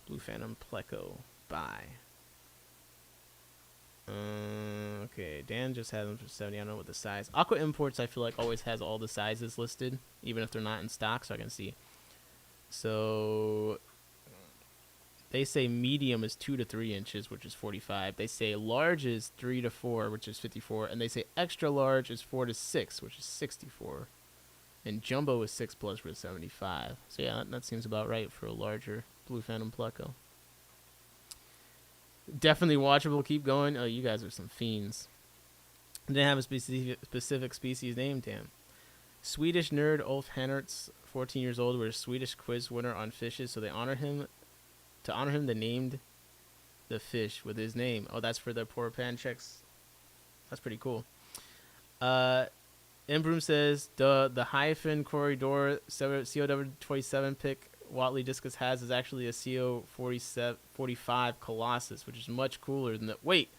Blue phantom pleco. Buy. Okay, Dan just had them for 70. I don't know what the size. Aqua Imports, I feel like, always has all the sizes listed, even if they're not in stock, so I can see. So they say medium is 2 to 3 inches, which is 45. They say large is 3 to 4, which is 54. And they say extra large is 4 to 6, which is 64. And jumbo is 6 plus, which is 75. So yeah, that seems about right for a larger blue phantom pleco. Definitely watchable. Keep going. Oh, you guys are some fiends. Didn't have a specific species name, damn. Swedish nerd Ulf Hannertz, 14 years old, was a Swedish quiz winner on fishes, so they honor him. To honor him, they named the fish with his name. Oh, that's for the poor pan checks. That's pretty cool. Imbroom says the hyphen corridor COW27 pick Watley Discus has is actually a CO45 Colossus, which is much cooler than the. Wait,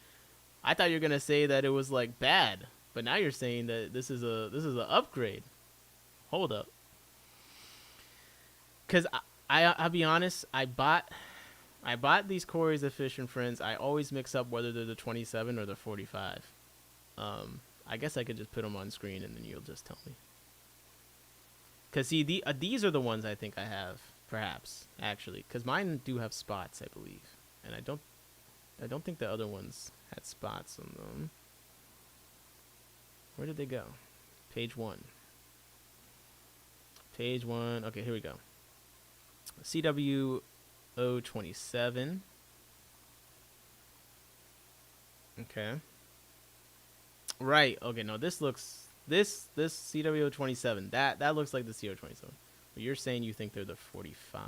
I thought you were gonna say that it was like bad, but now you're saying that this is an upgrade. Hold up, because I'll be honest, I bought these Corys of Fish and Friends. I always mix up whether they're the 27 or the 45. I guess I could just put them on screen and then you'll just tell me. Because see, these are the ones I think I have, perhaps, actually. Because mine do have spots, I believe. And I don't think the other ones had spots on them. Where did they go? Page 1. Page 1. Okay, here we go. CW027. Okay. Right. Okay. No. This CW027. That looks like the CW027. But you're saying you think they're the 45.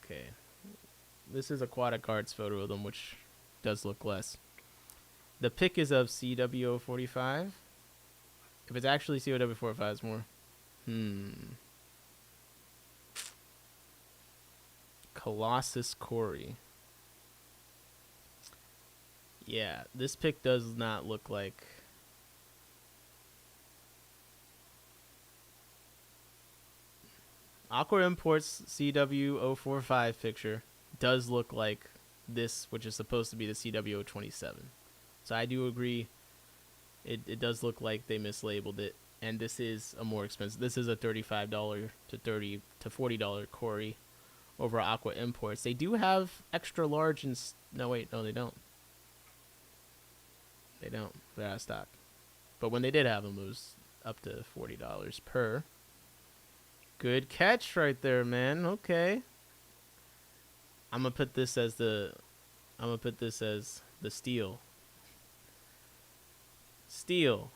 Okay. This is Aquatic Arts photo of them, which does look less. The pic is of CW045. If it's actually CW45, it's more. Colossus Cory. Yeah, this pic does not look like. Aqua Imports CW045 picture does look like this, which is supposed to be the CW027. So I do agree. It does look like they mislabeled it, and this is a more expensive. This is a $35 to $40 Cory over Aqua Imports. They do have extra large and no, they don't. They don't. They're out of stock. But when they did have them, it was up to $40 per. Good catch right there, man. Okay. I'm gonna put this as the steel. Steel.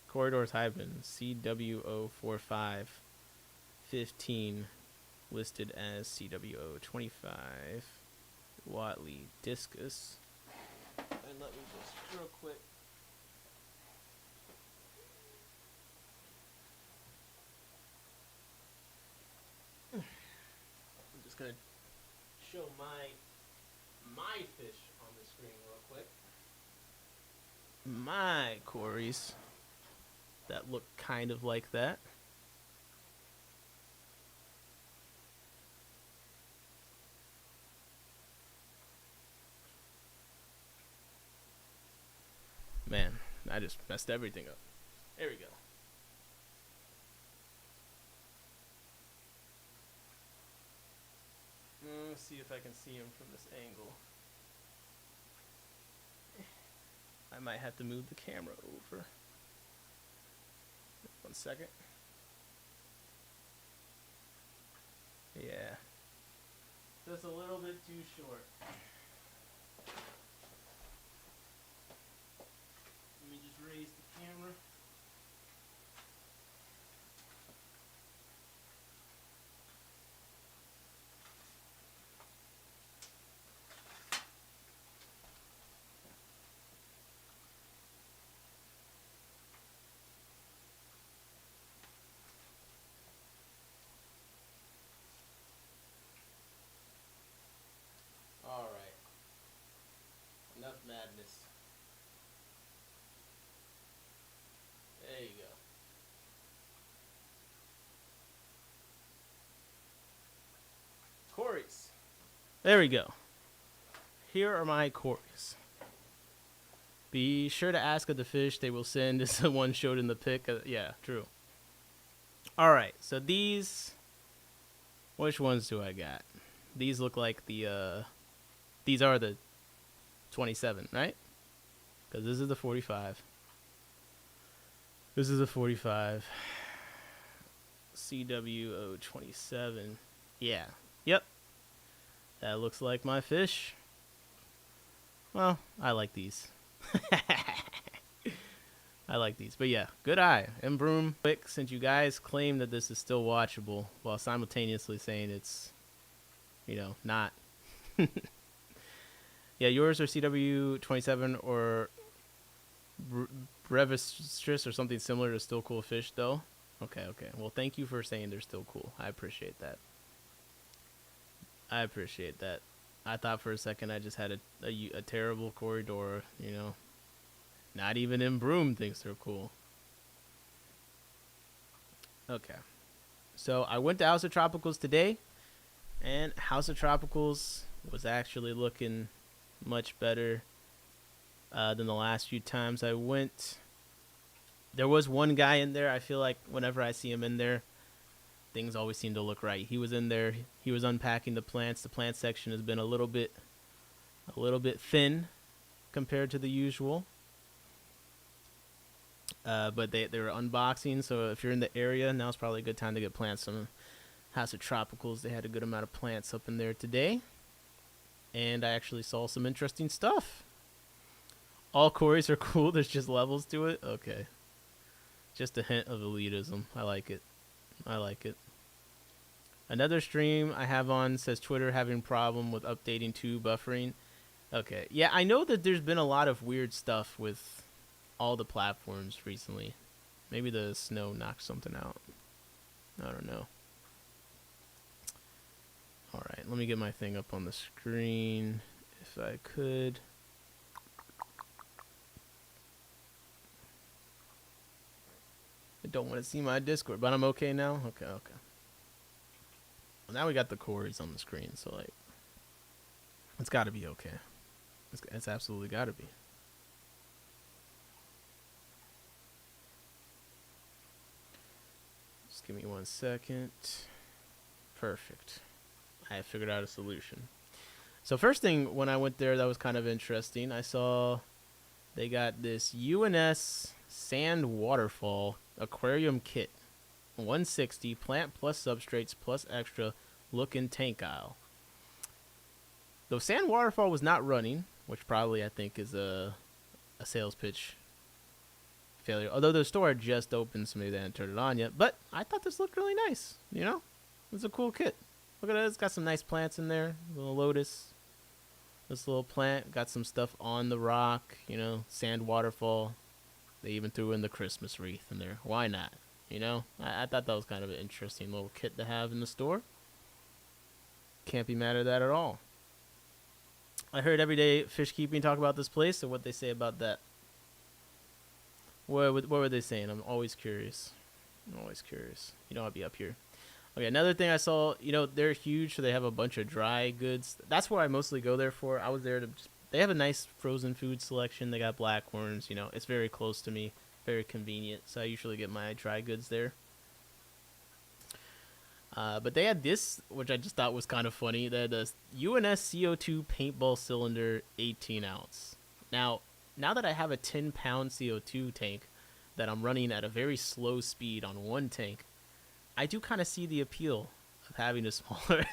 Corridors hyphen CW045 15 listed as CW025 Watley Discus. And let me just real quick. I'm just gonna show my fish on the screen real quick. My Corys that look kind of like that. Man, I just messed everything up. There we go. Let's see if I can see him from this angle. I might have to move the camera over. 1 second. Yeah. Just a little bit too short. Let me just raise the camera. All right. Enough madness. There you go. Corys. There we go. Here are my Corys. Be sure to ask of the fish they will send is the one showed in the pic. Yeah, true. All right, so these. Which ones do I got? These look like the. These are the 27, right? Because this is the 45. This is a 45. CW027. Yeah. Yep. That looks like my fish. Well, I like these. I like these. But yeah, good eye. Embroom. Quick, since you guys claim that this is still watchable while simultaneously saying it's, not. Yeah, yours are CW27 or Brevistrus or something similar to still cool fish, though. Okay. Well, thank you for saying they're still cool. I appreciate that. I thought for a second I just had a terrible corridor, Not even Embroom thinks they're cool. Okay. So I went to House of Tropicals today, and House of Tropicals was actually looking much better than the last few times I went. There was one guy in there. I feel like whenever I see him in there, things always seem to look right. He was in there. He was unpacking the plants. The plant section has been a little bit thin compared to the usual. But they were unboxing, so if you're in the area, now's probably a good time to get plants from House of Tropicals. They had a good amount of plants up in there today. And I actually saw some interesting stuff. All quarries are cool. There's just levels to it. Okay. Just a hint of elitism. I like it. Another stream I have on says Twitter having problem with updating to buffering. Okay. Yeah, I know that there's been a lot of weird stuff with all the platforms recently. Maybe the snow knocked something out. I don't know. Alright, let me get my thing up on the screen if I could. I don't want to see my Discord, but I'm okay now? Okay. Well, now we got the quarries on the screen, so like, it's got to be okay. It's absolutely got to be. Just give me 1 second. Perfect. I have figured out a solution. So first thing when I went there that was kind of interesting, I saw they got this UNS Sand Waterfall Aquarium Kit. 160 plant plus substrates plus extra looking tank aisle. Though Sand Waterfall was not running, which probably I think is a sales pitch failure. Although the store had just opened, so maybe they hadn't turned it on yet. But I thought this looked really nice. It's a cool kit. Look at it. It's got some nice plants in there. Little lotus. This little plant. Got some stuff on the rock. Sand waterfall. They even threw in the Christmas wreath in there. Why not? I thought that was kind of an interesting little kit to have in the store. Can't be mad at that at all. I heard Everyday Fish Keeping talk about this place. So what they say about that? What were they saying? I'm always curious. I'll be up here. Okay, another thing I saw, they're huge, so they have a bunch of dry goods. That's what I mostly go there for. I was there to they have a nice frozen food selection. They got Blackhorns, it's very close to me, very convenient. So I usually get my dry goods there. But they had this, which I just thought was kind of funny. They had a UNS CO2 paintball cylinder 18 ounce. Now that I have a 10-pound CO2 tank that I'm running at a very slow speed on one tank, I do kind of see the appeal of having a smaller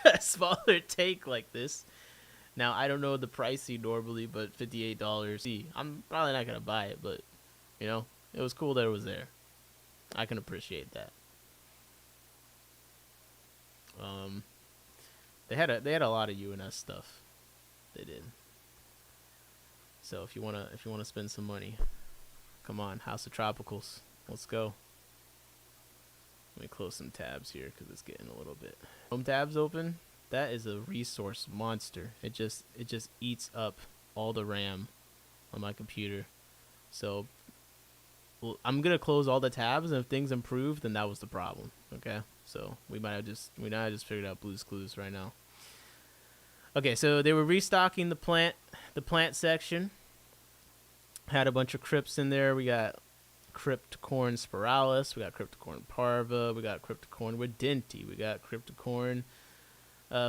tank like this. Now, I don't know the pricing normally, but $58. I'm probably not going to buy it, but, it was cool that it was there. I can appreciate that. They had a lot of UNS stuff. They did. So if you wanna spend some money, come on, House of Tropicals, let's go. Let me close some tabs here because it's getting a little bit. Home tabs open. That is a resource monster. It just eats up all the RAM on my computer. So I'm gonna close all the tabs, and if things improve, then that was the problem. Okay, so we might have just figured out Blue's Clues right now. Okay, so they were restocking the plant section. Had a bunch of crypts in there. We got Cryptocorn spiralis, we got Cryptocorn parva, we got Cryptocorn widenti, we got Cryptocorn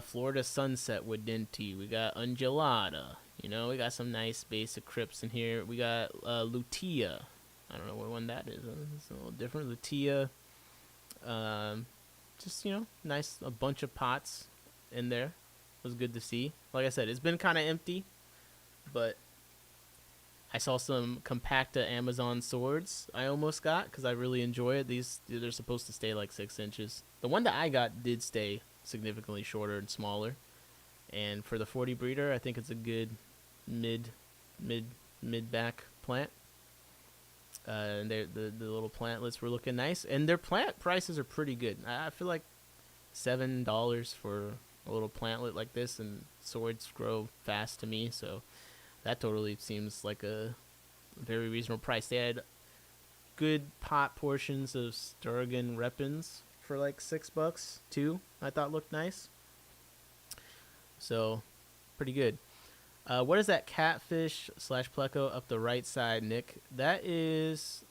Florida sunset widenti, we got undulata. We got some nice basic crypts in here. We got lutea. I don't know what one that is. It's a little different. Lutea. Just nice, a bunch of pots in there. It was good to see. Like I said, it's been kind of empty, but I saw some compacta Amazon swords I almost got because I really enjoy it. They're supposed to stay like 6 inches. The one that I got did stay significantly shorter and smaller. And for the 40 breeder, I think it's a good mid back plant. And the little plantlets were looking nice, and their plant prices are pretty good. I feel like $7 for a little plantlet like this, and swords grow fast to me, so that totally seems like a very reasonable price. They had good pot portions of Sturgeon Repens for like $6 too. I thought looked nice, so pretty good. What is that catfish / pleco up the right side, Nick? That is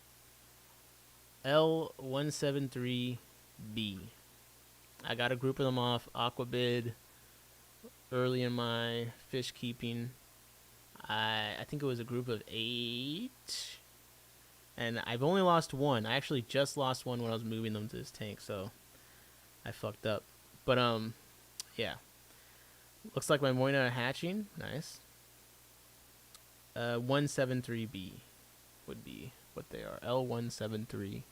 L173B. I got a group of them off Aquabid early in my fish keeping. I think it was a group of 8. And I've only lost one. I actually just lost one when I was moving them to this tank, so I fucked up. But, yeah. Looks like my moina are hatching. Nice. 173B would be what they are. L173B.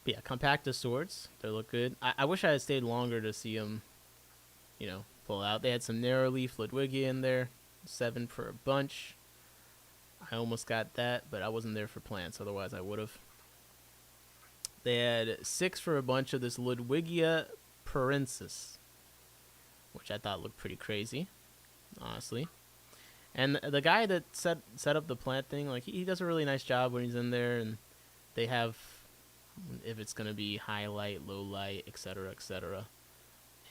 But yeah, compacta swords. They look good. I wish I had stayed longer to see them, pull out. They had some narrow leaf Ludwigia in there. 7 for a bunch. I almost got that, but I wasn't there for plants. Otherwise, I would have. They had 6 for a bunch of this Ludwigia parensis, which I thought looked pretty crazy, honestly. And the guy that set up the plant thing, like he does a really nice job when he's in there, and they have, if it's gonna be high light, low light, etc., etc.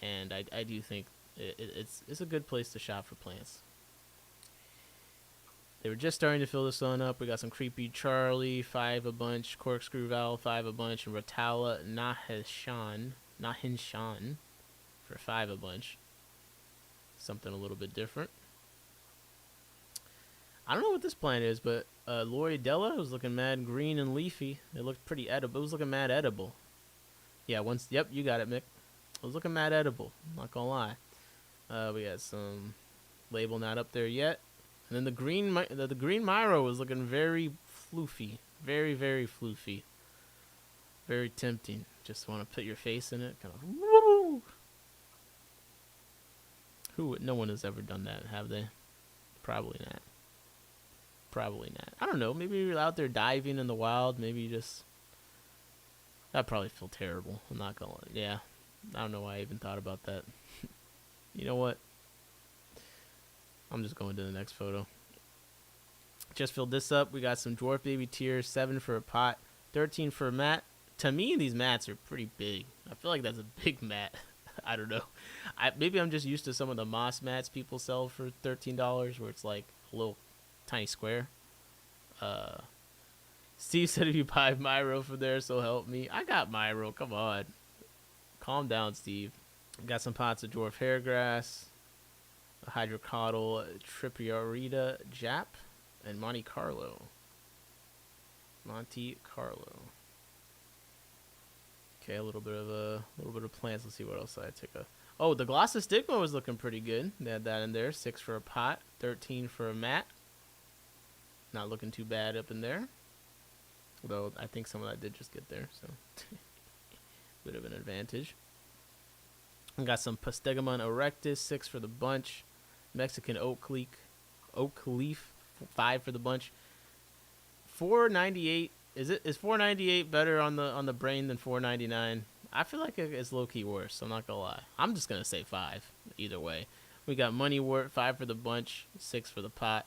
And I do think it's a good place to shop for plants. They were just starting to fill this one up. We got some Creepy Charlie, 5 a bunch, Corkscrew Valve, 5 a bunch, and Rotala Nahinshan for 5 a bunch. Something a little bit different. I don't know what this plant is, but Loridella was looking mad green and leafy. It looked pretty edible. It was looking mad edible. Yeah, yep, you got it, Mick. It was looking mad edible. Not gonna lie. We got some label not up there yet. And then the green Myro was looking very floofy. Very, very floofy. Very tempting. Just want to put your face in it. Kind of. Woo! No one has ever done that, have they? Probably not. Probably not. I don't know. Maybe you're out there diving in the wild. Maybe you just... That'd probably feel terrible. I'm not gonna... Yeah. I don't know why I even thought about that. You know what? I'm just going to the next photo. Just filled this up. We got some Dwarf Baby Tears, 7 for a pot, 13 for a mat. To me, these mats are pretty big. I feel like that's a big mat. I don't know. Maybe I'm just used to some of the moss mats people sell for $13, where it's like a little tiny square. Steve said if you buy Myro from there, so help me. I got Myro. Come on. Calm down, Steve. Got some pots of Dwarf Hairgrass, a Hydrocotyl Tripriorita Jap, and Monte Carlo. Okay, a little bit of plants. Let's see what else I took. Oh, the Glossostigma was looking pretty good. They had that in there. 6 for a pot, 13 for a mat. Not looking too bad up in there. Although I think some of that did just get there, so bit of an advantage. We got some Postegomon erectus, 6 for the bunch. Mexican oak leaf, 5 for the bunch. $4.98. Is $4.98 better on the brain than $4.99? I feel like it's low key worse. I'm not gonna lie. I'm just gonna say 5 either way. We got Moneywort, 5 for the bunch, 6 for the pot,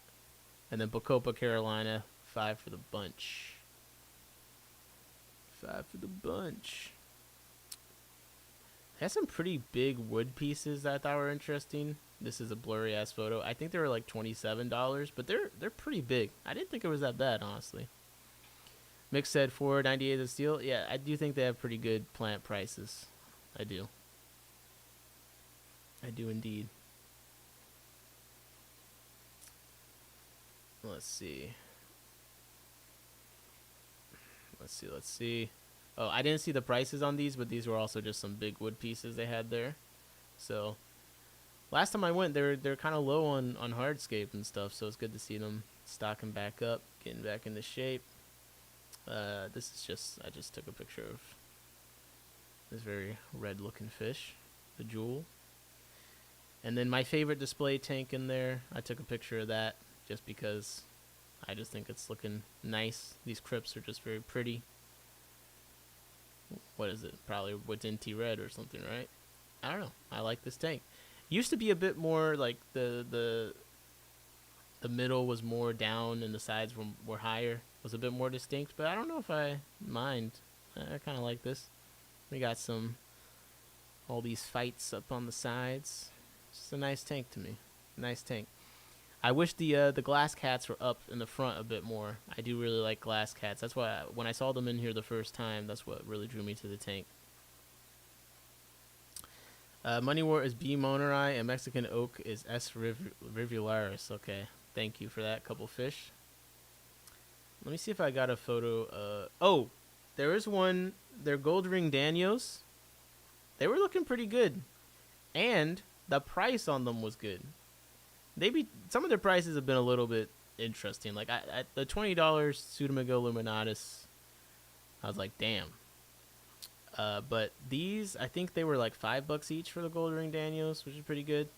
and then Bacopa Carolina, 5 for the bunch. 5 for the bunch. Has some pretty big wood pieces that I thought were interesting. This is a blurry ass photo. I think they were like $27, but they're pretty big. I didn't think it was that bad, honestly. Mick said $4.98 of steel. Yeah, I do think they have pretty good plant prices. I do. I do indeed. Let's see. Let's see. Oh, I didn't see the prices on these, but these were also just some big wood pieces they had there. So, Last time I went, they're kind of low on hardscape and stuff, so it's good to see them stocking back up, getting back into shape. This is just, I just took a picture of this very red looking fish, the jewel. And then my favorite display tank in there, I took a picture of that just because I just think it's looking nice. These crypts are just very pretty. What is it? Probably what's NT red or something, right? I don't know. I like this tank. Used to be a bit more like the middle was more down and the sides were higher. Was a bit more distinct, but I don't know if I mind. I kind of like this. We got all these fights up on the sides. It's a nice tank to me. Nice tank. I wish the glass cats were up in the front a bit more. I do really like glass cats. That's why when I saw them in here the first time, that's what really drew me to the tank. Money War is B. Monerai, and Mexican Oak is S. Rivularis. Okay, thank you for that. Couple fish. Let me see if I got a photo. Oh, there is one. They're gold ring Danios. They were looking pretty good, and the price on them was good. Some of their prices have been a little bit interesting. Like at the $20 Pseudomego Luminatus, I was like, damn. But these, I think they were like $5 each for the gold ring Danios, which is pretty good.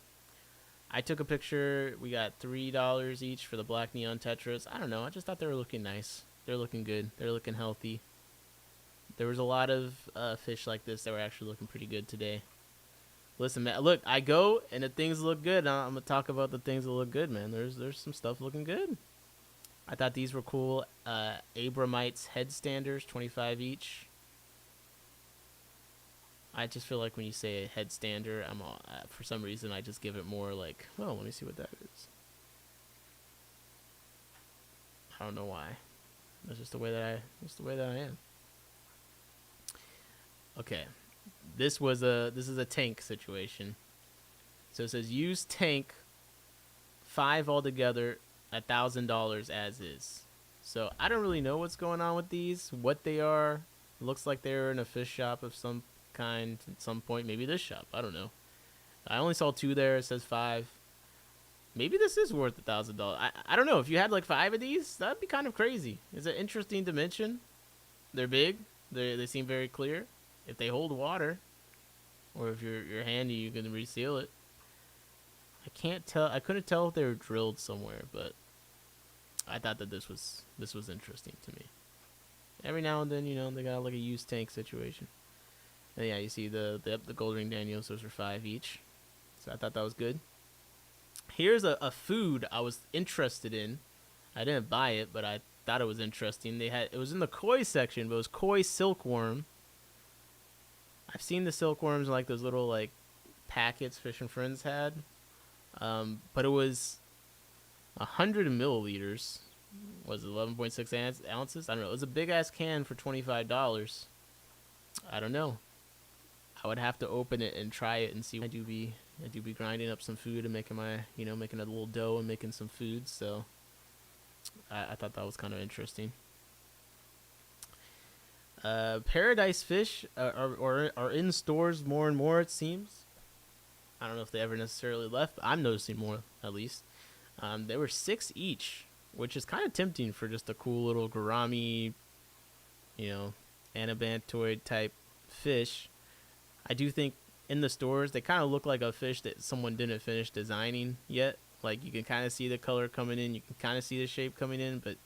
I took a picture. We got $3 each for the black neon tetras. I don't know. I just thought they were looking nice. They're looking good. They're looking healthy. There was a lot of fish like this that were actually looking pretty good today. Listen, man. Look, I go and the things look good. I'm gonna talk about the things that look good, man. There's some stuff looking good. I thought these were cool. Abramites headstanders, 25 each. I just feel like when you say a headstander, for some reason I just give it more like, well, let me see what that is. I don't know why. That's just the way that I am. Okay. This is a tank situation. So it says use tank 5 altogether, $1,000 as is. So I don't really know what's going on with these, what they are. It looks like they're in a fish shop of some kind at some point. Maybe this shop. I don't know. I only saw 2 there. It says 5. Maybe this is worth $1,000. I don't know. If you had like 5 of these, that'd be kind of crazy. It's an interesting dimension. They're big. They seem very clear. If they hold water, or if you're handy, you can reseal it. I can't tell. I couldn't tell if they were drilled somewhere, but I thought that this was interesting to me. Every now and then, they got like a used tank situation. And yeah, you see the gold ring Daniels. Those are 5 each. So I thought that was good. Here's a food I was interested in. I didn't buy it, but I thought it was interesting. It was in the koi section, but it was koi silkworm. I've seen the silkworms in like those little like packets Fish and Friends had. But it was 100 milliliters. Was it 11.6 ounces? I don't know. It was a big ass can for $25. I don't know. I would have to open it and try it and see. I do be grinding up some food and making making a little dough and making some food. So I thought that was kind of interesting. Paradise fish are in stores more and more, it seems. I don't know if they ever necessarily left, but I'm noticing more, at least. They were 6 each, which is kind of tempting for just a cool little gourami, anabantoid type fish. I do think in the stores, they kind of look like a fish that someone didn't finish designing yet. Like, you can kind of see the color coming in, you can kind of see the shape coming in, but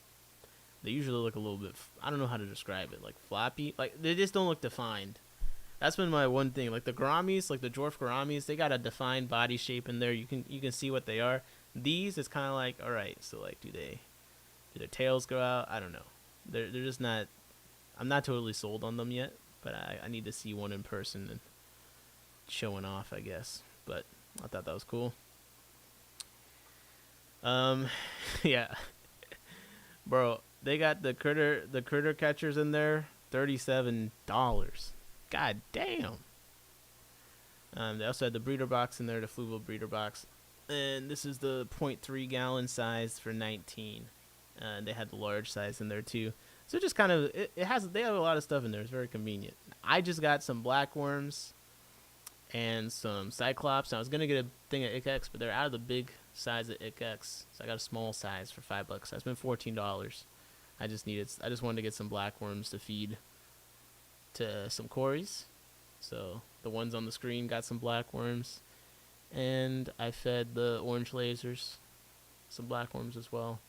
they usually look a little bit, I don't know how to describe it, like floppy. Like, they just don't look defined. That's been my one thing. Like the gouramis, like the dwarf gouramis, they got a defined body shape in there. You can see what they are. These, it's kind of like, all right, so like, do their tails go out? I don't know. They're just not, I'm not totally sold on them yet, but I need to see one in person and showing off, I guess. But I thought that was cool. Yeah. Bro, they got the critter catchers in there, $37. God damn. They also had the breeder box in there, the fluval breeder box. And this is the 0.3 gallon size for $19. They had the large size in there too. So just kind of, they have a lot of stuff in there. It's very convenient. I just got some black worms and some Cyclops. I was gonna get a thing of ICX, but they're out of the big size of ICX, so I got a small size for $5. I spent $14. I just wanted to get some black worms to feed to some cories. So the ones on the screen got some black worms, and I fed the orange lasers some black worms as well.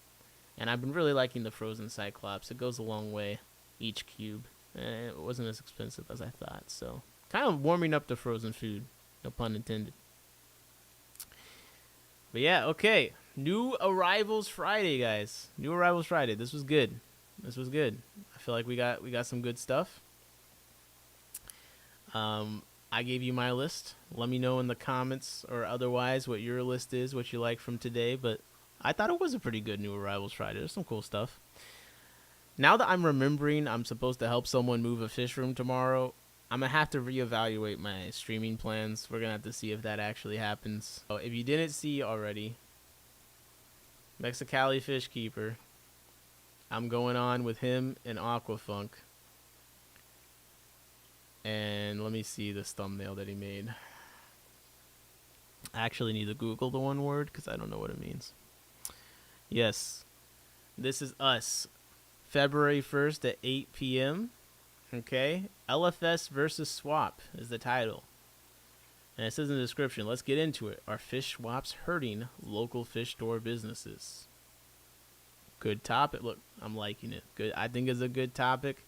And I've been really liking the frozen Cyclops. It goes a long way, each cube. And it wasn't as expensive as I thought, so kind of warming up the frozen food, no pun intended. But yeah, okay. New Arrivals Friday, guys. New Arrivals Friday. This was good. This was good. I feel like we got some good stuff. I gave you my list. Let me know in the comments or otherwise what your list is, what you like from today. But I thought it was a pretty good New Arrivals Friday. There's some cool stuff. Now that I'm remembering I'm supposed to help someone move a fish room tomorrow, I'm going to have to reevaluate my streaming plans. We're going to have to see if that actually happens. So if you didn't see already, Mexicali Fish Keeper, I'm going on with him and Aquafunk. And let me see this thumbnail that he made. I actually need to Google the one word because I don't know what it means. Yes, this is us. February 1st at 8 p.m. Okay, LFS versus swap is the title. And it says in the description, let's get into it. Are fish swaps hurting local fish store businesses? Good topic. Look, I'm liking it. Good. I think it's a good topic.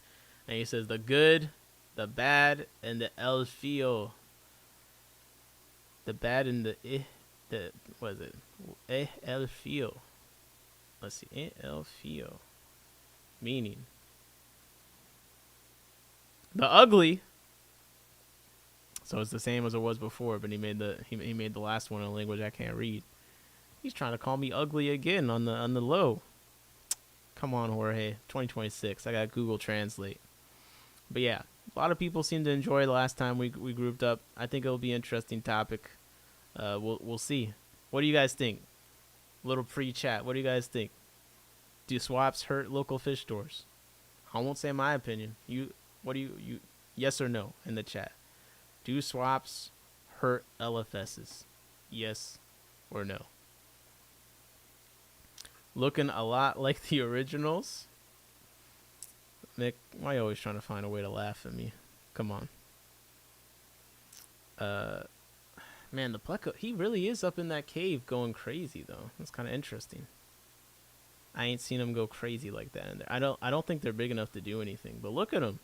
And he says the good, the bad, and the el feo. The bad and the what is it? El feo. Let's see. El feo. Meaning the ugly. So it's the same as it was before, but he made the last one in a language I can't read. He's trying to call me ugly again on the low. Come on, Jorge. 2026. I got Google Translate. But yeah, a lot of people seem to enjoy the last time we grouped up. I think it'll be an interesting topic. We'll see. What do you guys think? Little pre-chat. What do you guys think? Do swaps hurt local fish stores? I won't say my opinion. What do you yes or no in the chat? Do swaps hurt LFSs? Yes or no? Looking a lot like the originals. Nick, why are you always trying to find a way to laugh at me? Come on. Man, the Pleco, he really is up in that cave going crazy though. That's kind of interesting. I ain't seen him go crazy like that in there. I don't think they're big enough to do anything. But look at him.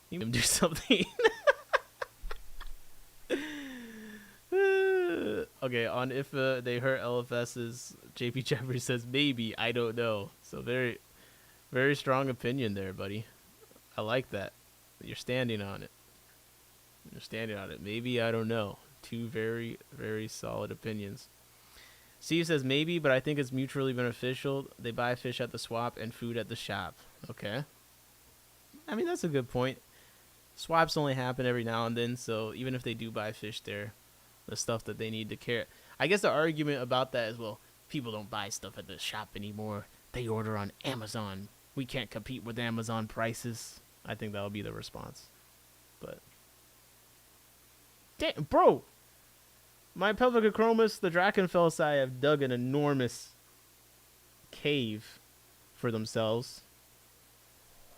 You can do something. Okay, on if they hurt LFSs, JP Jeffrey says maybe. I don't know. So very, very strong opinion there, buddy. I like that. You're standing on it. You're standing on it. Maybe, I don't know. Two very, very solid opinions. Steve says maybe, but I think it's mutually beneficial. They buy fish at the swap and food at the shop. Okay. I mean, that's a good point. Swaps only happen every now and then, so even if they do buy fish there, the stuff that they need to carry. I guess the argument about that is, well, people don't buy stuff at the shop anymore. They order on Amazon. We can't compete with Amazon prices. I think that'll be the response. But damn, bro, my Pelvicachromis, the Drachenfelsi, have dug an enormous cave for themselves.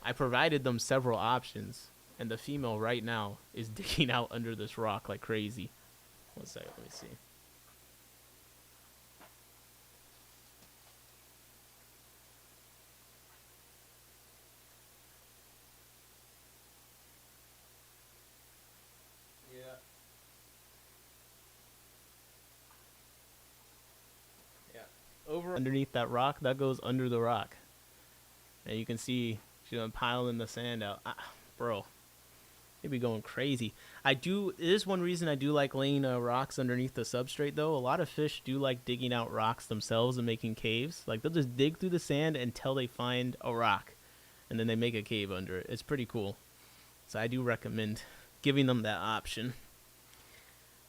I provided them several options, and the female right now is digging out under this rock like crazy. One second, let me see. Over underneath that rock, that goes under the rock. And you can see she's piling the sand out. Bro, they'd be going crazy. It is one reason I do like laying rocks underneath the substrate, though. A lot of fish do like digging out rocks themselves and making caves. Like, they'll just dig through the sand until they find a rock, and then they make a cave under it. It's pretty cool. So I do recommend giving them that option.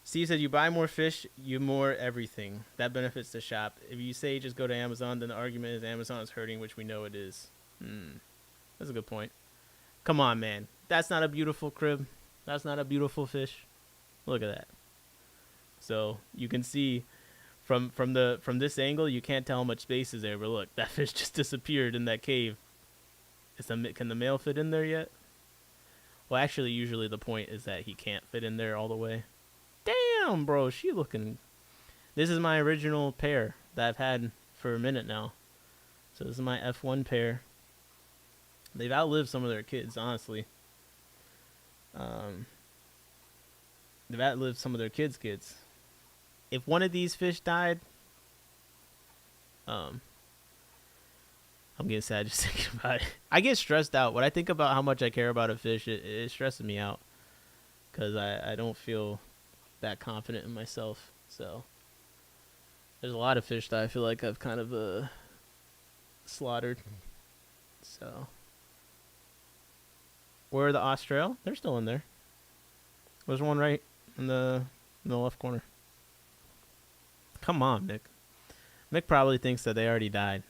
Steve said, you buy more fish, you more everything. That benefits the shop. If you say just go to Amazon, then the argument is Amazon is hurting, which we know it is. That's a good point. Come on, man. That's not a beautiful crib. That's not a beautiful fish. Look at that. So you can see from this angle, you can't tell how much space is there. But look, that fish just disappeared in that cave. Can the male fit in there yet? Well, actually, usually the point is that he can't fit in there all the way. Damn, bro, she looking. This is my original pair that I've had for a minute now. So this is my F1 pair. They've outlived some of their kids, honestly. They've outlived some of their kids' kids. If one of these fish died, I'm getting sad just thinking about it. I get stressed out when I think about how much I care about a fish. It stresses me out because I don't feel that confident in myself. So there's a lot of fish that I feel like I've kind of slaughtered. So where are the Australe? They're still in there. There's one right in the left corner. Come on, Mick. Mick probably thinks that they already died.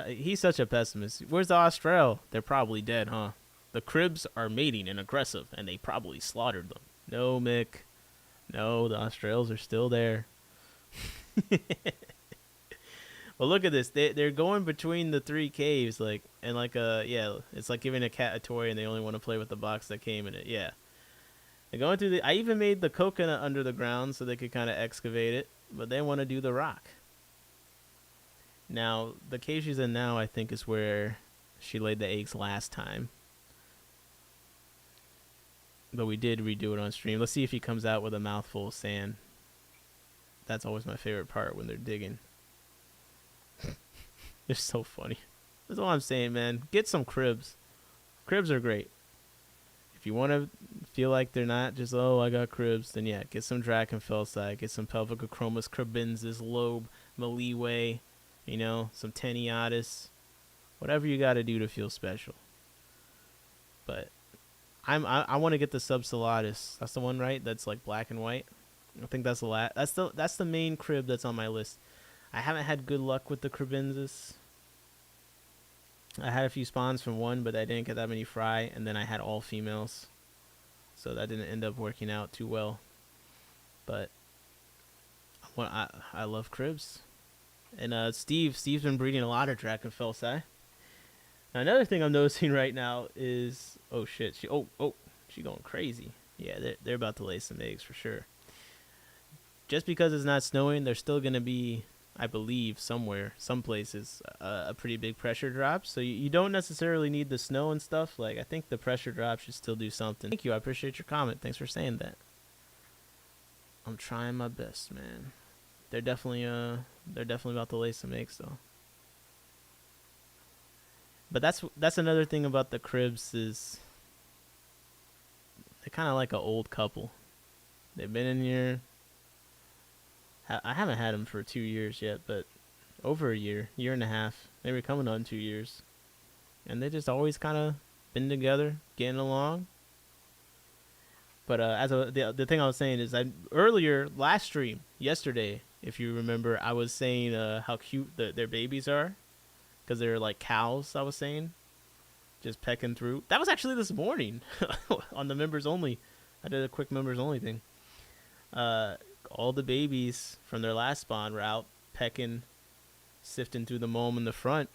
He's such a pessimist. Where's the Australe? They're probably dead, huh? The cribs are mating and aggressive, and they probably slaughtered them. No, Mick. No, the Australes are still there. Well, look at this. They're going between the 3 caves, it's like giving a cat a toy, and they only want to play with the box that came in it. Yeah. They're going through I even made the coconut under the ground so they could kind of excavate it, but they want to do the rock. Now, the cave she's in now, I think, is where she laid the eggs last time. But we did redo it on stream. Let's see if he comes out with a mouthful of sand. That's always my favorite part when they're digging. They're so funny. That's all I'm saying, man. Get some cribs. Cribs are great. If you want to feel like they're not just, oh, I got cribs, then yeah, get some Drachenfelsi, get some Pelvicachromis, Cribbensis, Lobe, Maliwe, some Teniatus, whatever you got to do to feel special. But I want to get the Subcellatus. That's the one, right? That's like black and white. I think that's that's the main crib that's on my list. I haven't had good luck with the Cribbensis. I had a few spawns from one, but I didn't get that many fry, and then I had all females, so that didn't end up working out too well. But I love cribs, and Steve's been breeding a lot of Drachenfelsi. Now, another thing I'm noticing right now is she going crazy. Yeah, they're about to lay some eggs for sure. Just because it's not snowing, there's still gonna be, I believe, some places, a pretty big pressure drop. So you don't necessarily need the snow and stuff. Like, I think the pressure drop should still do something. Thank you. I appreciate your comment. Thanks for saying that. I'm trying my best, man. They're definitely about to lay some eggs, though. But that's another thing about the cribs is they're kind of like an old couple. They've been in here. I haven't had them for 2 years yet, but over a year and a half. They were coming on 2 years. And they just always kind of been together, getting along. But the thing I was saying is, earlier, last stream, yesterday, if you remember, I was saying how cute their babies are. Because they're like cows, I was saying. Just pecking through. That was actually this morning on the members only. I did a quick members only thing. All the babies from their last spawn were out pecking, sifting through the moam in the front.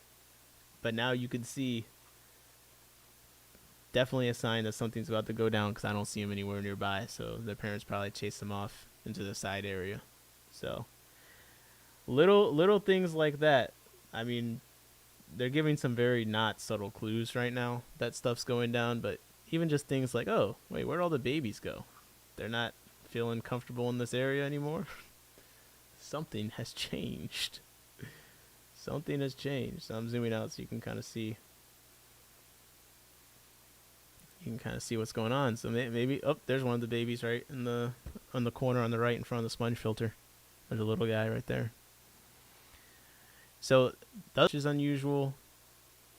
But now you can see, definitely a sign that something's about to go down because I don't see them anywhere nearby. So their parents probably chased them off into the side area. So little things like that. I mean, they're giving some very not subtle clues right now that stuff's going down. But even just things like, oh, wait, where'd all the babies go? They're not feeling comfortable in this area anymore. Something has changed. Something has changed. So I'm zooming out so you can kind of see. You can kind of see what's going on. So maybe there's one of the babies right on the corner on the right in front of the sponge filter. There's a little guy right there. So that is unusual.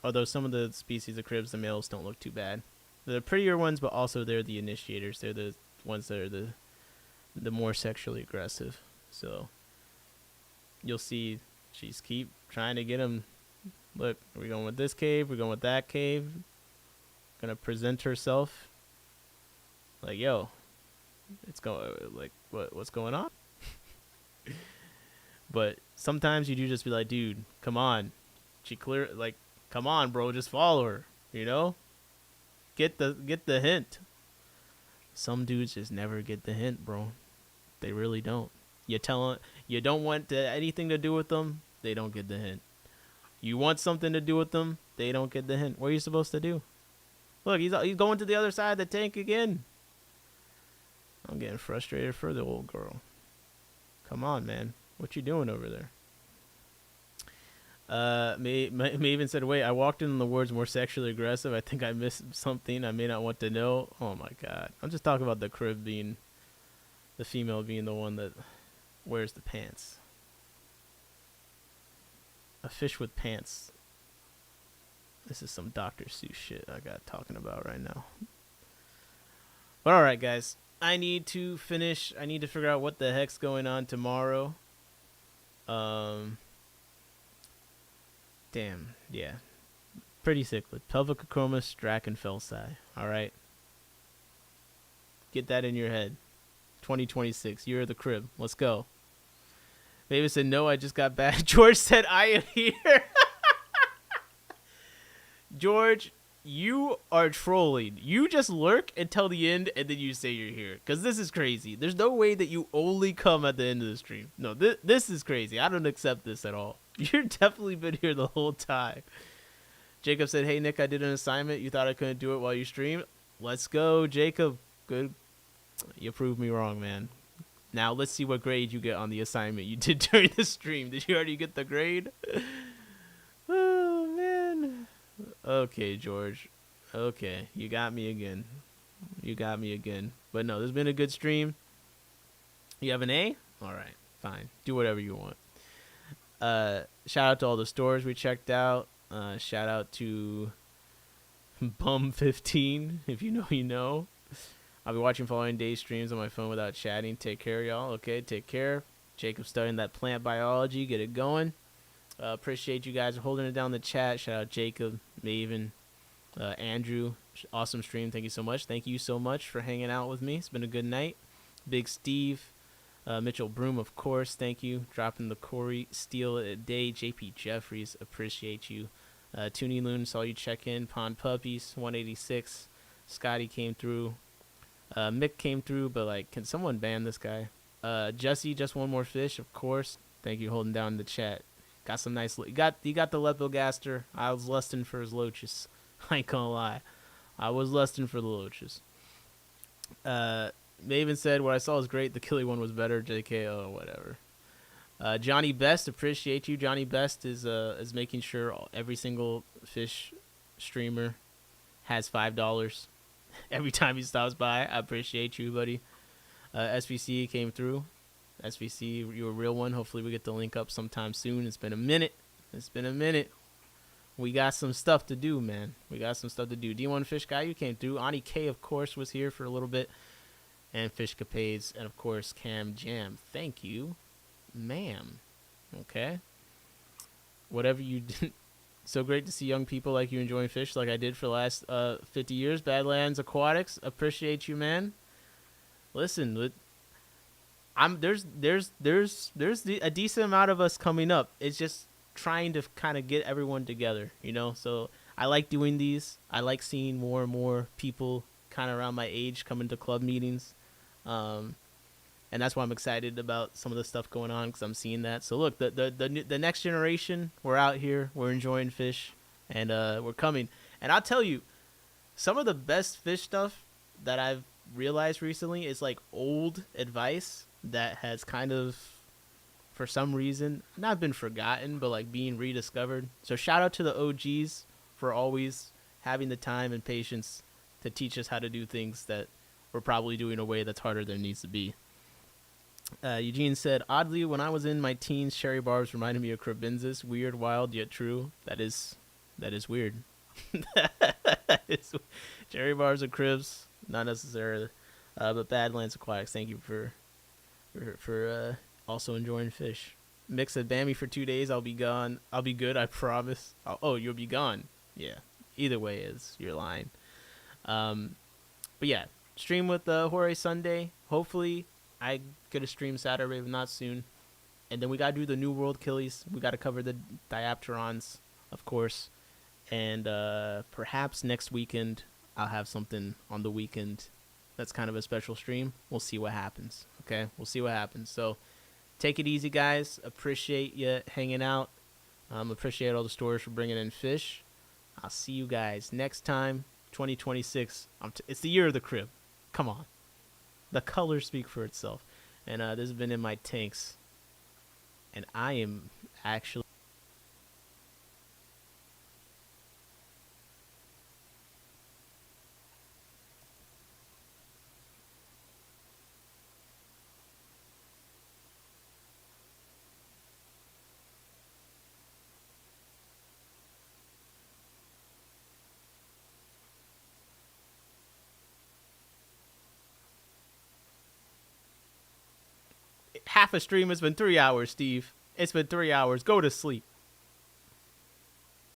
Although some of the species of cribs, the males don't look too bad. They're the prettier ones, but also they're the initiators. They're the ones that are the more sexually aggressive. So you'll see she's keep trying to get him. Look, we're going with this cave, we're going with that cave. Gonna present herself like, yo, It's going like what's going on? But sometimes you do just be like, dude, come on. She clear like, come on, bro, just follow her. You know, get the hint. Some dudes just never get the hint, bro. They really don't. You tell them you don't want anything to do with them, they don't get the hint. You want something to do with them, they don't get the hint. What are you supposed to do? Look, he's going to the other side of the tank again. I'm getting frustrated for the old girl. Come on, man. What you doing over there? May even said, wait, I walked in the words more sexually aggressive. I think I missed something I may not want to know. Oh, my God. I'm just talking about the crib being, the female being the one that wears the pants. A fish with pants. This is some Dr. Seuss shit I got talking about right now. But all right, guys. I need to finish. I need to figure out what the heck's going on tomorrow. Damn. Yeah. Pretty cichlid. Pelvicachromis, Drachenfelsi. All right. Get that in your head. 2026. Year of the crib. Let's go. Mavis said, no, I just got back. George said, I am here. George, you are trolling. You just lurk until the end, and then you say you're here. Because this is crazy. There's no way that you only come at the end of the stream. No, this is crazy. I don't accept this at all. You've definitely been here the whole time. Jacob said, hey, Nick, I did an assignment. You thought I couldn't do it while you stream? Let's go, Jacob. Good. You proved me wrong, man. Now, let's see what grade you get on the assignment you did during the stream. Did you already get the grade? Oh, man. Okay, George. Okay, you got me again. You got me again. But no, this has been a good stream. You have an A? All right, fine. Do whatever you want. Shout out to all the stores we checked out. Shout out to Bum15. If you know, you know. I'll be watching following day streams on my phone without chatting. Take care, y'all. Okay, take care. Jacob's studying that plant biology. Get it going. Appreciate you guys holding it down in the chat. Shout out Jacob, Maven, Andrew. Awesome stream. Thank you so much. Thank you so much for hanging out with me. It's been a good night. Big Steve, Mitchell Broom, of course. Thank you. Dropping the Corey Steele Day. JP Jeffries. Appreciate you. Toonie Loon, saw you check in. Pond Puppies, 186. Scotty came through. Mick came through, but like, can someone ban this guy? Jesse, just one more fish, of course. Thank you, holding down the chat. Got some nice. You got the Lepogaster. I was lusting for his loaches. I ain't gonna lie, I was lusting for the loaches. Maven said, "What I saw was great. The Killy one was better." JK, oh whatever. Johnny Best, appreciate you. Johnny Best is making sure every single fish streamer has $5 every time he stops by. I appreciate you, buddy. SVC came through. SVC, you're a real one. Hopefully we get to link up sometime soon. It's been a minute. We got some stuff to do, man. We got some stuff to do. D1 Fish Guy, you came through. Ani K, of course, was here for a little bit. And Fishcapades, and of course, Cam Jam. Thank you, ma'am. Okay. Whatever you did. So great to see young people like you enjoying fish like I did for the last 50 years. Badlands Aquatics, appreciate you, man. Listen, there's a decent amount of us coming up. It's just trying to kind of get everyone together, you know? So I like doing these. I like seeing more and more people kind of around my age coming to club meetings. And that's why I'm excited about some of the stuff going on, because I'm seeing that. So look, the next generation, we're out here, we're enjoying fish, and we're coming. And I'll tell you, some of the best fish stuff that I've realized recently is like old advice that has kind of, for some reason, not been forgotten, but like being rediscovered. So shout out to the OGs for always having the time and patience to teach us how to do things that we're probably doing in a way that's harder than it needs to be. Eugene said, oddly, when I was in my teens, cherry barbs reminded me of cribinsis. Weird, wild, yet true. That is weird. Cherry barbs and cribs, not necessarily. But Badlands Aquatics, thank you for also enjoying fish. Mick said, ban me for 2 days. I'll be gone. I'll be good, I promise. Oh, you'll be gone. Yeah. Either way you're lying. But yeah, stream with Jorge Sunday. Hopefully, I get a stream Saturday, but not soon. And then we gotta do the New World Killies. We gotta cover the Diapterons, of course. And perhaps next weekend I'll have something on the weekend that's kind of a special stream. We'll see what happens. Okay, we'll see what happens. So take it easy, guys. Appreciate you hanging out. Appreciate all the stores for bringing in fish. I'll see you guys next time. 2026. It's the year of the crib. Come on. The colors speak for itself. And this has been In My Tanks. And I am actually... Half a stream has been 3 hours, Steve. It's been 3 hours. Go to sleep.